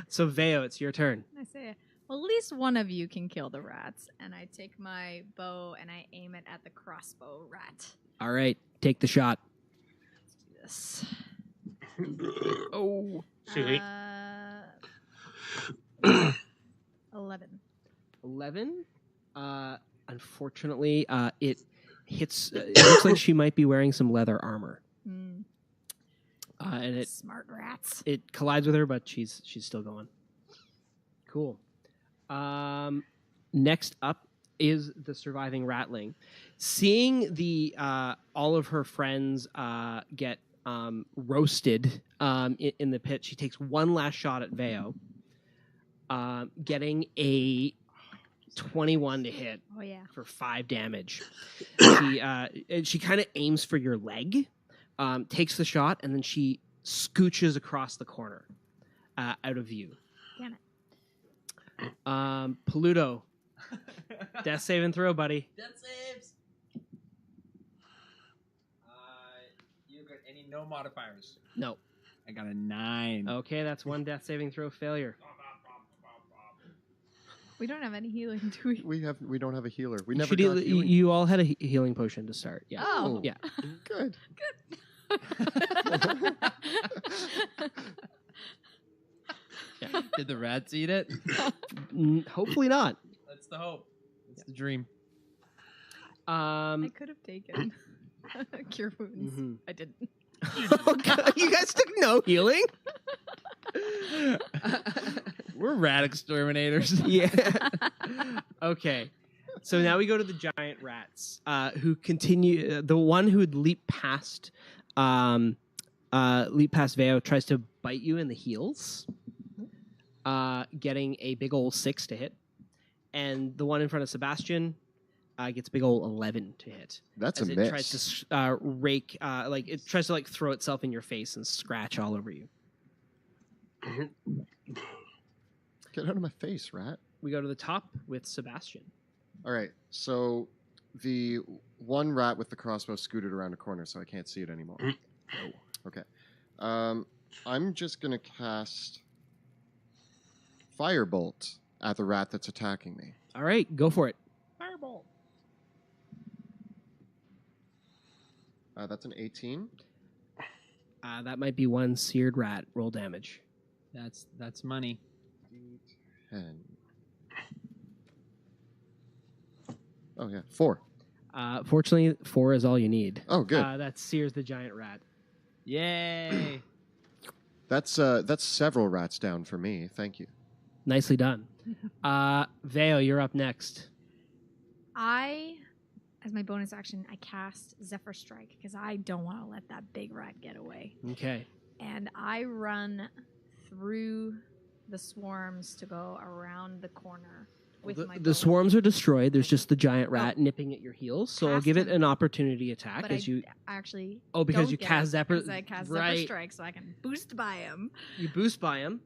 So, Veo, it's your turn. I say, well, at least one of you can kill the rats. And I take my bow and I aim it at the crossbow rat. All right, take the shot. Let's do this. Oh. See. 11. 11. Unfortunately, it hits. It looks like she might be wearing some leather armor, Mm, and it smart rats. collides with her, but she's still going. Cool. Next up is the surviving ratling. Seeing the all of her friends get roasted in the pit, she takes one last shot at Veo, getting a 21 to hit Oh, yeah. for 5 damage. She kind of aims for your leg, takes the shot, and then she scooches across the corner out of view. Damn it. Paluto, death save and throw, buddy. Death saves. You got any no modifiers? No. I got a 9. Okay, that's one death saving throw failure. We don't have any healing, do we? We don't have a healer. We You never should got heal- healing. you all had a healing potion to start. Yeah. Oh. Yeah. Good. Did the rats eat it? Hopefully not. That's the hope. That's the dream. I could have taken cure wounds. Mhm. I didn't. You guys took no healing? We're rat exterminators. Yeah. Okay. So now we go to the giant rats, who continue. The one who would leap past Veo tries to bite you in the heels, getting a big old 6 to hit, and the one in front of Sebastian gets a big old 11 to hit. That's as a it miss. tries to rake, it tries to throw itself in your face and scratch all over you. Get out of my face, rat. We go to the top with Sebastian. All right, so the one rat with the crossbow scooted around a corner, so I can't see it anymore. Oh, okay. I'm just going to cast Firebolt at the rat that's attacking me. All right, go for it. Fireball. That's an 18. That might be one seared rat. Roll damage. That's money. 10. Oh, yeah, 4. Fortunately, 4 is all you need. Oh, good. That sears the giant rat. Yay. That's several rats down for me. Thank you. Nicely done. Veo, you're up next. As my bonus action, I cast Zephyr Strike because I don't want to let that big rat get away. Okay. And I run through the swarms to go around the corner with my The bow. swarms are destroyed. There's just the giant rat nipping at your heels. So I'll Cast give it him. an opportunity attack But as you actually because don't you get cast it, Zephyr. 'cause I cast right. Zephyr Strike, so I can boost by him. You boost by him,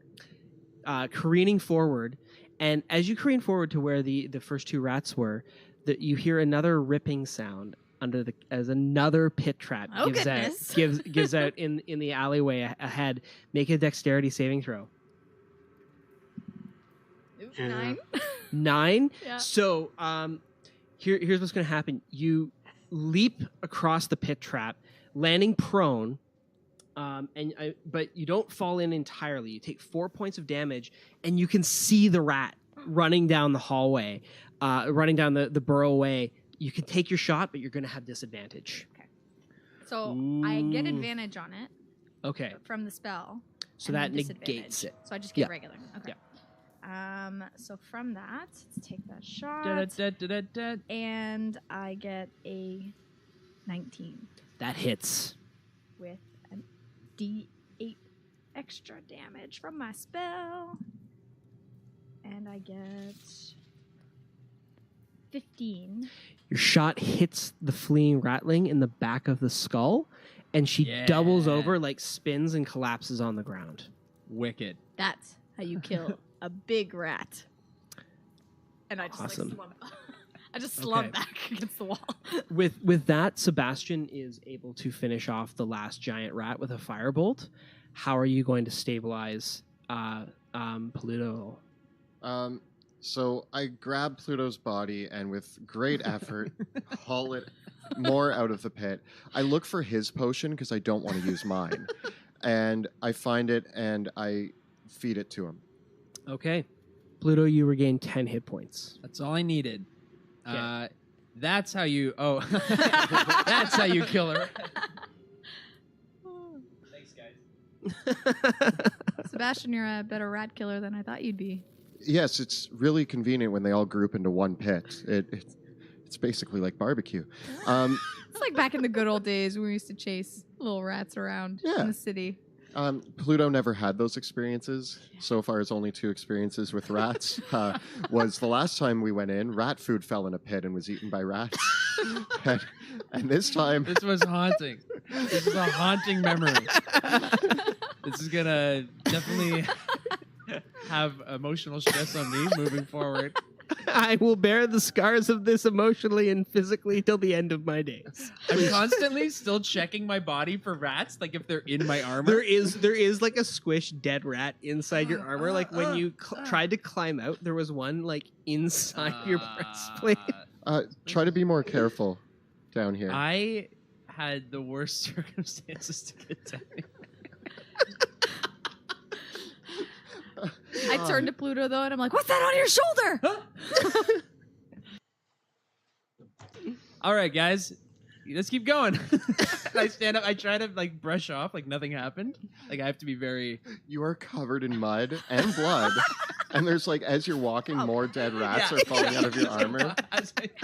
careening forward, and as you careen forward to where the first two rats were, that you hear another ripping sound as another pit trap Oh, gives goodness. out gives out in the alleyway ahead. Make a dexterity saving throw. Ooh, Yeah. 9. 9. Yeah. So here's what's going to happen. You leap across the pit trap, landing prone, but you don't fall in entirely. You take 4 points of damage, and you can see the rat running down the hallway, running down the burrow way. You can take your shot, but you're going to have disadvantage. So I get Ooh. advantage on it Okay, from the spell. so and that then negates disadvantage. it. So I just get Yeah. regular. Okay. So from that, let's take that shot. Da-da-da-da-da-da. And I get a 19 That hits. with a D8 extra damage from my spell. And I get 15. Your shot hits the fleeing ratling in the back of the skull, and she Yeah. doubles over, like spins and collapses on the ground. Wicked. That's how you kill a big rat. And I just Awesome. like slump. I just slump Okay. back against the wall. With that, Sebastian is able to finish off the last giant rat with a firebolt. How are you going to stabilize Pluto? So I grab Pluto's body and with great effort haul it more out of the pit. I look for his potion because I don't want to use mine. And I find it and I feed it to him. Okay. Pluto, you regain 10 hit points. That's all I needed. Okay. That's how you. Oh, that's how you kill her. Thanks, guys. Sebastian, you're a better rat killer than I thought you'd be. Yes, it's really convenient when they all group into one pit. It's basically like barbecue. It's like back in the good old days when we used to chase little rats around Yeah. in the city. Pluto never had those experiences. So far, it's only 2 experiences with rats. Was the last time we went in, rat food fell in a pit and was eaten by rats. and this time, This was haunting. This is a haunting memory. This is gonna definitely have emotional stress on me moving forward. I will bear the scars of this emotionally and physically till the end of my days. I'm constantly still checking my body for rats, like if they're in my armor. There is like a squished dead rat inside your armor. Like when you tried to climb out, there was one like inside your breastplate. try to be more careful down here. I had the worst circumstances to get down here. I turned to Pluto though, and I'm like, "What's that on your shoulder?" All right, guys, let's keep going. I stand up. I try to like brush off, like nothing happened. Like I have to be very. You are covered in mud and blood. And there's like, as you're walking, more dead rats Yeah. are falling out of your armor.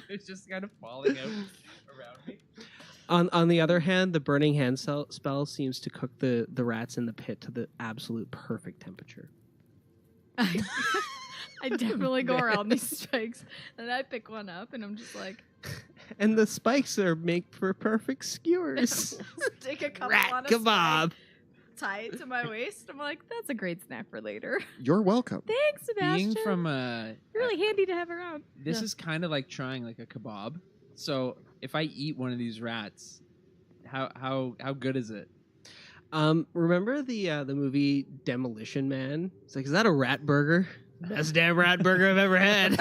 It's just kind of falling out around me. On the other hand, the burning hand spell seems to cook the rats in the pit to the absolute perfect temperature. I definitely go around these spikes, and I pick one up, and I'm just like, And the spikes are make for perfect skewers. take a couple Rat on a kebab. spike, tie it to my waist. I'm like, that's a great snack for later. You're welcome. Thanks, Sebastian. Being from really handy to have around. this Yeah. is kind of like trying like a kebab. So if I eat one of these rats, how good is it? Remember the movie Demolition Man? It's like, is that a rat burger? Best damn rat burger I've ever had.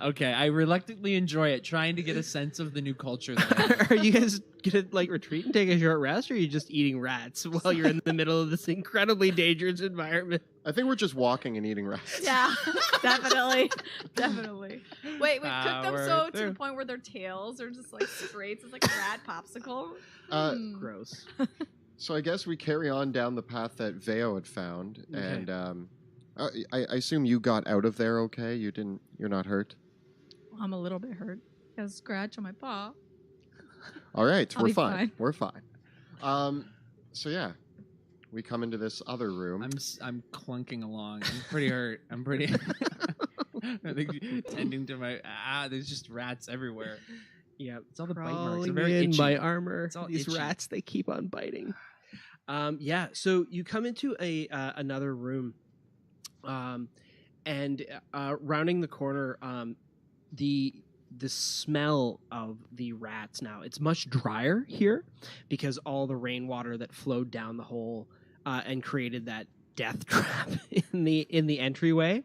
Okay, I reluctantly enjoy it, trying to get a sense of the new culture. That Are you guys gonna like retreat and take a short rest, or are you just eating rats while you're in the middle of this incredibly dangerous environment? I think we're just walking and eating rats. Yeah, definitely. Definitely. Wait, we've cooked them Power so to through. the point where their tails are just like straight. It's like a rat popsicle. Uh, Mm. Gross. So I guess we carry on down the path that Veo had found, Okay. and I assume you got out of there okay. You're not hurt. I'm a little bit hurt. Got a scratch on my paw. All right, I'll we're be fine. fine. We're fine. So yeah, we come into this other room. I'm clunking along. I'm pretty hurt. I'm pretty I think tending to my there's just rats everywhere. Yeah, It's all the bite marks. crawling They're very in itchy. my armor. It's all These itchy. rats, they keep on biting. Yeah, so you come into another room, and rounding the corner, the smell of the rats now, it's much drier here because all the rainwater that flowed down the hole and created that death trap in the entryway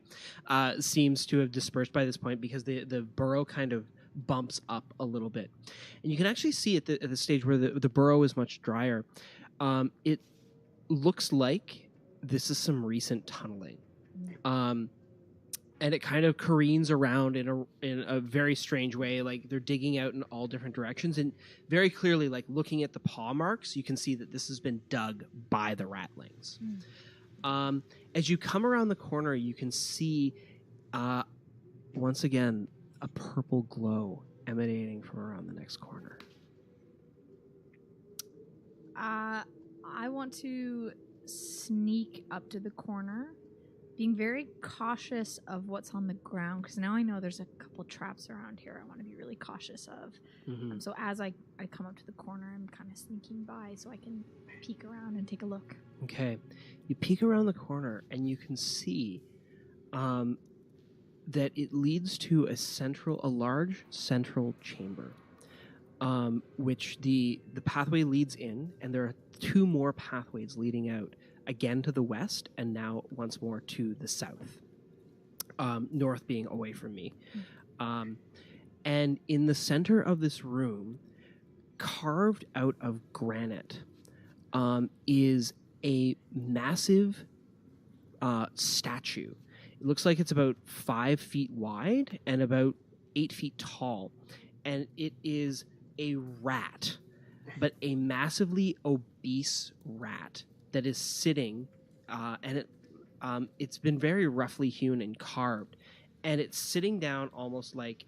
seems to have dispersed by this point, because the burrow kind of bumps up a little bit, and you can actually see at the stage where the burrow is much drier. It looks like this is some recent tunneling, and it kind of careens around in a very strange way. Like they're digging out in all different directions, and very clearly, like looking at the paw marks, you can see that this has been dug by the ratlings. As you come around the corner, you can see once again a purple glow emanating from around the next corner. I want to sneak up to the corner, being very cautious of what's on the ground, because now I know there's a couple traps around here I want to be really cautious of. So as I come up to the corner, I'm kind of sneaking by so I can peek around and take a look. Okay. You peek around the corner and you can see that it leads to a large central chamber, which the pathway leads in, and there are two more pathways leading out, again to the west, and now once more to the south, north being away from me. And in the center of this room, carved out of granite, is a massive statue. It looks like it's about 5 feet wide and about 8 feet tall, and it is a rat, but a massively obese rat that is sitting, and it's been very roughly hewn and carved, and it's sitting down almost like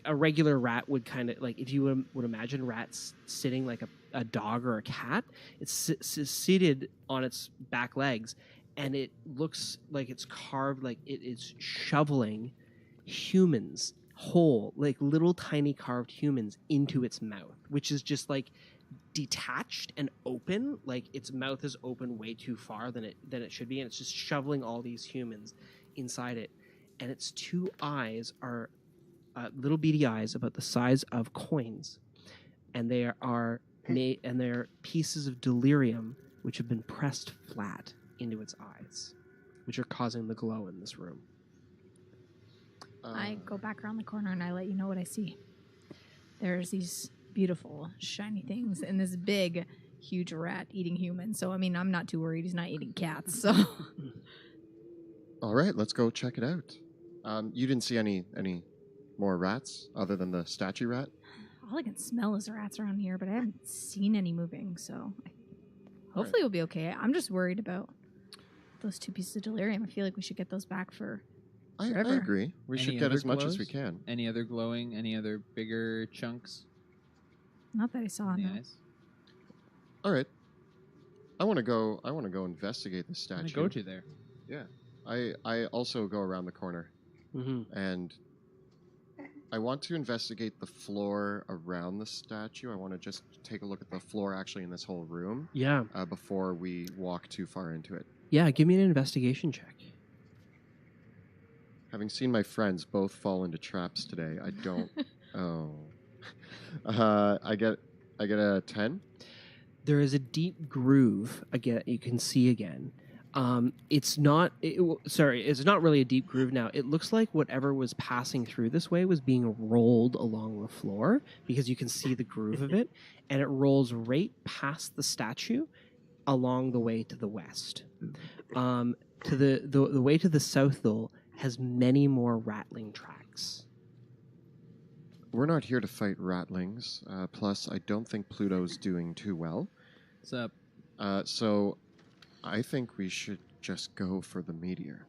a regular rat would, kind of like if you would imagine rats sitting like a dog or a cat. It's seated on its back legs, and it looks like it's carved, like it is shoveling humans whole, like little tiny carved humans, into its mouth, which is just like detached and open. Like its mouth is open way too far than it should be, and it's just shoveling all these humans inside it. And its two eyes are little beady eyes about the size of coins, and they are made, and they're pieces of delirium which have been pressed flat into its eyes, which are causing the glow in this room. I go back around the corner and I let you know what I see. There's these beautiful, shiny things and this big, huge rat eating humans. So, I mean, I'm not too worried. He's not eating cats, so... All right, let's go check it out. You didn't see any more rats other than the statue rat? All I can smell is rats around here, but I haven't seen any moving, so... Hopefully we'll be okay. I'm just worried about those 2 pieces of delirium. I feel like we should get those back for... I agree. We should get other as much as we glows? can. Any other glowing? Any other bigger chunks? Not that I saw, in the no. eyes? All right. I want to go investigate the I'm gonna statue. go to there. Yeah. I also go around the corner, and I want to investigate the floor around the statue. I want to just take a look at the floor actually in this whole room. Yeah. Before we walk too far into it. Yeah, give me an investigation check. Having seen my friends both fall into traps today, I don't. I get a 10. There is a deep groove again. You can see again. It's not really a deep groove now. It looks like whatever was passing through this way was being rolled along the floor, because you can see the groove of it, and it rolls right past the statue along the way to the west. To the way to the south, though, has many more rattling tracks. We're not here to fight ratlings. Plus, I don't think Pluto's doing too well. What's up? So I think we should just go for the meteor.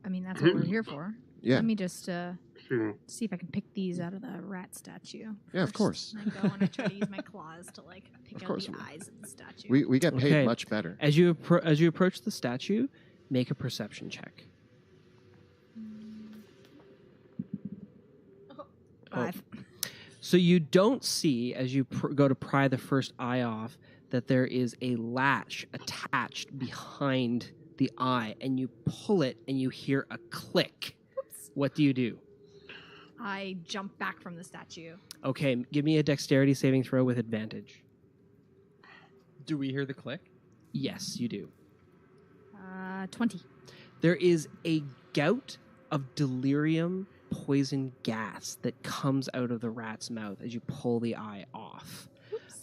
I mean, that's what we're here for. Yeah. Let me just See if I can pick these out of the rat statue. Yeah, of first. course. I go and I try to use my claws to pick Of out course the we will. eyes of the statue. We get paid Okay. much better. As you approach the statue, make a perception check. 5. So you don't see, as you go to pry the first eye off, that there is a latch attached behind the eye, and you pull it, and you hear a click. Oops. What do you do? I jump back from the statue. Okay, give me a dexterity saving throw with advantage. Do we hear the click? Yes, you do. 20. There is a gout of delirium poison gas that comes out of the rat's mouth as you pull the eye off.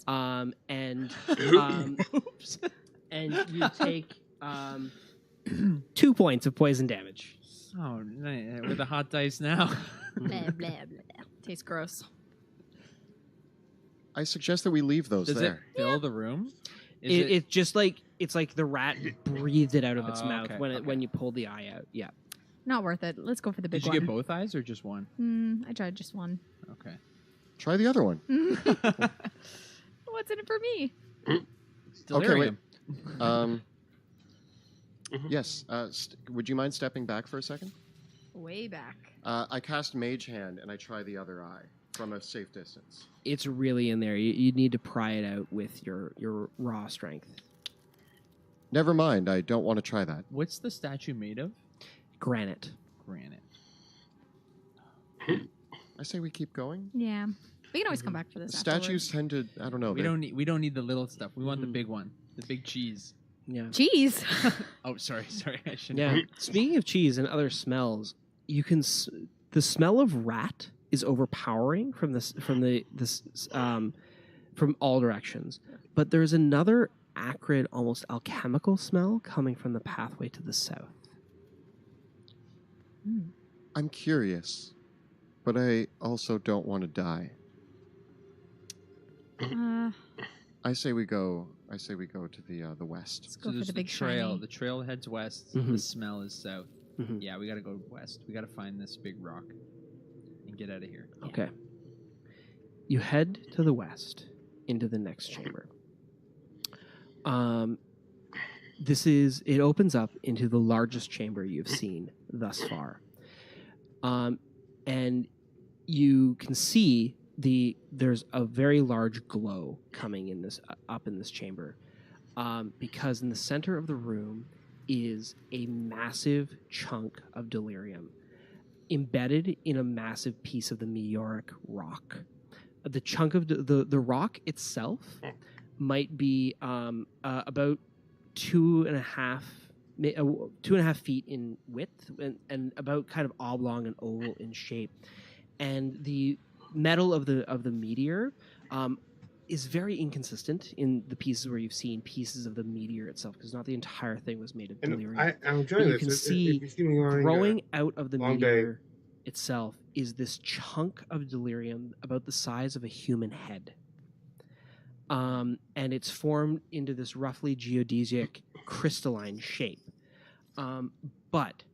Oops. And you take 2 points of poison damage. Oh, with the hot dice now. Blah, blah, blah. Tastes gross. I suggest that we leave those Does there. it fill the room? It's just like the rat breathed it out of its Oh, mouth okay, when when you pulled the eye out. Yeah. Not worth it. Let's go for the big Did you one. get both eyes or just one? I tried just one. Okay. Try the other one. What's in it for me? It's delirium. Yes. Would you mind stepping back for a second? Way back. I cast Mage Hand and I try the other eye from a safe distance. It's really in there. You need to pry it out with your raw strength. Never mind. I don't want to try that. What's the statue made of? Granite. Granite. I say we keep going. Yeah. We can always come back for this. Statues tend to. I don't know. We don't need the little stuff. We want the big one, the big cheese. Yeah. Cheese. Oh, sorry. I shouldn't. Yeah. Speaking of cheese and other smells, you can the smell of rat is overpowering from all directions. But there's another acrid, almost alchemical smell coming from the pathway to the south. I'm curious, but I also don't want to die. I say we go to the west. Let's go So for there's the big trail. shiny. The trail heads west. Mhm. The smell is south. Mhm. Yeah, we got to go west. We got to find this big rock and get out of here. Okay. You head to the west into the next chamber. It opens up into the largest chamber you've seen thus far. And you can see there's a very large glow coming in this up in this chamber. Because in the center of the room is a massive chunk of delirium embedded in a massive piece of the meteoric rock. The chunk of the rock itself might be about 2.5 feet in width and about kind of oblong and oval in shape. And the metal of the meteor is very inconsistent in the pieces where you've seen pieces of the meteor itself, because not the entire thing was made of delirium. I'm But enjoying you this. can see growing out of the meteor itself is this chunk of delirium about the size of a human head. And it's formed into this roughly geodesic crystalline shape. But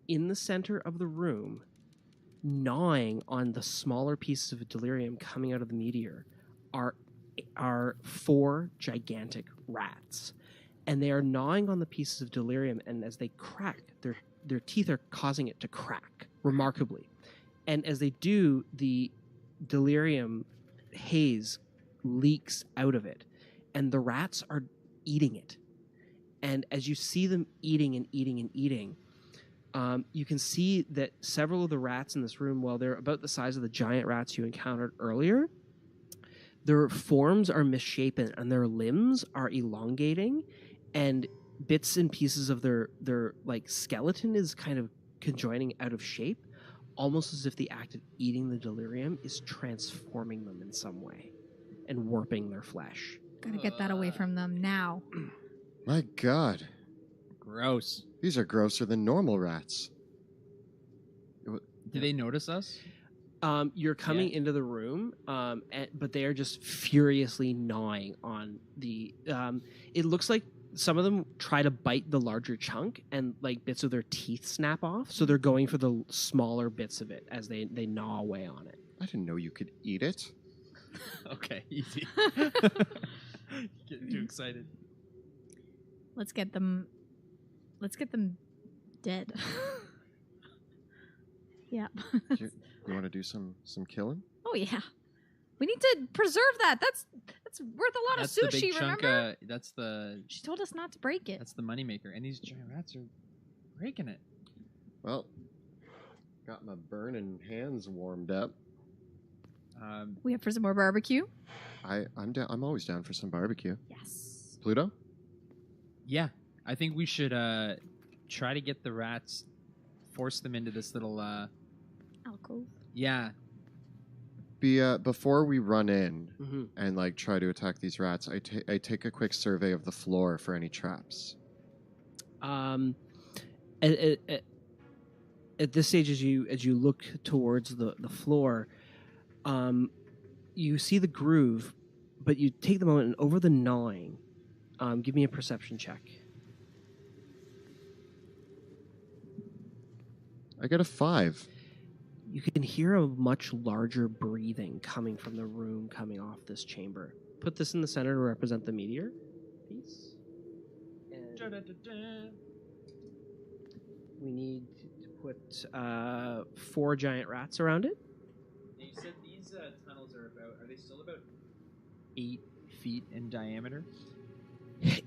in the center of the room, gnawing on the smaller pieces of delirium coming out of the meteor, are 4 gigantic rats. And they are gnawing on the pieces of delirium, and as they crack, their teeth are causing it to crack remarkably. And as they do, the delirium haze leaks out of it, and the rats are eating it. And as you see them eating and eating and eating, you can see that several of the rats in this room, while they're about the size of the giant rats you encountered earlier, their forms are misshapen and their limbs are elongating, and bits and pieces of their like skeleton is kind of conjoining out of shape, almost as if the act of eating the delirium is transforming them in some way and warping their flesh. Gotta get that away from them now. My God, Gross. these are grosser than normal rats. Did they notice us? You're coming into the room, but they are just furiously gnawing on the. It looks like some of them try to bite the larger chunk, and like bits of their teeth snap off. So they're going for the smaller bits of it as they gnaw away on it. I didn't know you could eat it. Okay, easy. Getting too excited. Let's get them dead. Yeah. You want to do some killing? Oh yeah. We need to preserve that. That's worth a lot That's of the sushi, big chunk. remember? That's the She told us not to break it. that's the moneymaker, and these giant rats are breaking it. Well, got my burning hands warmed up. We have for some more barbecue? I'm down. I'm always down for some barbecue. Yes. Pluto? Yeah, I think we should try to get the rats, force them into this little Alcove. yeah. Before we run in Mm-hmm. and like try to attack these rats, I take a quick survey of the floor for any traps. At this stage, as you look towards the floor, you see the groove, but you take the moment and over the gnawing, give me a perception check. I get a 5. You can hear a much larger breathing coming from the room coming off this chamber. Put this in the center to represent the meteor piece. And we need to put 4 giant rats around it. You said these tunnels are they still about 8 feet in diameter?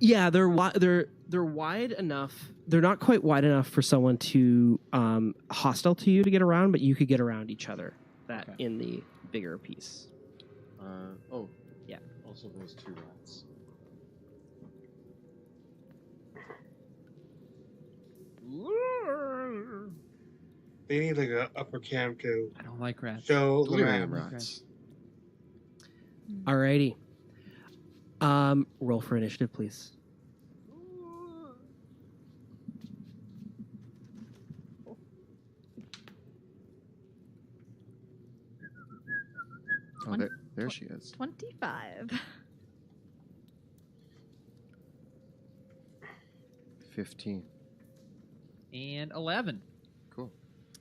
Yeah, they're wide enough. They're not quite wide enough for someone to hostile to you to get around, but you could get around each other. That Okay. in the bigger piece. Yeah. Also, those 2 rats. They need like a upper camp to I don't like rats. show the Delirium rat. rats. Alrighty. Roll for initiative, please. Oh, there she is. 25. 15. And 11. Cool.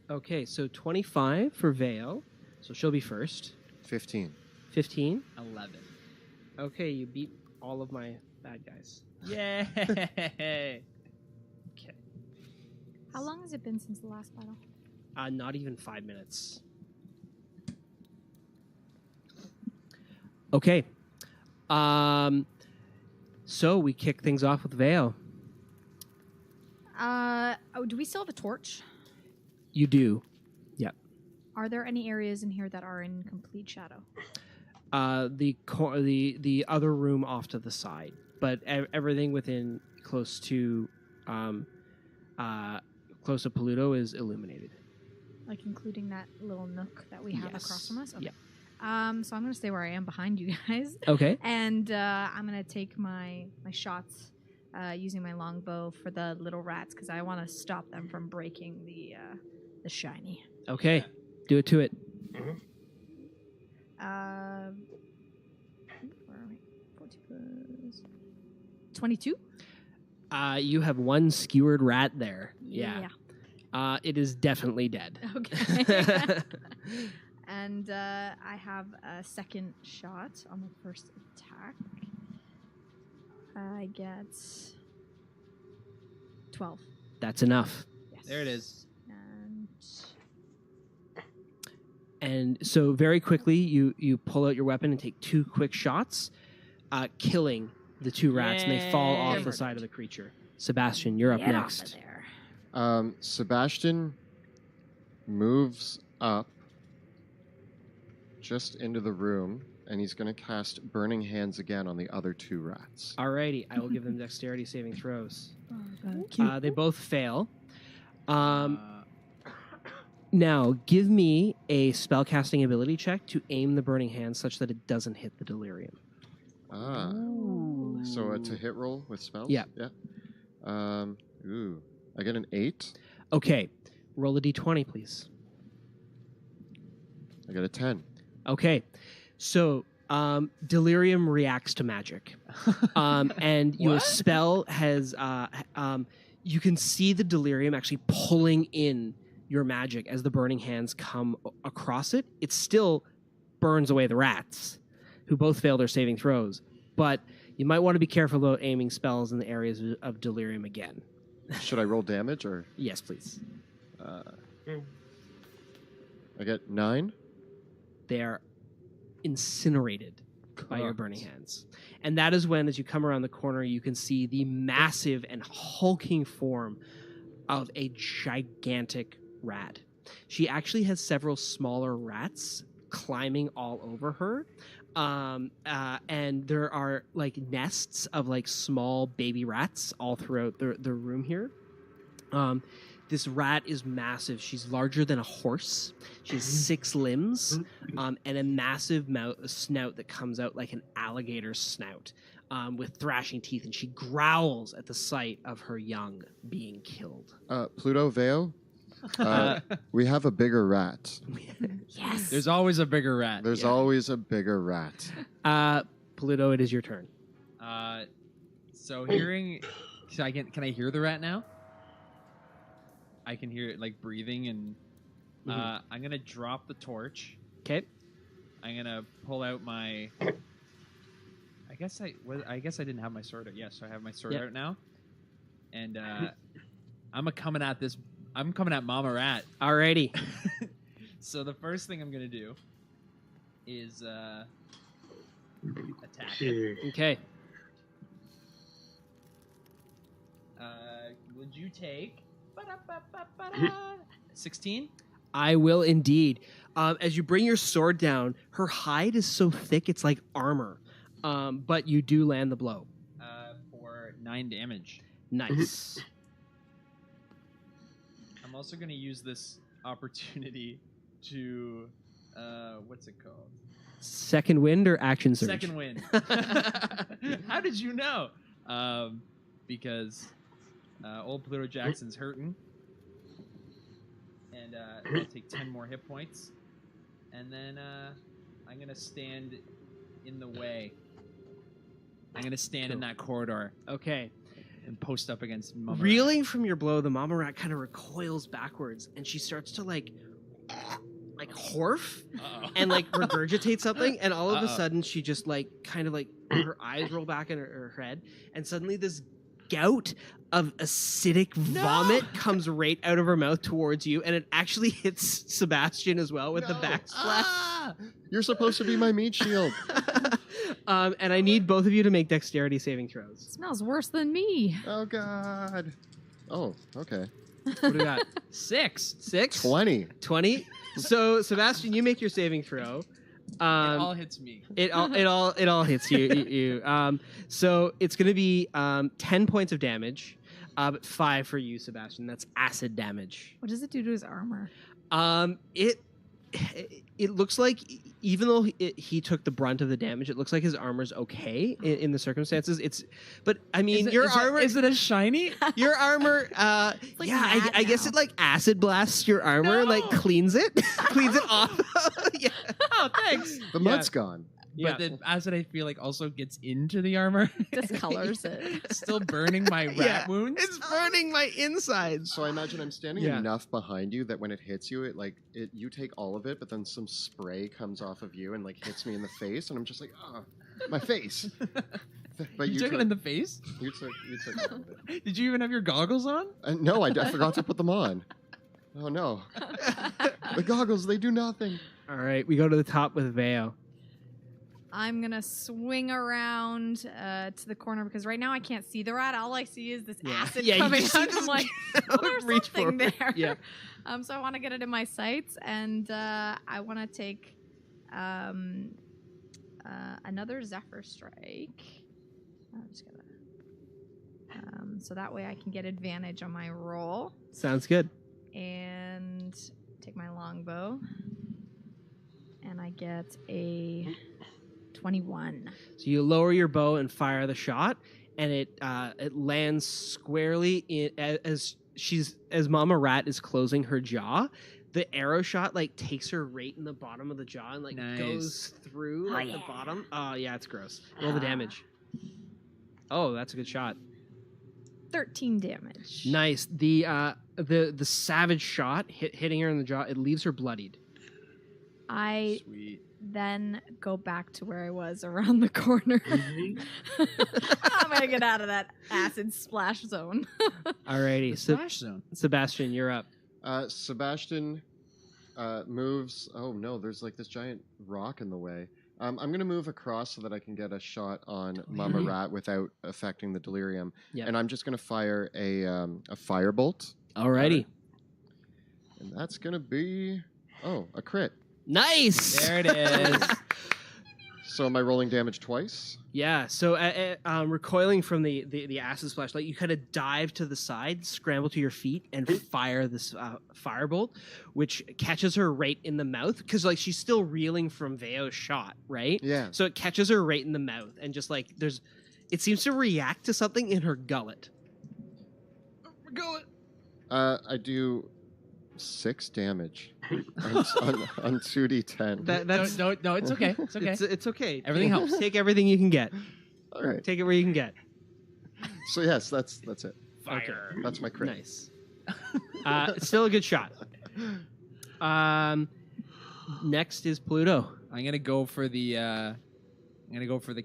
Okay, so 25 for Veo. So she'll be first. 15. 15. 11. Okay, you beat all of my bad guys. Yay! Okay. How long has it been since the last battle? Not even 5 minutes. Okay. So we kick things off with Veo. Do we still have a torch? You do. Are there any areas in here that are in complete shadow? The other room off to the side, but everything within close to Paluto is illuminated. Like including that little nook that we have across from us? Okay. Yep. So I'm going to stay where I am behind you guys. Okay. And I'm going to take my shots using my longbow for the little rats because I want to stop them from breaking the shiny. Okay. Do it to it. Where are we? 42 plus 22? You have one skewered rat there. Yeah. It is definitely dead. Okay. And I have a second shot on the first attack. I get 12. That's enough. Yes. There it is. And so very quickly, you pull out your weapon and take 2 quick shots, killing the 2 rats, and they fall off They're the side murdered. of the creature. Sebastian, you're up Get next. off of there. Sebastian moves up just into the room, and he's going to cast Burning Hands again on the other 2 rats. Alrighty, I will give them dexterity saving throws. Oh, They both fail. Now, give me a spellcasting ability check to aim the Burning Hand such that it doesn't hit the Delirium. Ah. So to hit roll with spells? Yeah. Yeah. I get an 8. Okay, roll a d20, please. I get a 10. Okay, so Delirium reacts to magic. And your What? spell has... you can see the delirium actually pulling in your magic as the burning hands come across it. It still burns away the rats, who both fail their saving throws. But you might want to be careful about aiming spells in the areas of delirium again. Should I roll damage or? Yes, please. I get 9. They are incinerated by your burning hands. And that is when, as you come around the corner, you can see the massive and hulking form of a gigantic rat. She actually has several smaller rats climbing all over her. And there are like nests of like small baby rats all throughout the room here. This rat is massive. She's larger than a horse. She has 6 limbs and a massive snout that comes out like an alligator's snout with thrashing teeth. And she growls at the sight of her young being killed. Pluto Veo, we have a bigger rat. Yes. There's always a bigger rat. There's always a bigger rat. Pluto, it is your turn. So hearing... So can I hear the rat now? I can hear it like breathing, and I'm going to drop the torch. Okay. I'm going to pull out my... I guess I didn't have my sword out. Yes, so I have my sword out now. And I'm coming at Mama Rat. Alrighty. So the first thing I'm going to do is attack it. Shit. Okay. Would you take 16? I will indeed. As you bring your sword down, her hide is so thick it's like armor. But you do land the blow. For 9 damage. Nice. I'm also going to use this opportunity to... what's it called? Second wind or action surge? Second wind. How did you know? Because old Pluto Jackson's hurting. And I'll take 10 more hit points. And then I'm going to stand in the way. I'm going to stand in that corridor Okay. and post up against Mama Rat. Reeling from your blow, the mama rat kind of recoils backwards, and she starts to like horf Uh-oh. and like regurgitate something, and all of a Uh-oh. sudden she just like kind of like her eyes roll back in her head, and suddenly this gout of acidic vomit comes right out of her mouth towards you, and it actually hits Sebastian as well with the backsplash. You're supposed to be my meat shield. And I need both of you to make dexterity saving throws. Smells worse than me. Oh, God. Oh, okay. What do we got? 6. 6? 20. 20. So Sebastian, you make your saving throw. It all hits me. It all hits you. So it's going to be 10 points of damage, but 5 for you, Sebastian. That's acid damage. What does it do to his armor? It looks like even though he took the brunt of the damage, it looks like his armor's okay in the circumstances. But I mean, your armor is it a shiny? Your armor, like yeah, mad I guess now. it like acid blasts your armor, and like cleans it off. Yeah. Oh, thanks. The mud's gone. But the acid, I feel like, also gets into the armor. Discolors it. Still burning my rat wounds. It's burning my insides. So I imagine I'm standing Yeah. enough behind you that when it hits you, you take all of it, but then some spray comes off of you and like hits me in the face, and I'm just like, oh, my face. But you took it in the face? You took all of it. Did you even have your goggles on? No, I forgot to put them on. Oh no, the goggles, they do nothing. All right, we go to the top with Veo. I'm gonna swing around to the corner because right now I can't see the rat. All I see is this acid Yeah, you coming just out. see I'm like, this oh, there's reach something forward. there. Yeah. So I want to get it in my sights, and I want to take another Zephyr Strike. I'm just gonna. So that way I can get advantage on my roll Sounds good. and take my longbow, and I get a 21. So you lower your bow and fire the shot, and it lands squarely in as Mama Rat is closing her jaw. the arrow shot like takes her right in the bottom of the jaw and like Nice. goes through like the bottom. Oh yeah, it's gross. Roll the damage. Oh, that's a good shot. 13 damage. Nice. The savage shot hitting her in the jaw. It leaves her bloodied. I Sweet. then go back to where I was around the corner. I'm gonna get out of that acid splash zone. Alrighty, so Splash zone. Sebastian, you're up. Sebastian moves. Oh no, there's like this giant rock in the way. I'm going to move across so that I can get a shot on Mama Rat without affecting the delirium. Yep. And I'm just going to fire a firebolt. Alrighty. And that's going to be, a crit. Nice. There it is. So am I rolling damage twice? Yeah. So recoiling from the acid splash, like you kind of dive to the side, scramble to your feet, and fire this firebolt, which catches her right in the mouth because like she's still reeling from Veo's shot, right? Yeah. So it catches her right in the mouth, and just like it seems to react to something in her gullet. I do 6 damage on 2d10. That's no, it's okay. It's okay. It's okay. Everything helps. Take everything you can get. All right. Take it where you can get. So yes, that's it. Fire. That's my crit. Nice. Still a good shot. Next is Pluto. I'm gonna go for the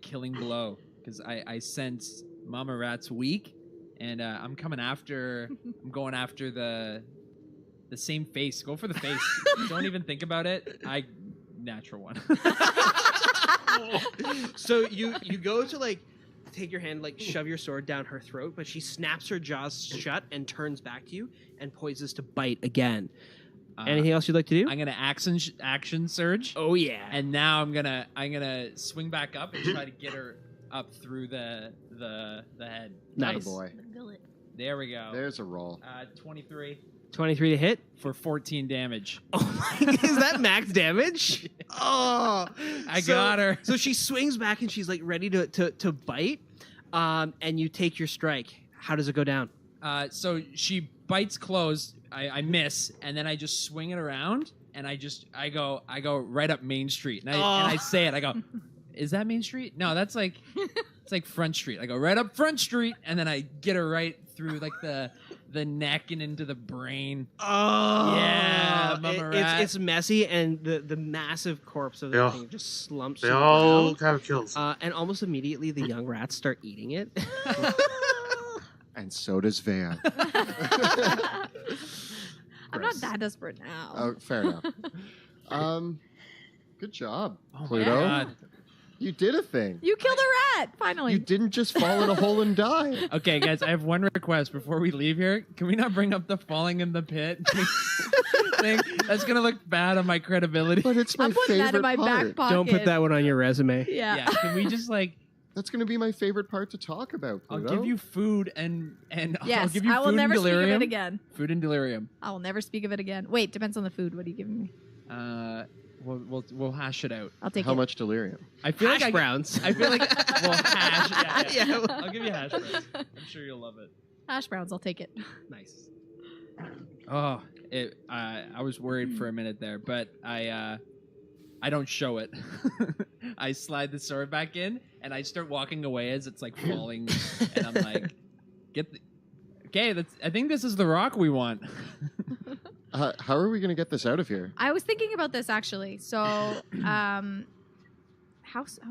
killing blow because I sense Mama Rat's weak, and I'm going after the same face. Go for the face. Don't even think about it. Natural one. So you go to like take your hand, like shove your sword down her throat, but she snaps her jaws shut and turns back to you and poises to bite again. Anything else you'd like to do? I'm gonna action surge. Oh yeah. And now I'm gonna swing back up and try to get her up through the head. Nice. Boy. There we go. There's a roll. 23 23 to hit. for 14 damage. Oh my! Is that max damage? Oh, I got her. So she swings back and she's like ready to bite. And you take your strike. How does it go down? So she bites closed. I miss, and then I just swing it around, and I go right up Main Street, and I say it. I go, "Is that Main Street? No, that's like it's like Front Street." I go right up Front Street, and then I get her right through like the neck and into the brain. Oh yeah, Mama Rat. It's messy, and the massive corpse of the Yeah. thing just slumps. They to the all ground. have kills. And almost immediately the young rats start eating it. And so does Van. I'm not that desperate now. Oh, fair enough. Good job, Oh my Pluto. God. You did a thing. You killed a rat, finally. You didn't just fall in a hole and die. Okay, guys, I have one request before we leave here. Can we not bring up the falling in the pit thing? That's gonna look bad on my credibility. But it's my I'm putting favorite that in my part. back pocket. Don't put that one on your resume. Yeah. Yeah, can we just like? That's going to be my favorite part to talk about, I'll Pluto. give you food and I'll Yes, give you I will food never and speak of delirium. it again. Food and delirium. I will never speak of it again. Wait, depends on the food. What are you giving me? We'll hash it out. I'll take How it. much delirium? I feel Hash like browns. I feel like hash. Yeah. Yeah. I'll give you hash browns. I'm sure you'll love it. Hash browns, I'll take it. Nice. Oh, I was worried for a minute there, but I don't show it. I slide the sword back in, and I start walking away as it's like falling, and I'm like, okay, I think this is the rock we want. How are we going to get this out of here? I was thinking about this actually. So, how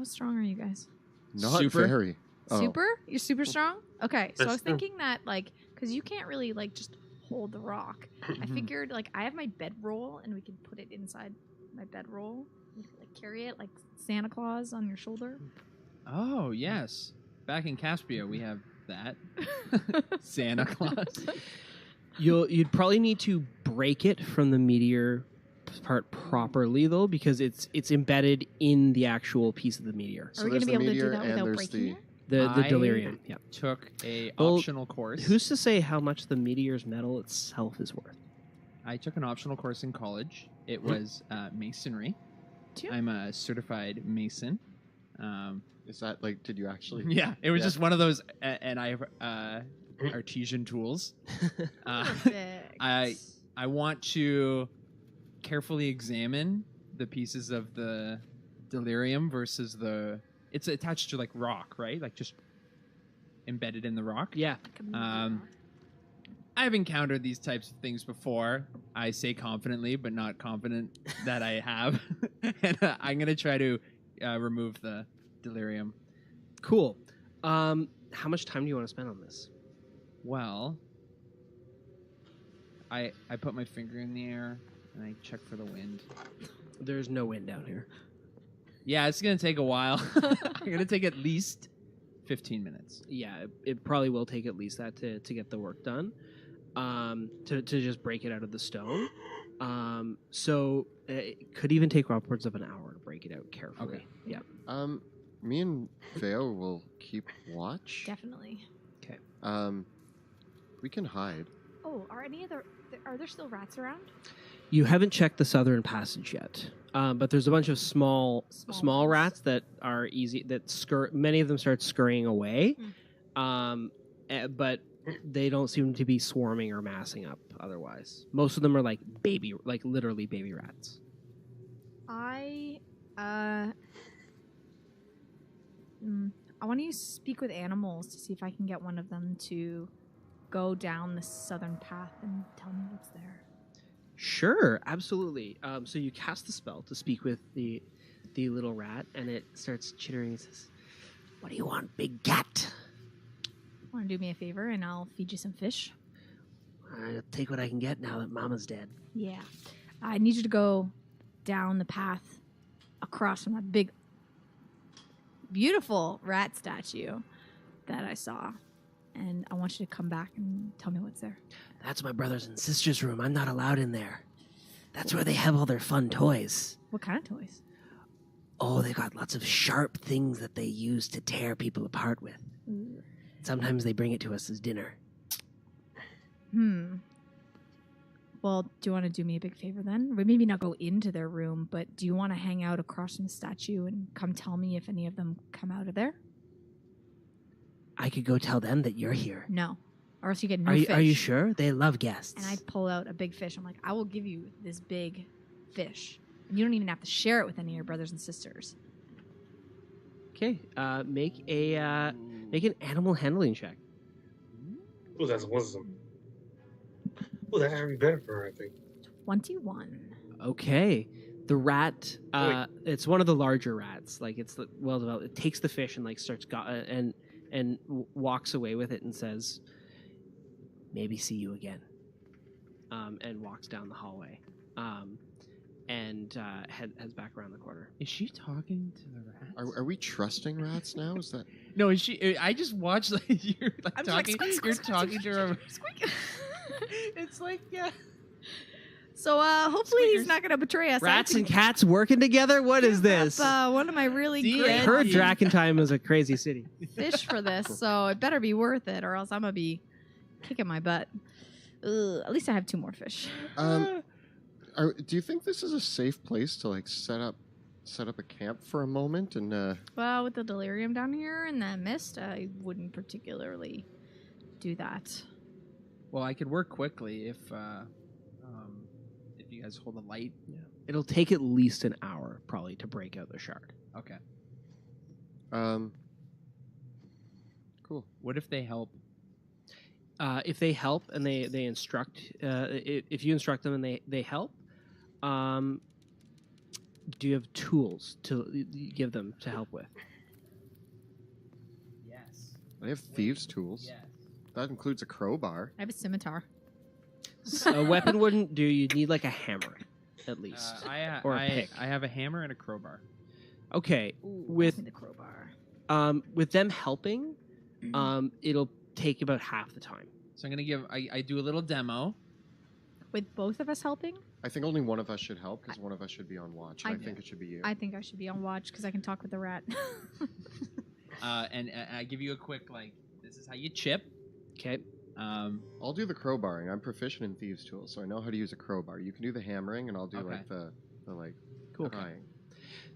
strong are you guys? Not Super? very. Oh. Super? You're super strong? Okay, so I was That's true. thinking that, like, because you can't really, like, just hold the rock. I figured, like, I have my bedroll, and we can put it inside my bedroll. You can, like, carry it like Santa Claus on your shoulder. Oh yes, back in Caspia we have that Santa Claus. You'd probably need to break it from the meteor part properly though, because it's embedded in the actual piece of the meteor. So Are we going to there's be the able to do meteor that and without there's breaking the- it? The I delirium. Yeah. Took a Well, optional course. Who's to say how much the meteor's metal itself is worth? I took an optional course in college. It was masonry. Two? I'm a certified mason. Is that like, did you actually? Yeah, it was Yeah. just one of those, and I have artesian tools. Perfect. I want to carefully examine the pieces of the Dilerium versus the... It's attached to, like, rock, right? Like, just embedded in the rock? Yeah. I've encountered these types of things before. I say confidently, but not confident that I have. And I'm going to try to remove the Dilerium. Cool. How much time do you want to spend on this? Well, I put my finger in the air and I check for the wind. There's no wind down here. Yeah, it's going to take a while. I'm going to take at least 15 minutes. Yeah, it probably will take at least that to get the work done. To just break it out of the stone. So it could even take upwards of an hour to break it out carefully. Okay. Yeah. Me and Veo will keep watch. Definitely. Okay. We can hide. Oh, are there still rats around? You haven't checked the southern passage yet, but there's a bunch of small ones. rats that are easy that many of them start scurrying away, but they don't seem to be swarming or massing up. Otherwise, most of them are literally baby rats. I want to speak with animals to see if I can get one of them to go down the southern path and tell me what's there. Sure, absolutely. So you cast the spell to speak with the little rat, and it starts chittering and says, "What do you want, big cat?" Want to do me a favor and I'll feed you some fish? I'll take what I can get now that Mama's dead. Yeah. I need you to go down the path across from that big, beautiful rat statue that I saw. And I want you to come back and tell me what's there. That's my brother's and sister's room. I'm not allowed in there. That's where they have all their fun toys. What kind of toys? Oh, they got lots of sharp things that they use to tear people apart with. Ooh. Sometimes they bring it to us as dinner. Well, do you want to do me a big favor then? Or maybe not go into their room, but do you want to hang out across from the statue and come tell me if any of them come out of there? I could go tell them that you're here. No. Or else you get no Are fish. you sure? They love guests. And I pull out a big fish. I'm like, I will give you this big fish. And you don't even have to share it with any of your brothers and sisters. Okay, make an animal handling check. Oh, that's wisdom. Oh, that's actually better for her, I think. 21. Okay, the rat. It's one of the larger rats. Like it's well developed. It takes the fish and like starts and walks away with it and says, "Maybe see you again," and walks down the hallway, and heads back around the corner. Is she talking to the rats? Are we trusting rats now? Is that... No, is she? I just watched like you're like I'm talking. just like, squeak, you're squeak, talking squeak, to her. squeak. It's like yeah. So hopefully he's not going to betray us. Rats and cats working together? What is this? One of my really D&D. great I heard Drakkenheim is a crazy city. fish for this, so it better be worth it, or else I'm going to be kicking my butt. Ugh, at least I have 2 more fish. Do you think this is a safe place to like set up a camp for a moment? And Well, with the delirium down here and that mist, I wouldn't particularly do that. Well, I could work quickly if you guys hold a light. Yeah. It'll take at least an hour probably to break out the shard. Okay. cool. What if they help? If they help and they instruct, if you instruct them and they help, do you have tools to give them to help with? Yes. I have thieves' tools. Yes. That includes a crowbar. I have a scimitar. A weapon wouldn't do. You'd need like a hammer, at least, or a pick. I have a hammer and a crowbar. Okay, Ooh, with pass me the crowbar. with them helping, it'll take about half the time. So I'm gonna give. I do a little demo. With both of us helping, I think only one of us should help because one of us should be on watch. I think it should be you. I think I should be on watch because I can talk with the rat. And I give you a quick this is how you chip. Okay. I'll do the crowbarring. I'm proficient in thieves' tools, so I know how to use a crowbar. You can do the hammering, and I'll do Okay. the Cool. prying.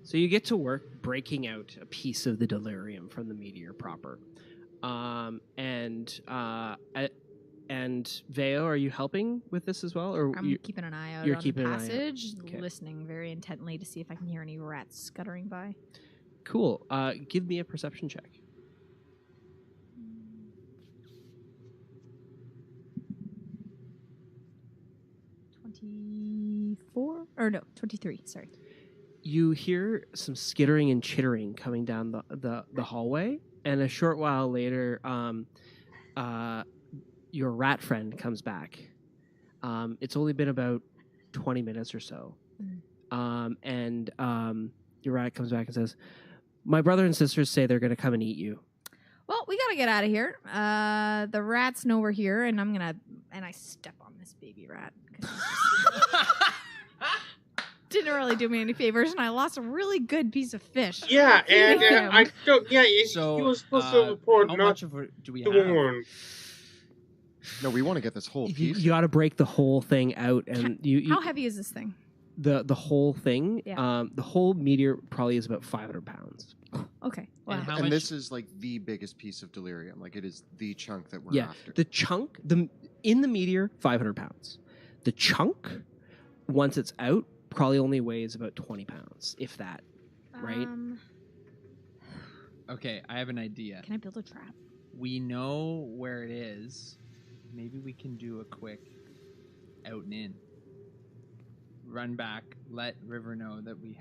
So you get to work breaking out a piece of the delirium from the meteor proper, and and Veo, are you helping with this as well, or I'm keeping an eye out you're on keeping the an eye out. passage, Okay. listening very intently to see if I can hear any rats scuttering by. Cool. Give me a perception check. 24? Or no, 23, sorry. You hear some skittering and chittering coming down the hallway, and a short while later, your rat friend comes back. It's only been about 20 minutes or so. And your rat comes back and says, "My brother and sisters say they're going to come and eat you." Well, we gotta get out of here. The rats know we're here, and I step on this baby rat. 'Cause he's just- didn't really do me any favors, and I lost a really good piece of fish. Yeah, and Him. I don't. Yeah, So, he was supposed to report how not much of it do we the have? one. No, we want to get this whole piece. You got to break the whole thing out, and you How heavy is this thing? the whole thing. Yeah. The whole meteor probably is about 500 pounds. Okay. Wow. And how And much? this is like the biggest piece of delirium. Like it is the chunk that we're Yeah, after. the chunk in the meteor 500 pounds. The chunk, once it's out, probably only weighs about 20 pounds, if that. Right? Okay, I have an idea. Can I build a trap? We know where it is. Maybe we can do a quick out and in. Run back, let River know that we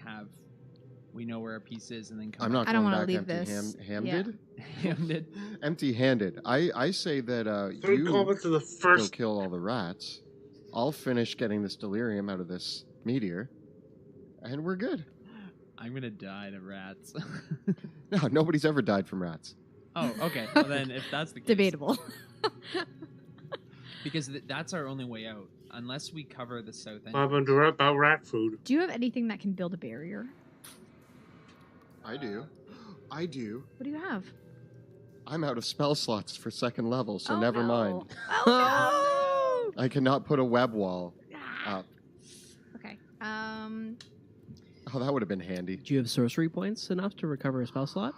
know where a piece is, and then come I'm not I don't going wanna back leave empty this. handed. Hamded. Empty-handed. I say that Three you comments to the go first. kill all the rats. I'll finish getting this delirium out of this meteor, and we're good. I'm gonna die to rats. No, nobody's ever died from rats. Oh, okay. Well, then if that's the case, Debatable. because that's our only way out, unless we cover the south end. I'm about rat food. Do you have anything that can build a barrier? I do. I do. What do you have? I'm out of spell slots for second level, so Oh, never no. mind. Oh I cannot put a web wall no! Ah. up. Okay. Oh, that would have been handy. Do you have sorcery points enough to recover a spell slot?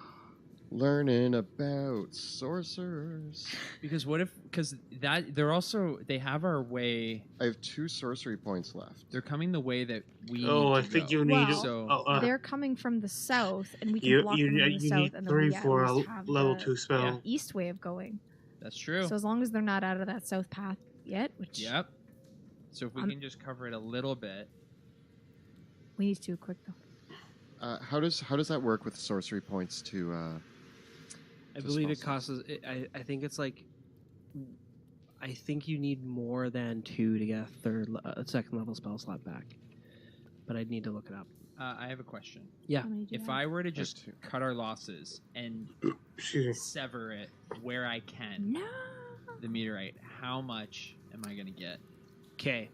Learning about sorcerers. Because they have our way. I have 2 sorcery points left. They're coming the way that we. Oh, need I to think go. you need. Well, So They're coming from the south, and we can you block you, them from the you south, need and then 3 we for at a least have level the 2 spell. east way of going. That's true. So as long as they're not out of that south path yet, which Yep. So if we can just cover it a little bit. we need to do quick though. How does that work with sorcery points to? I To believe spell it costs. I think it's like. I think you need more than 2 to get a second level spell slot back, but I'd need to look it up. I have a question. Yeah. How many do you If have? I were to Have just 2. cut our losses and Excuse me. sever it where I can, No. the meteorite, how much am I gonna get? Okay.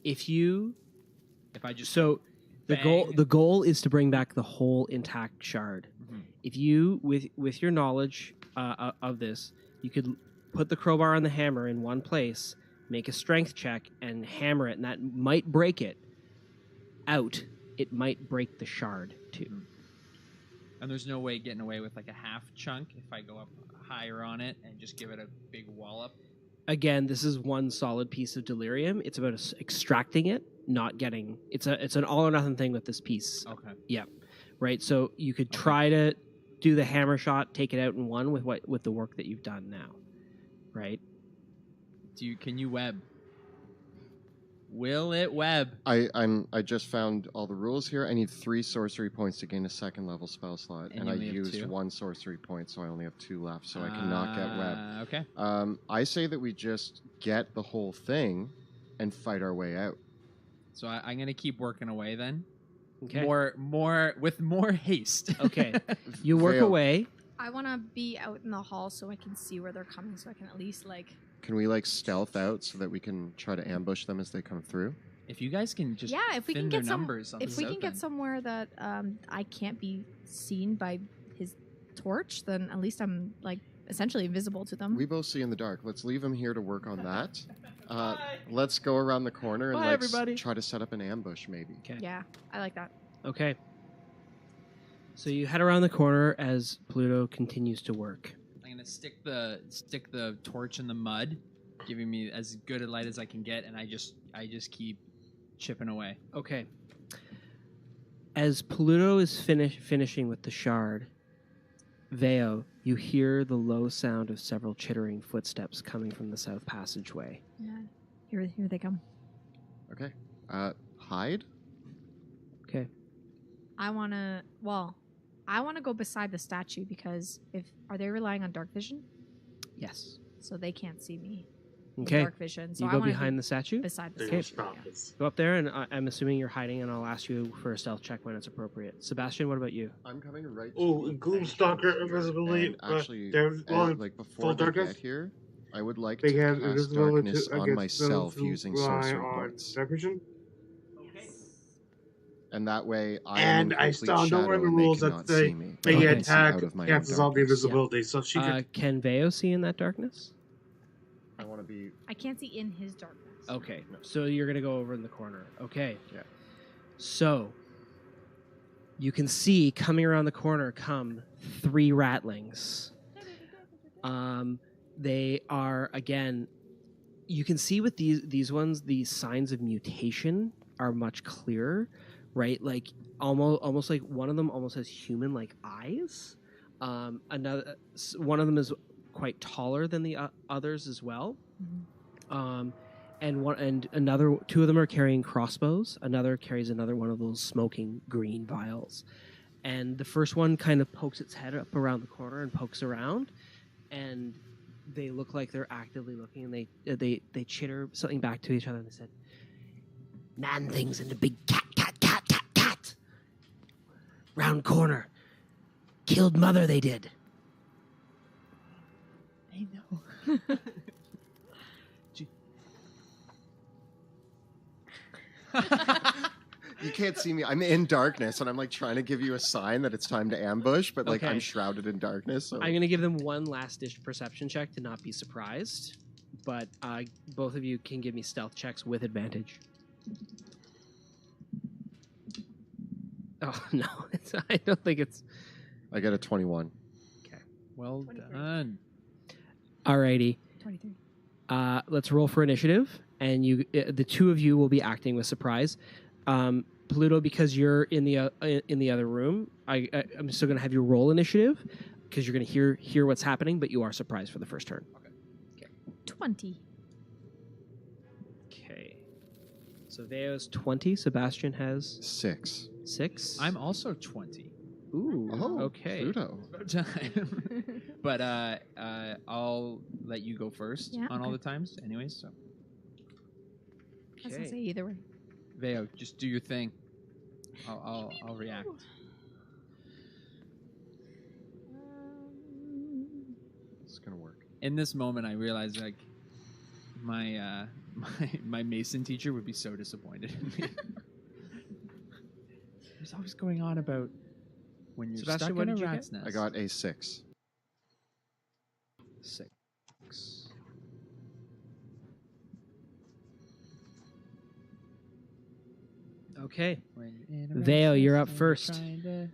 If If I just the goal is to bring back the whole intact shard. Mhm. If you with your knowledge of this, you could put the crowbar and the hammer in one place, make a strength check, and hammer it, and that might break it out. It might break the shard too. And there's no way getting away with like a half chunk if I go up higher on it and just give it a big wallop. Again, this is one solid piece of delirium. It's about extracting it, not getting. It's an all or nothing thing with this piece. Okay. Right? So you could try to do the hammer shot, take it out in one with the work that you've done now. Right? Can you web? Will it web? I just found all the rules here. I need 3 sorcery points to gain a second level spell slot, And and you I only have used 2? 1 sorcery point, so I only have 2 left. So I cannot get web. Okay. I say that we just get the whole thing and fight our way out. So I'm gonna keep working away then. Okay. More with more haste. Okay. You work Vale, away. I want to be out in the hall so I can see where they're coming, so I can at least like. Can we like stealth out so that we can try to ambush them as they come through? If you guys can just Yeah, if we thin can their get some. numbers on If the we can south get end. somewhere that I can't be seen by his torch, then at least I'm like essentially invisible to them. We both see in the dark. Let's leave him here to work on that. Let's go around the corner and Bye, everybody. try to set up an ambush, maybe. Okay. Yeah, I like that. Okay. So you head around the corner as Pluto continues to work. I'm gonna stick the torch in the mud giving me as good a light as I can get, and I just keep chipping away. Okay. As Pluto is finishing with the shard, Veo, you hear the low sound of several chittering footsteps coming from the south passageway. Yeah. Here they come. Okay. Hide? Okay. I want to go beside the statue because are they relying on dark vision? Yes. So they can't see me. Okay. Dark vision. So You I go wanna behind be the statue? beside the They Okay. will statue. stop Yeah. us. Go up there, and I'm assuming you're hiding, and I'll ask you for a stealth check when it's appropriate. Sebastian, what about you? I'm coming right. Oh, to the Gloomstalker entrance here, invisibility. and actually, They're like before full they darkness. get here, I would like They to have cast invisibility darkness on against myself those who using rely sorcery on points, dark vision. and that way I And am I in still complete don't know shadow the and they rules that cannot say see me. They Okay. I can see attack out of my own cancels all the darkness. invisibility, so she could. Can Veo see in that darkness? I want to be. I can't see in his darkness. Okay, so you're going to go over in the corner. Okay. Yeah. So, you can see coming around the corner come 3 ratlings. They are, again, you can see with these ones, the signs of mutation are much clearer, right? Like, almost like one of them almost has human-like eyes. One of them is quite taller than the others as well. Mhm. And two of them are carrying crossbows. Another carries another one of those smoking green vials. And the first one kind of pokes its head up around the corner and pokes around, and they look like they're actively looking, and they chitter something back to each other, and they said, "Man things and a big cat. Round corner. Killed mother, they did." I know. You can't see me. I'm in darkness, and I'm like trying to give you a sign that it's time to ambush, but like Okay. I'm shrouded in darkness. So I'm going to give them one last-ditch perception check to not be surprised, but both of you can give me stealth checks with advantage. Oh, no. I don't think it's... I get a 21. Well 23. done. Alrighty. 23. Let's roll for initiative, and the two of you will be acting with surprise. Pluto, because you're in the other room, I'm still going to have you roll initiative because you're going to hear what's happening, but you are surprised for the first turn. 20. Okay. So Veo's 20. Sebastian has 6. 6. I'm also 20. Ooh. Oh, Okay. Pluto. About time. But I'll let you go first Yeah, on all okay. the times, anyways. So I was gonna say either way. Veo, just do your thing. I'll react. It's gonna work. In this moment, I realize like my my Mason teacher would be so disappointed in me. There's always going on about when you're Sebastian, stuck what in a did you rat's get? nest. I got a 6. 6. Okay. When in a Veo, rat's you're nest up and first. trying to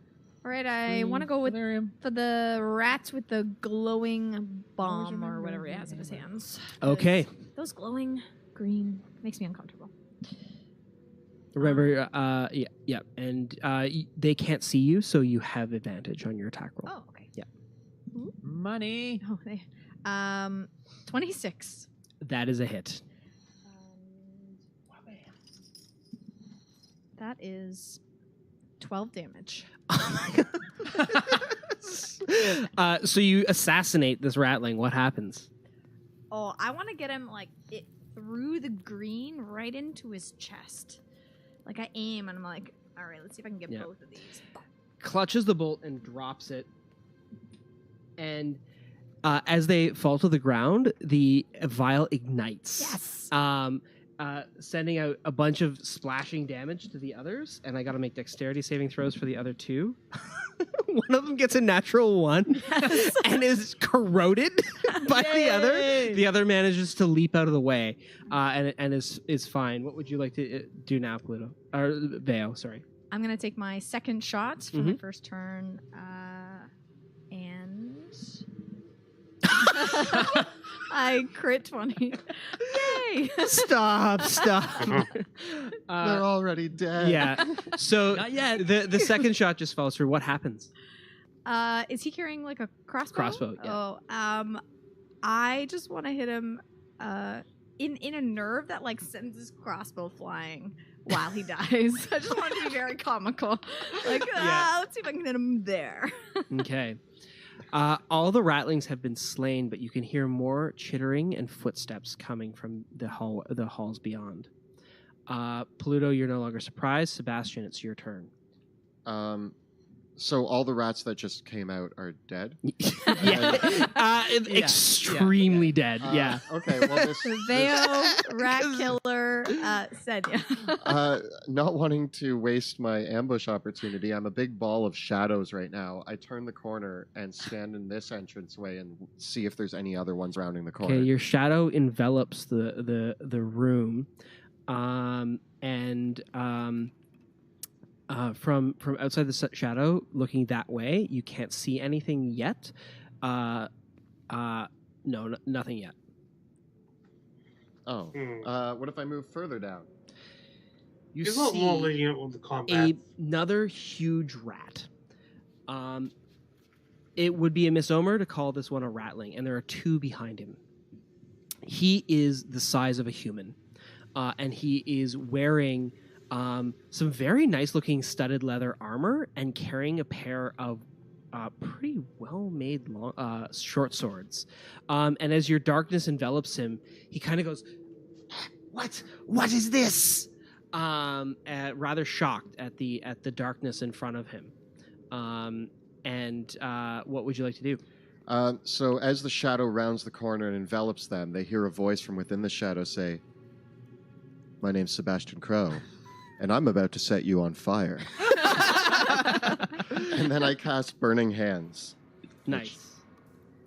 All right, I want to free go with Dilerium. for the rats with the glowing bomb or remember whatever he the has in his name. hands. Okay. Those glowing green makes me uncomfortable. Remember, yeah, and they can't see you, so you have advantage on your attack roll. Oh, okay. Yeah. Money. Oh, 26. That is a hit. That is 12 damage. So you assassinate this ratling. What happens? Oh, I want to get him like it through the green right into his chest. Like I aim and I'm like, all right, let's see if I can get Yeah. both of these. Clutches the bolt and drops it. And as they fall to the ground, the vial ignites. Yes. Sending out a bunch of splashing damage to the others. And I got to make dexterity saving throws for the other two. One of them gets a natural 1 Yes. and is corroded by the other. Yay! The other manages to leap out of the way and is fine. What would you like to do now, Pluto? Or Veo, sorry. I'm gonna take my second shot for my first turn, and I crit 20. Yay! Stop. They're already dead. Yeah. So Not yet. the second shot just falls through. What happens? Is he carrying like a crossbow? Crossbow, yeah. Oh, I just want to hit him in a nerve that like sends his crossbow flying while he dies. I just want it to be very comical. Like, let's see if I can hit him there. Okay. All the ratlings have been slain, but you can hear more chittering and footsteps coming from the halls beyond. Pluto, you're no longer surprised. Sebastian, it's your turn. So all the rats that just came out are dead? Extremely dead. Yeah. Okay, well, Veo, rat killer, Senya. not wanting to waste my ambush opportunity, I'm a big ball of shadows right now. I turn the corner and stand in this entranceway and see if there's any other ones rounding the corner. Okay, your shadow envelops the room, from outside the shadow, looking that way, you can't see anything yet. No, nothing yet. Oh. What if I move further down? You It's a lot more see lenient with the combat. another huge rat. It would be a misnomer to call this one a ratling, and there are two behind him. He is the size of a human, and he is wearing some very nice-looking studded leather armor and carrying a pair of pretty well-made short swords. And as your darkness envelops him, he kind of goes, What is this?" Rather shocked at the darkness in front of him. What would you like to do? So as the shadow rounds the corner and envelops them, they hear a voice from within the shadow say, "My name's Sebastian Crow, and I'm about to set you on fire." And then I cast Burning Hands. Nice.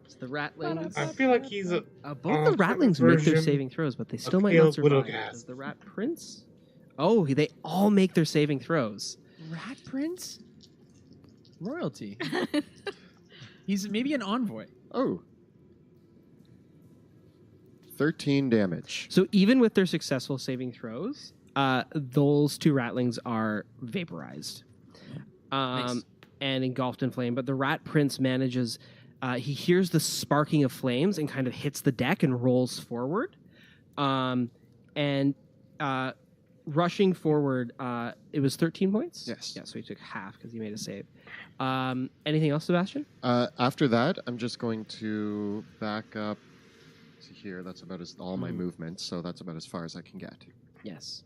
It's the ratlings. I feel like he's a... Both the ratlings make their version saving throws, but they still of might not Caleb survive. Widowcast. Does the rat prince? Oh, they all make their saving throws. Rat Prince? Royalty. He's maybe an envoy. Oh. 13 damage. So even with their successful saving throws, those two ratlings are vaporized. Nice. And engulfed in flame. But the rat prince manages, he hears the sparking of flames and kind of hits the deck and rolls forward. Rushing forward, it was 13 points? Yes. Yeah, so he took half because he made a save. Anything else, Sebastian? After that, I'm just going to back up to here. That's about all my movements, so that's about as far as I can get. Yes.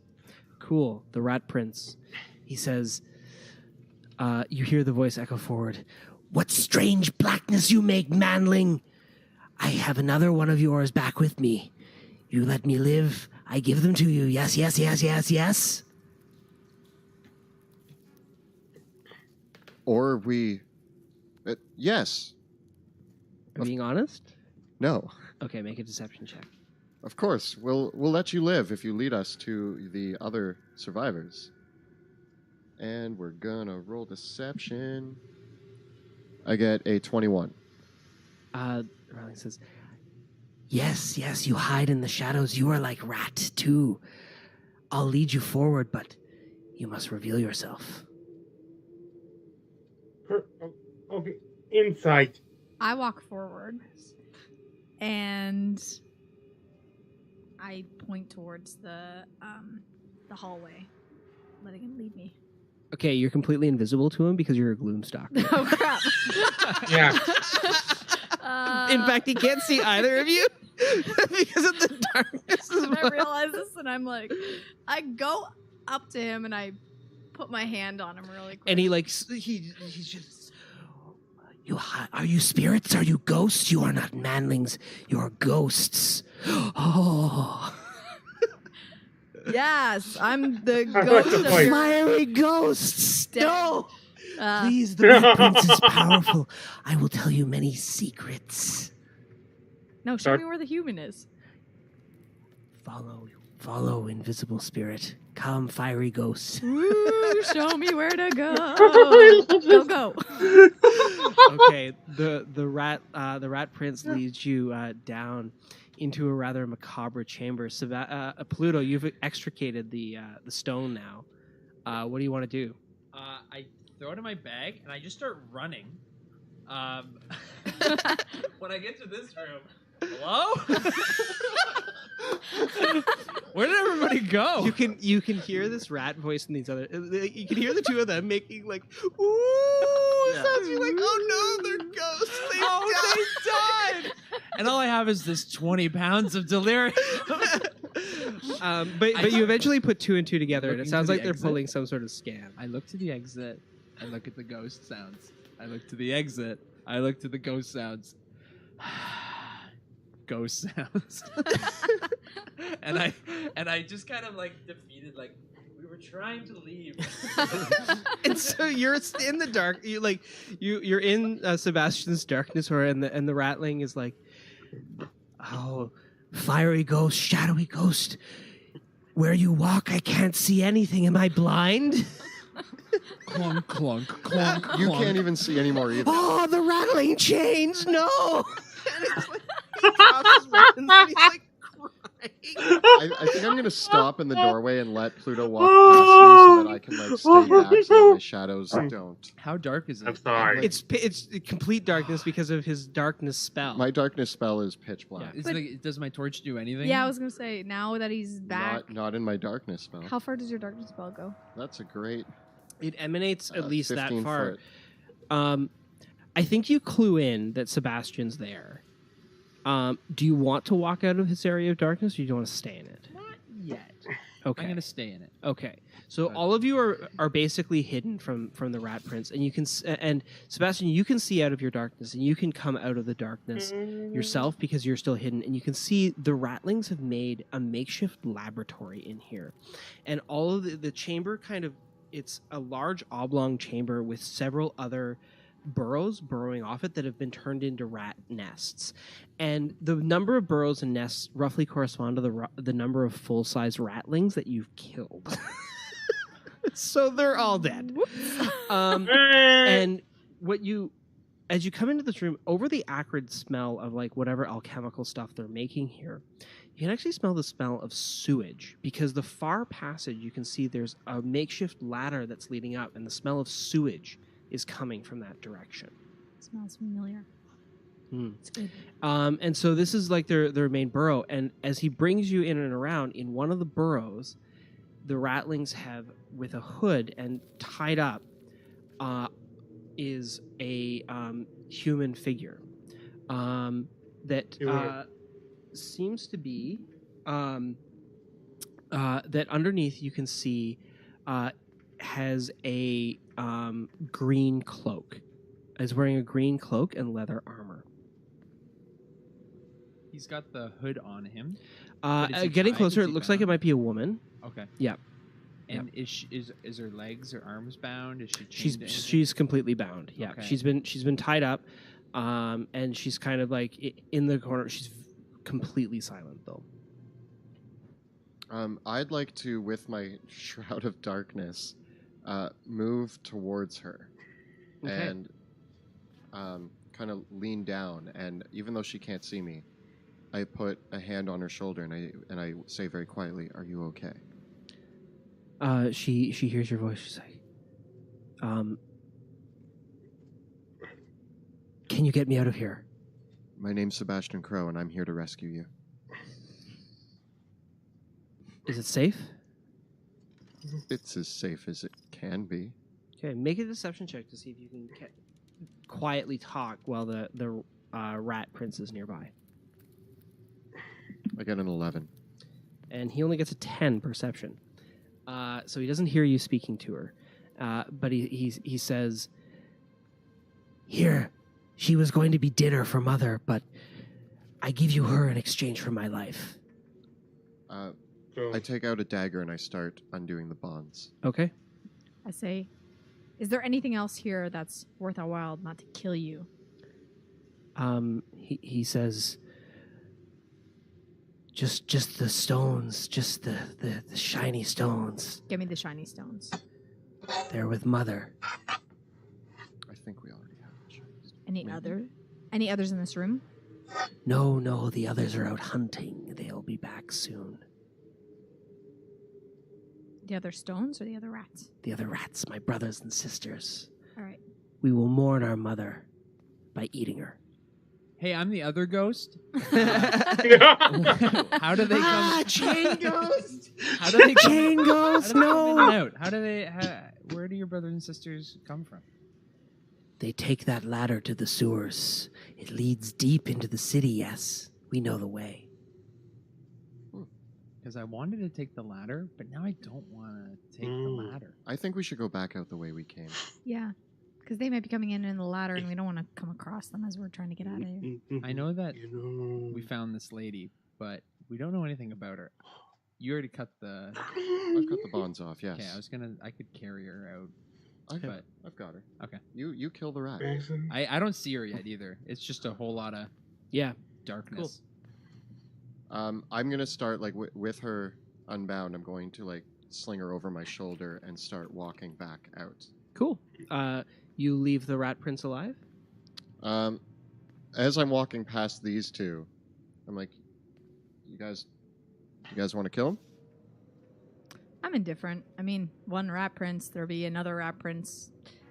Cool. The rat prince. He says, you hear the voice echo forward. "What strange blackness you make, manling! I have another one of yours back with me. You let me live, I give them to you. Yes, yes, yes, yes, yes." Or we... yes. Are you being honest? No. Okay, make a deception check. Of course. We'll let you live if you lead us to the other survivors. And we're gonna roll deception. I get a 21. Riley says, yes, yes, you hide in the shadows. You are like rat, too. I'll lead you forward, but you must reveal yourself. Okay, insight. I walk forward and I point towards the hallway, letting him lead me. Okay, you're completely invisible to him because you're a gloomstalker. Oh crap! Yeah. In fact, he can't see either of you because of the darkness. And I realize this, and I'm like, I go up to him and I put my hand on him really quick. And he's just. Are you spirits? Are you ghosts? You are not manlings. You are ghosts. Oh. Yes, I'm the I like ghost the of point. your Fiery ghosts. dead. No. Uh, Please, the Red Prince is powerful. I will tell you many secrets. No, show me where the human is. Follow, invisible spirit. Come, fiery ghost. Woo, show me where to go. Go. Okay, the rat prince leads you down. into a rather macabre chamber. Pluto, you've extricated the stone now. What do you want to do? I throw it in my bag and I just start running. When I get to this room, hello? Where did everybody go? You can hear this rat voice and these other. You can hear the two of them making like, ooh, sounds. You're like, oh no, they're ghosts. They they died. And all I have is this 20 pounds of delirium. But you eventually put two and two together, and it sounds like they're exit. pulling some sort of scam. I look to the exit. I look at the ghost sounds. I look to the exit. I look to the ghost sounds. Ghost sounds. and I just kind of like defeated, like, we were trying to leave. And so you're in the dark. You're in Sebastian's darkness, and the ratling is like, oh, fiery ghost, shadowy ghost. Where you walk, I can't see anything. Am I blind? Clunk, clunk, clunk, You clunk. can't even see anymore either. Oh, the rattling chains! No. And it's like he drops his weapons and he's like crying. I think I'm going to stop in the doorway and let Pluto walk past me so that I can like stay back so that my shadows don't. How dark is it? I'm sorry. It's complete darkness because of his darkness spell. My darkness spell is pitch black. Does my torch do anything? Yeah, I was gonna say now that he's back. Not in my darkness spell. How far does your darkness spell go? That's a great It emanates at least that 15 far. foot. I think you clue in that Sebastian's there. Do you want to walk out of his area of darkness, or do you want to stay in it? Not yet. Okay. I'm gonna stay in it. Okay. So all of you are basically hidden from the Rat Prince, and you can and Sebastian, you can see out of your darkness, and you can come out of the darkness yourself because you're still hidden, and you can see the Ratlings have made a makeshift laboratory in here, and all of the chamber it's a large oblong chamber with several other burrows burrowing off it that have been turned into rat nests, and the number of burrows and nests roughly correspond to the number of full-size ratlings that you've killed. So they're all dead. And as you come into this room, over the acrid smell of like whatever alchemical stuff they're making here, you can actually smell the smell of sewage, because the far passage you can see there's a makeshift ladder that's leading up, and the smell of sewage is coming from that direction. Smells familiar. It's good. And so this is like their main burrow, and as he brings you in and around, in one of the burrows, the ratlings have, with a hood and tied up, is a human figure that seems to be that underneath you can see has a green cloak. Is wearing a green cloak and leather armor. He's got the hood on him. But is he Getting tied? closer, Is it he looks like it bound? might be a woman. Okay. Yeah. And is her legs or arms bound? Is she chained to anything? She's completely bound. Yeah, Okay. she's been tied up, and she's kind of like in the corner. She's completely silent though. I'd like to, with my Shroud of Darkness, move towards her Okay. and kind of lean down. And even though she can't see me, I put a hand on her shoulder and I say very quietly, "Are you okay?" She hears your voice. She's like, "Can you get me out of here?" My name's Sebastian Crow, and I'm here to rescue you. Is it safe? It's as safe as it can be. Okay, make a deception check to see if you can quietly talk while the rat prince is nearby. I got an 11. And he only gets a 10 perception. So he doesn't hear you speaking to her. But he says, "Here, she was going to be dinner for Mother, but I give you her in exchange for my life." I take out a dagger and I start undoing the bonds. Okay. I say, is there anything else here that's worth our while not to kill you? He says, just the stones, just the shiny stones. Give me the shiny stones. They're with Mother. I think we already have it. Any others in this room? No, the others are out hunting. They'll be back soon. The other stones or the other rats? The other rats, my brothers and sisters. All right. We will mourn our mother by eating her. Hey, I'm the other ghost. Yeah. How do they come? Chain ghost! How do they come? Chain ghost, How do they come in no! and out? How do they? Where do your brothers and sisters come from? They take that ladder to the sewers. It leads deep into the city, yes. We know the way. Because I wanted to take the ladder, but now I don't want to take the ladder. I think we should go back out the way we came. Yeah. Because they might be coming in the ladder and we don't want to come across them as we're trying to get out of here. I know that You know. we found this lady, but we don't know anything about her. You already cut the. I've cut the bonds off, yes. Okay, I could carry her out. I've got her. Okay. You kill the rat. I don't see her yet either. It's just a whole lot of Yeah. darkness. I'm going to start, like, with her unbound, I'm going to, like, sling her over my shoulder and start walking back out. Cool. You leave the rat prince alive? As I'm walking past these two, I'm like, you guys want to kill him? I'm indifferent. I mean, one rat prince, there'll be another rat prince.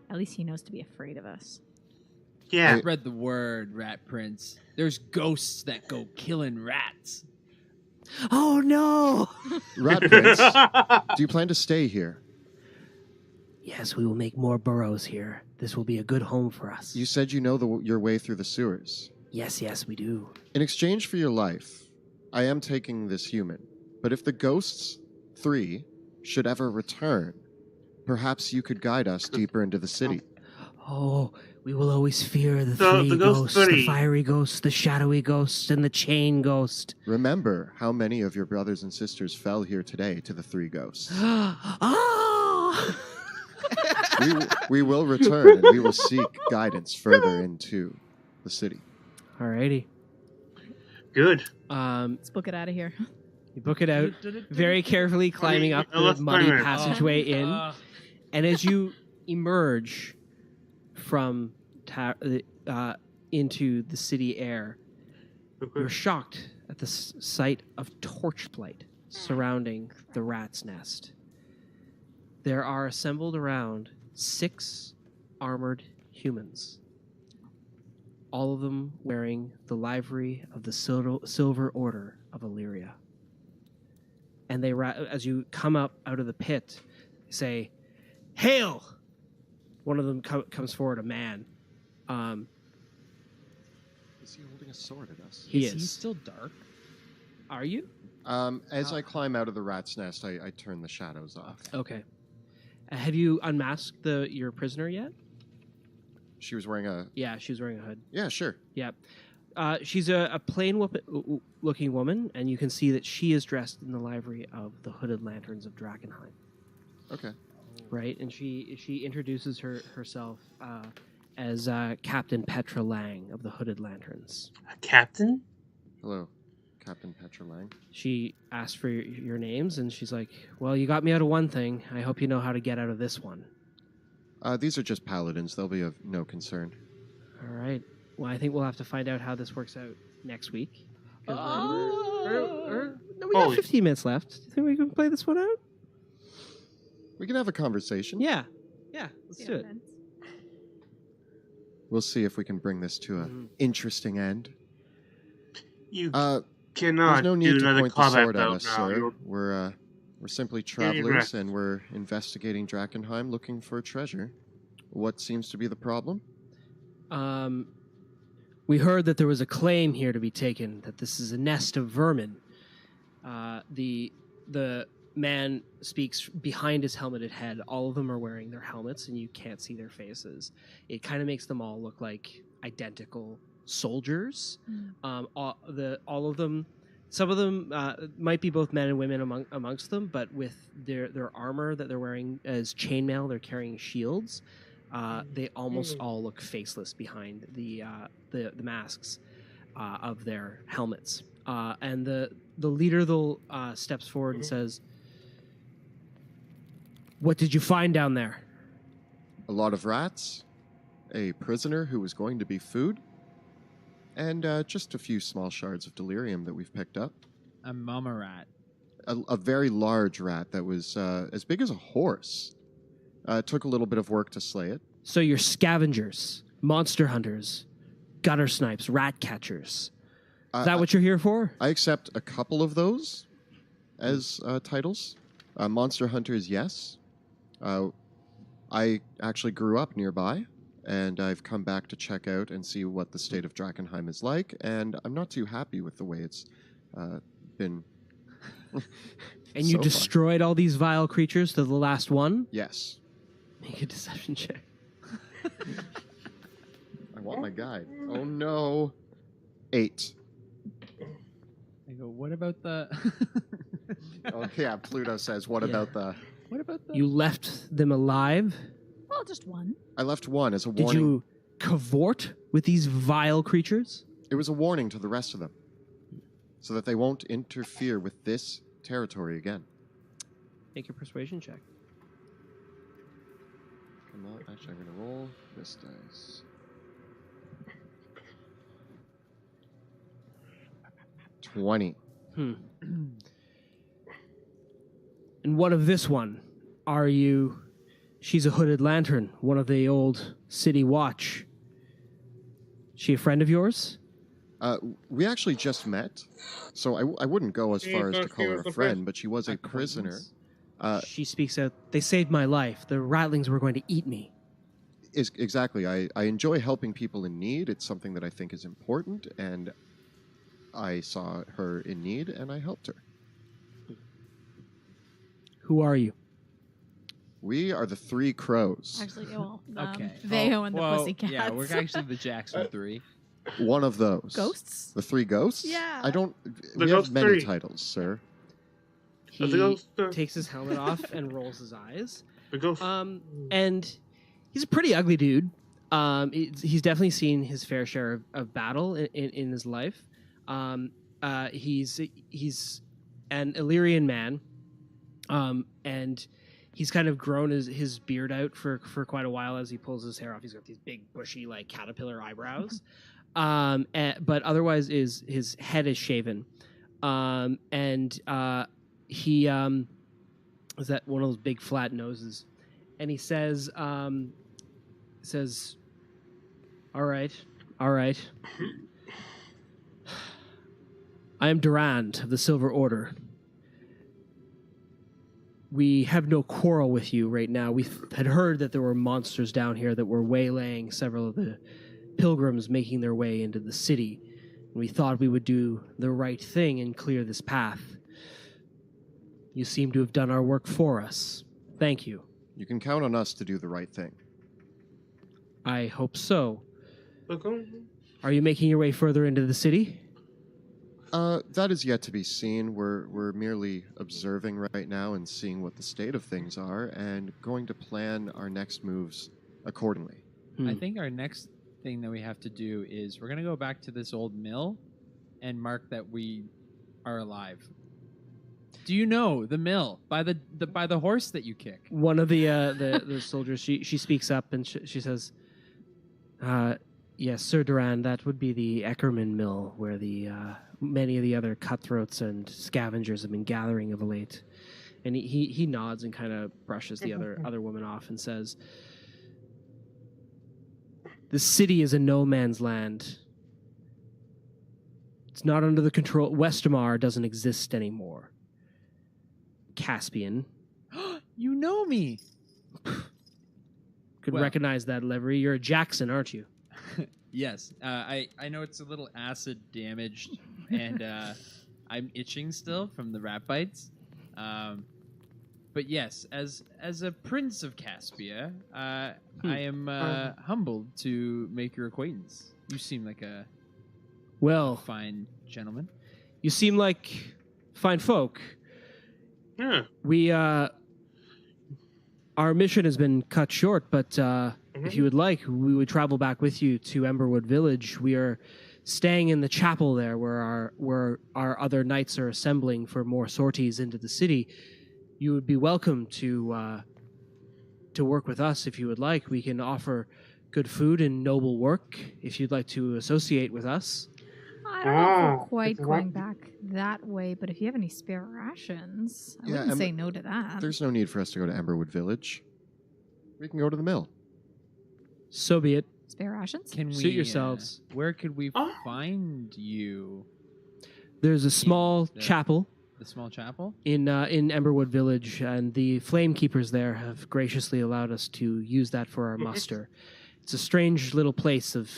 At least he knows to be afraid of us. Yeah. Spread the word, Rat Prince. There's ghosts that go killing rats. Oh, no! Rat Prince, do you plan to stay here? Yes, we will make more burrows here. This will be a good home for us. You said you know your way through the sewers. Yes, we do. In exchange for your life, I am taking this human. But if the ghosts, 3, should ever return, perhaps you could guide us deeper into the city. Oh, we will always fear the three the ghost ghosts, three. the fiery ghost, the shadowy ghost, and the chain ghost. Remember how many of your brothers and sisters fell here today to the 3 ghosts. Oh! We will return and we will seek guidance further into the city. Alrighty. Good. Let's book it out of here. You book it out, very carefully climbing up the let's muddy climb it. passageway in. And as you emerge from into the city air, you're shocked at the sight of torchlight surrounding the rat's nest. There are assembled around 6 armored humans, all of them wearing the livery of the Silver Order of Illyria. And they, as you come up out of the pit, say, "Hail!" One of them comes forward, a man. Is he holding a sword at us? He Is he is. still dark? Are you? As I climb out of the rat's nest, I turn the shadows off. Okay. Have you unmasked your prisoner yet? She was wearing a... Yeah, she was wearing a hood. Yeah, sure. Yeah. She's a plain-looking woman, and you can see that she is dressed in the livery of the Hooded Lanterns of Drakkenheim. Okay. Right, and she introduces herself as Captain Petra Lang of the Hooded Lanterns. A captain? Hello, Captain Petra Lang. She asked for your names, and she's like, "Well, you got me out of one thing. I hope you know how to get out of this one." These are just paladins. They'll be of no concern. All right. Well, I think we'll have to find out how this works out next week. 'Cause no, we got Holy 15 minutes left. Do you think we can play this one out? We can have a conversation. Yeah. Yeah, let's do it. We'll see if we can bring this to an interesting end. You There's cannot no do need to another point the combat sword at bout us, now. sir. You're- We're simply Getting travelers, wrecked. and we're investigating Drakkenheim, looking for a treasure. What seems to be the problem? We heard that there was a claim here to be taken, that this is a nest of vermin. The man speaks behind his helmeted head. All of them are wearing their helmets, and you can't see their faces. It kind of makes them all look like identical soldiers. All of them, some of them might be both men and women amongst them, but with their armor that they're wearing as chainmail, they're carrying shields. They almost all look faceless behind the masks of their helmets. And the leader steps forward and says, "What did you find down there?" A lot of rats? A prisoner who was going to be food? And just a few small shards of delirium that we've picked up. A mama rat. A very large rat that was as big as a horse. It took a little bit of work to slay it. So you're scavengers, monster hunters, gutter snipes, rat catchers. Is that what you're here for? I accept a couple of those as titles. Monster hunters, yes. I actually grew up nearby, and I've come back to check out and see what the state of Drakkenheim is like, and I'm not too happy with the way it's been. And you so destroyed all these vile creatures to the last one? Yes. Make a deception check. I want my guide. Oh no. 8. I go, what about the... Oh yeah, Pluto says, what about the... What about the... You left them alive? Well, just one. I left one as a Did warning. you cavort with these vile creatures? It was a warning to the rest of them, so that they won't interfere with this territory again. Make a persuasion check. Come on, actually I'm going to roll this dice. $20. And what of this one? Are you... She's a hooded lantern, one of the old city watch. She a friend of yours? We actually just met, so I wouldn't go as far as to call her a friend, but she was a prisoner. She speaks out, they saved my life. The ratlings were going to eat me. Exactly. I enjoy helping people in need. It's something that I think is important, and I saw her in need, and I helped her. Who are you? We are the Three Crows. Actually, well, Okay. Veo and the well, Pussycats. Yeah, we're actually the Jackson 3. One of those. Ghosts? The Three Ghosts? Yeah. I don't... The we Ghost have many Three. titles, sir. He The ghost, takes his helmet off and rolls his eyes. the ghost. And he's a pretty ugly dude. He's definitely seen his fair share of battle in his life. He's an Illyrian man, and he's kind of grown his beard out for quite a while as he pulls his hair off. He's got these big, bushy, like caterpillar eyebrows. But otherwise, his head is shaven, and he is that one of those big flat noses, and he says, "All right. I am Durand of the Silver Order. We have no quarrel with you right now. We had heard that there were monsters down here that were waylaying several of the pilgrims making their way into the city. And we thought we would do the right thing and clear this path. You seem to have done our work for us. Thank you. You can count on us to do the right thing. I hope so. Okay. Are you making your way further into the city? That is yet to be seen. We're merely observing right now and seeing what the state of things are and going to plan our next moves accordingly. I think our next thing that we have to do is we're going to go back to this old mill and mark that we are alive. Do you know the mill by the horse that you kick? One of the soldiers, she speaks up and she says, "Yes, Sir Durand, that would be the Eckerman mill where the many of the other cutthroats and scavengers have been gathering of late." And he nods and kind of brushes the other woman off and says, "The city is a no man's land. It's not under the control. Westamar doesn't exist anymore. Caspian." You know me. Could Well- recognize that livery. You're a Jackson, aren't you? Yes, I know it's a little acid damaged, and I'm itching still from the rat bites. But yes, as a prince of Caspia, I am humbled to make your acquaintance. You seem like a Well, fine gentleman. you seem like fine folk. Yeah. We, our mission has been cut short, but if you would like, we would travel back with you to Emberwood Village. We are staying in the chapel there where our other knights are assembling for more sorties into the city. You would be welcome to work with us if you would like. We can offer good food and noble work. If you'd like to associate with us, I don't know if we're quite it's going what- back that way, but if you have any spare rations, I Yeah, wouldn't say no to that. There's no need for us to go to Emberwood Village. We can go to the mill. so be it. Spare rations? Can we Suit yourselves. Where could we Oh. find you? There's a small the- chapel The small chapel? in Emberwood Village, and the flame keepers there have graciously allowed us to use that for our muster. It's a strange little place of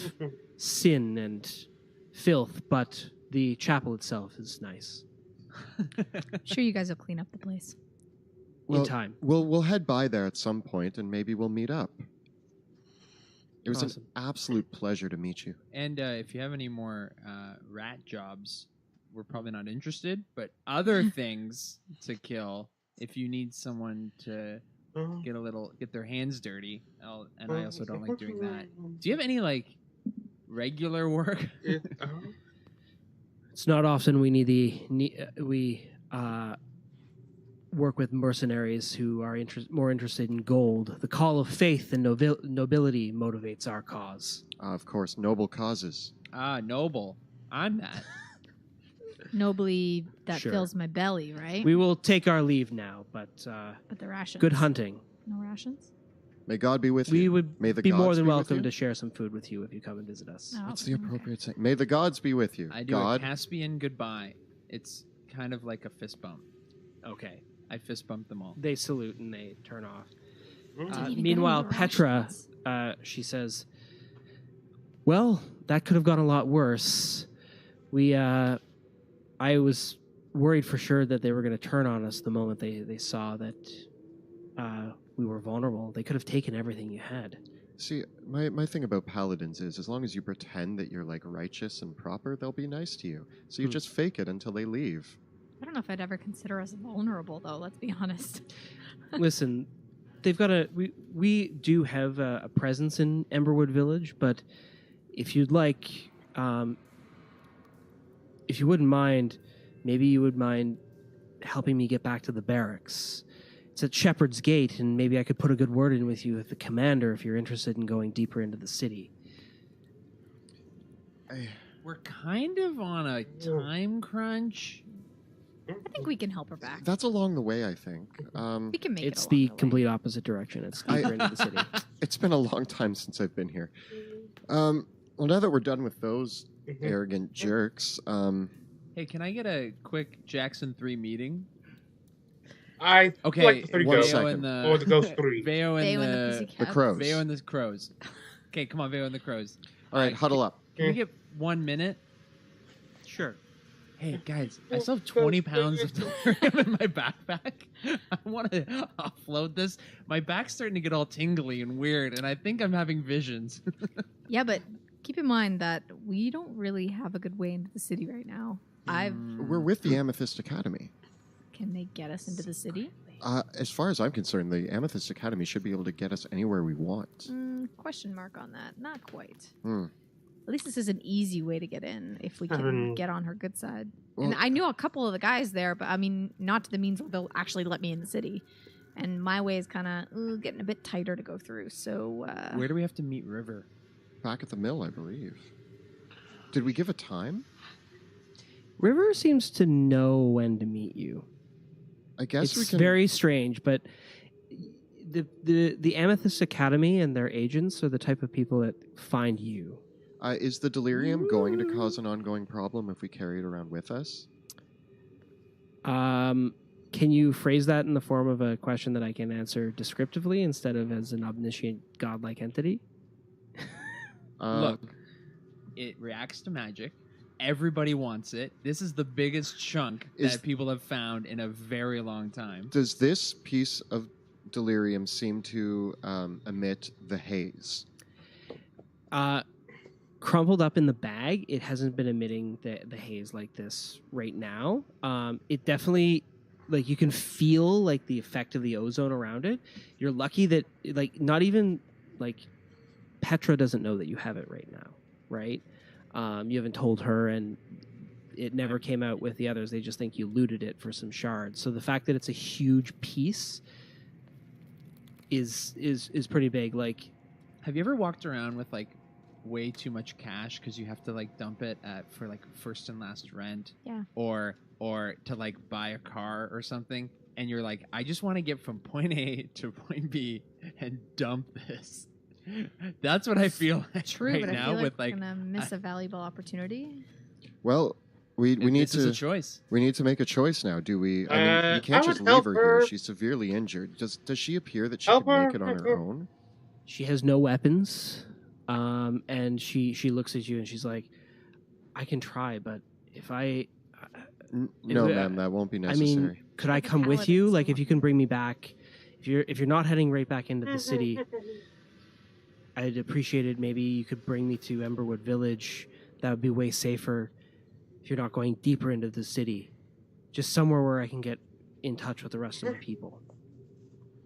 sin and filth, but the chapel itself is nice. Sure, you guys will clean up the place. Well, in time. We'll head by there at some point, and maybe we'll meet up. It was Awesome. an absolute pleasure to meet you. And if you have any more rat jobs, we're probably not interested, but other things to kill, if you need someone to get their hands dirty, and I also don't like doing that. Do you have any like regular work? It's not often we work with mercenaries who are more interested in gold. The call of faith and nobility motivates our cause. Of course, noble causes. Noble. I'm that. Nobly, that Sure. fills my belly, right? We will take our leave now, but But the rations. good hunting. No rations? May God be with We you. would May the be more gods than be with welcome you. to share some food with you if you come and visit us. No. What's the Okay. appropriate saying? May the gods be with you. I do God. a Caspian goodbye. It's kind of like a fist bump. Okay. I fist bump them all. They salute and they turn off. Need to go Meanwhile, into Petra, rations. she says, "Well, that could have gone a lot worse. I was worried for sure that they were going to turn on us the moment they saw that we were vulnerable. They could have taken everything you had." See, my thing about paladins is as long as you pretend that you're like righteous and proper, they'll be nice to you. So you just fake it until they leave. I don't know if I'd ever consider us vulnerable, though, let's be honest. Listen, they've got we do have a presence in Emberwood Village, but if you'd like, if you wouldn't mind, maybe you would mind helping me get back to the barracks. It's at Shepherd's Gate, and maybe I could put a good word in with you with the commander if you're interested in going deeper into the city. We're kind of on a time crunch. I think we can help her back. That's along the way, I think. We can make It's it the along way. complete opposite direction. It's deeper into the city. It's been a long time since I've been here. Well, now that we're done with those arrogant jerks, Hey, can I get a quick Jackson 3 meeting? I Okay, like the three one ghosts. second. and the Or the Ghost 3. Veo They and win the the Pussycat. the crows. Veo and the crows. Okay, come on, Veo and the crows. All right, huddle up. Can we get 1 minute? Sure. Hey guys, I still have 20 pounds of delirium in my backpack. I want to offload this. My back's starting to get all tingly and weird, and I think I'm having visions. Yeah, but keep in mind that we don't really have a good way into the city right now. We're with the Amethyst Academy. Can they get us into the city? As far as I'm concerned, the Amethyst Academy should be able to get us anywhere we want. Question mark on that. Not quite. Hmm. At least this is an easy way to get in if we can Haven't- get on her good side. Well- And I knew a couple of the guys there, but I mean, not to the means that they'll actually let me in the city. And my way is kind of getting a bit tighter to go through. So, Where do we have to meet River? Back at the mill, I believe. Did we give a time? River seems to know when to meet you. I guess we It's can. very strange, but the Amethyst Academy and their agents are the type of people that find you. Is the delirium going to cause an ongoing problem if we carry it around with us? Can you phrase that in the form of a question that I can answer descriptively instead of as an omniscient godlike entity? Look, it reacts to magic. Everybody wants it. This is the biggest chunk Is- that people have found in a very long time. Does this piece of delirium seem to emit the haze? Crumpled up in the bag, it hasn't been emitting the haze like this right now. It definitely, like, you can feel like the effect of the ozone around it. You're lucky that, like, not even like Petra doesn't know that you have it right now, right? You haven't told her, and it never came out with the others. They just think you looted it for some shards. So the fact that it's a huge piece is pretty big. Like, Have you ever walked around with like way too much cash because you have to like dump it for like first and last rent? Yeah. Or to like buy a car or something, and you're like, I just want to get from point A to point B and dump this. That's what I feel like True, right but now I feel like with we're like. gonna miss a valuable opportunity. Well, we need this is a to choice. we need to make a choice now. Do we? I mean, we I can't would just help leave her her. here. She's severely injured. Does she appear that she Help could make her, it on help her her. own? She has no weapons, and she looks at you and she's like, "I can try, but if I, No, If- ma'am, that won't be I necessary. mean, could I Like a come with paladin you? Like, if somewhat. you can bring me back, if you're not heading right back into the city, I'd appreciate it. Maybe you could bring me to Emberwood Village. That would be way safer. If you're not going deeper into the city, just somewhere where I can get in touch with the rest of the people."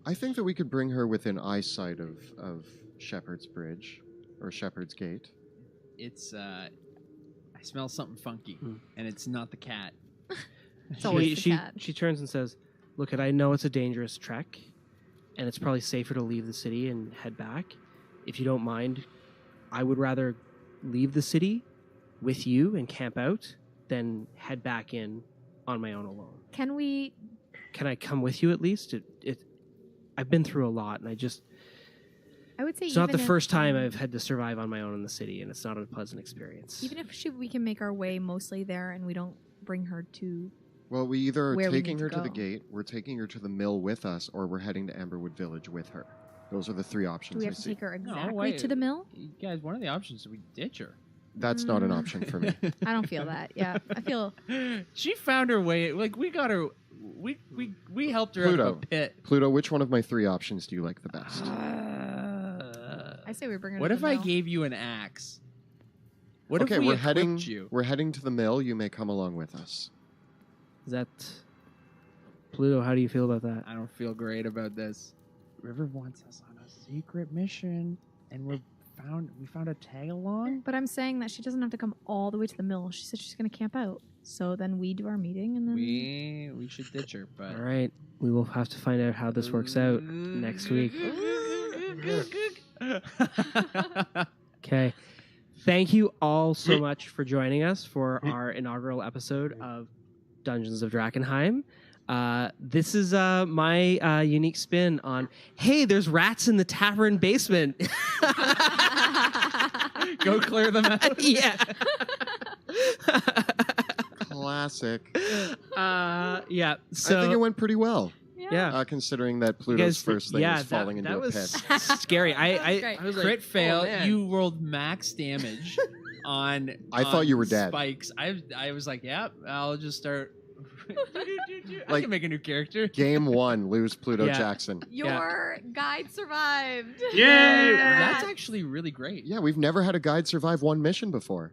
I think that we could bring her within eyesight of Shepherd's Bridge or Shepherd's Gate. It's I smell something funky, Hmm. and it's not the cat. It's always the cat. She turns and says, "Look, I know it's a dangerous trek, and it's probably safer to leave the city and head back. If you don't mind, I would rather leave the city with you and camp out than head back in on my own alone. Can we? Can I come with you at least? I've been through a lot, and I would say it's not the even if, first time I've had to survive on my own in the city, and it's not a pleasant experience. Even if we can make our way mostly there, and we don't bring her to. Well, we either are Where we taking need her to to the go. gate, we're taking her to the mill with us, or we're heading to Amberwood Village with her. Those are the three options Do we I have to see. take her No, exactly wait. to the mill? You guys, one of the options is we ditch her. That's not an option for me. I don't feel that. Yeah, I feel. She found her way. Like we got her. We helped her out of a Pluto. pit. Pluto, which one of my three options do you like the best? I say we bring her. What to if the I mill. gave you an axe? What Okay, if we we're equipped heading. you? We're heading to the mill. You may come along with us. Is that Pluto? How do you feel about that? I don't feel great about this. River wants us on a secret mission, and we found a tag along. But I'm saying that she doesn't have to come all the way to the mill. She said she's going to camp out. So then we do our meeting, and then We should ditch her, but All right, we will have to find out how this works out next week. Okay. Thank you all so much for joining us for our inaugural episode of Dungeons of Drakkenheim. This is my unique spin on, hey, there's rats in the tavern basement. Go clear them out. Yeah. Classic. Yeah. So I think it went pretty well, yeah. considering that You Pluto's guys- first thing yeah, was falling into that a was pit. scary. I great. was Crit like, fail. oh, man. You rolled max damage on. I thought you were dead. Spikes. I was like, yeah, I'll just start. I Like- can make a new character. Game one, lose Pluto Yeah. Jackson. Your guide survived. Yay! That's actually really great. Yeah, we've never had a guide survive one mission before.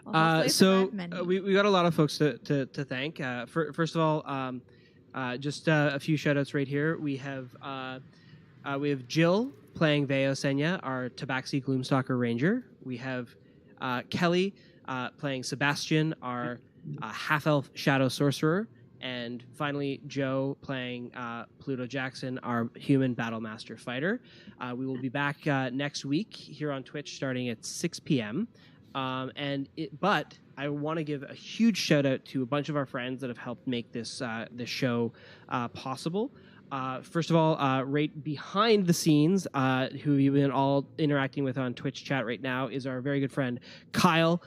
Well, hopefully it's So not many. we got a lot of folks to thank. First of all, just a few shout outs right here. We have Jill playing Veo Senya, our Tabaxi Gloomstalker Ranger. We have Kelly playing Sebastian, our half elf Shadow Sorcerer. And finally, Joe playing Pluto Jackson, our human Battlemaster Fighter. We will be back next week here on Twitch starting at 6 p.m. But I want to give a huge shout out to a bunch of our friends that have helped make this show possible. First of all, right behind the scenes, who you've been all interacting with on Twitch chat right now, is our very good friend Kyle,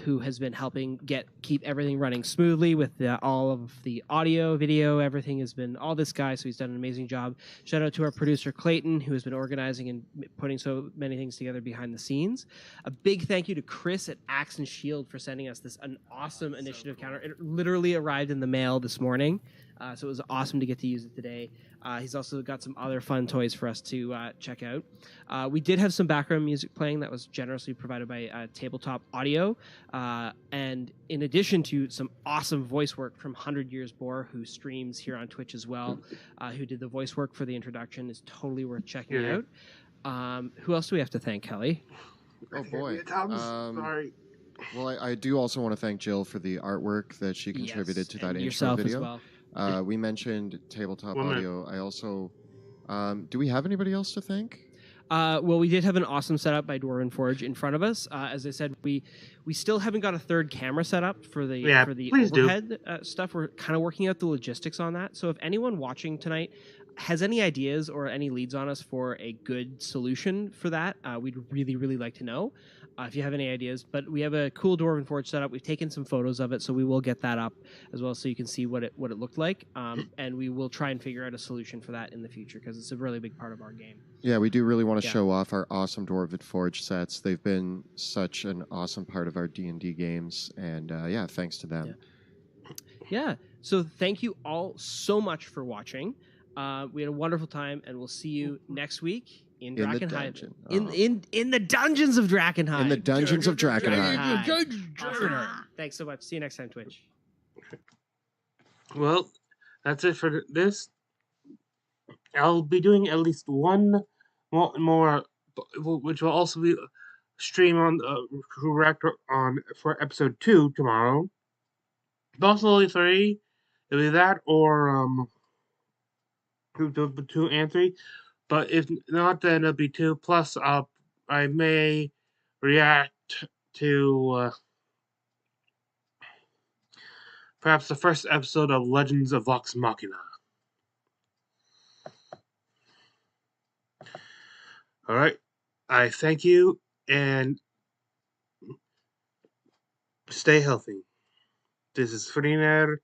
who has been helping keep everything running smoothly with all of the audio, video, everything has been all this guy. So he's done an amazing job. Shout out to our producer Clayton, who has been organizing and putting so many things together behind the scenes. A big thank you to Chris at Axe and Shield for sending us an awesome initiative counter. It literally arrived in the mail this morning. So it was awesome to get to use it today. He's also got some other fun toys for us to check out. We did have some background music playing that was generously provided by Tabletop Audio. And in addition to some awesome voice work from 100 Years Bore, who streams here on Twitch as well, who did the voice work for the introduction, is totally worth checking out. Who else do we have to thank, Kelly? Oh boy. Sorry. Well, I do also want to thank Jill for the artwork that she contributed Yes, to that and intro yourself video. as well. We mentioned Tabletop One minute. Audio. I also, do we have anybody else to thank? Well, we did have an awesome setup by Dwarven Forge in front of us. As I said, we still haven't got a third camera set up for the please do. overhead stuff. We're kind of working out the logistics on that. So if anyone watching tonight has any ideas or any leads on us for a good solution for that, we'd really, really like to know. If you have any ideas, but we have a cool Dwarven Forge setup. We've taken some photos of it, so we will get that up as well, so you can see what it looked like. And we will try and figure out a solution for that in the future because it's a really big part of our game. Yeah, we do really want to Yeah. show off our awesome Dwarven Forge sets. They've been such an awesome part of our D&D games, and yeah, thanks to them. Yeah. So thank you all so much for watching. We had a wonderful time, and we'll see you next week in In the Drakkenheim. dungeon. In the dungeons of Drakkenheim. In the dungeons of Drakenheim. Awesome. Thanks so much. See you next time, Twitch. Well, that's it for this. I'll be doing at least one more, which will also be stream on Reactor on for episode 2 tomorrow. Possibly 3. It'll be that or 2 and 3. But if not, then it'll be 2. Plus, I may react to perhaps the first episode of Legends of Vox Machina. All right. I thank you and stay healthy. This is Friner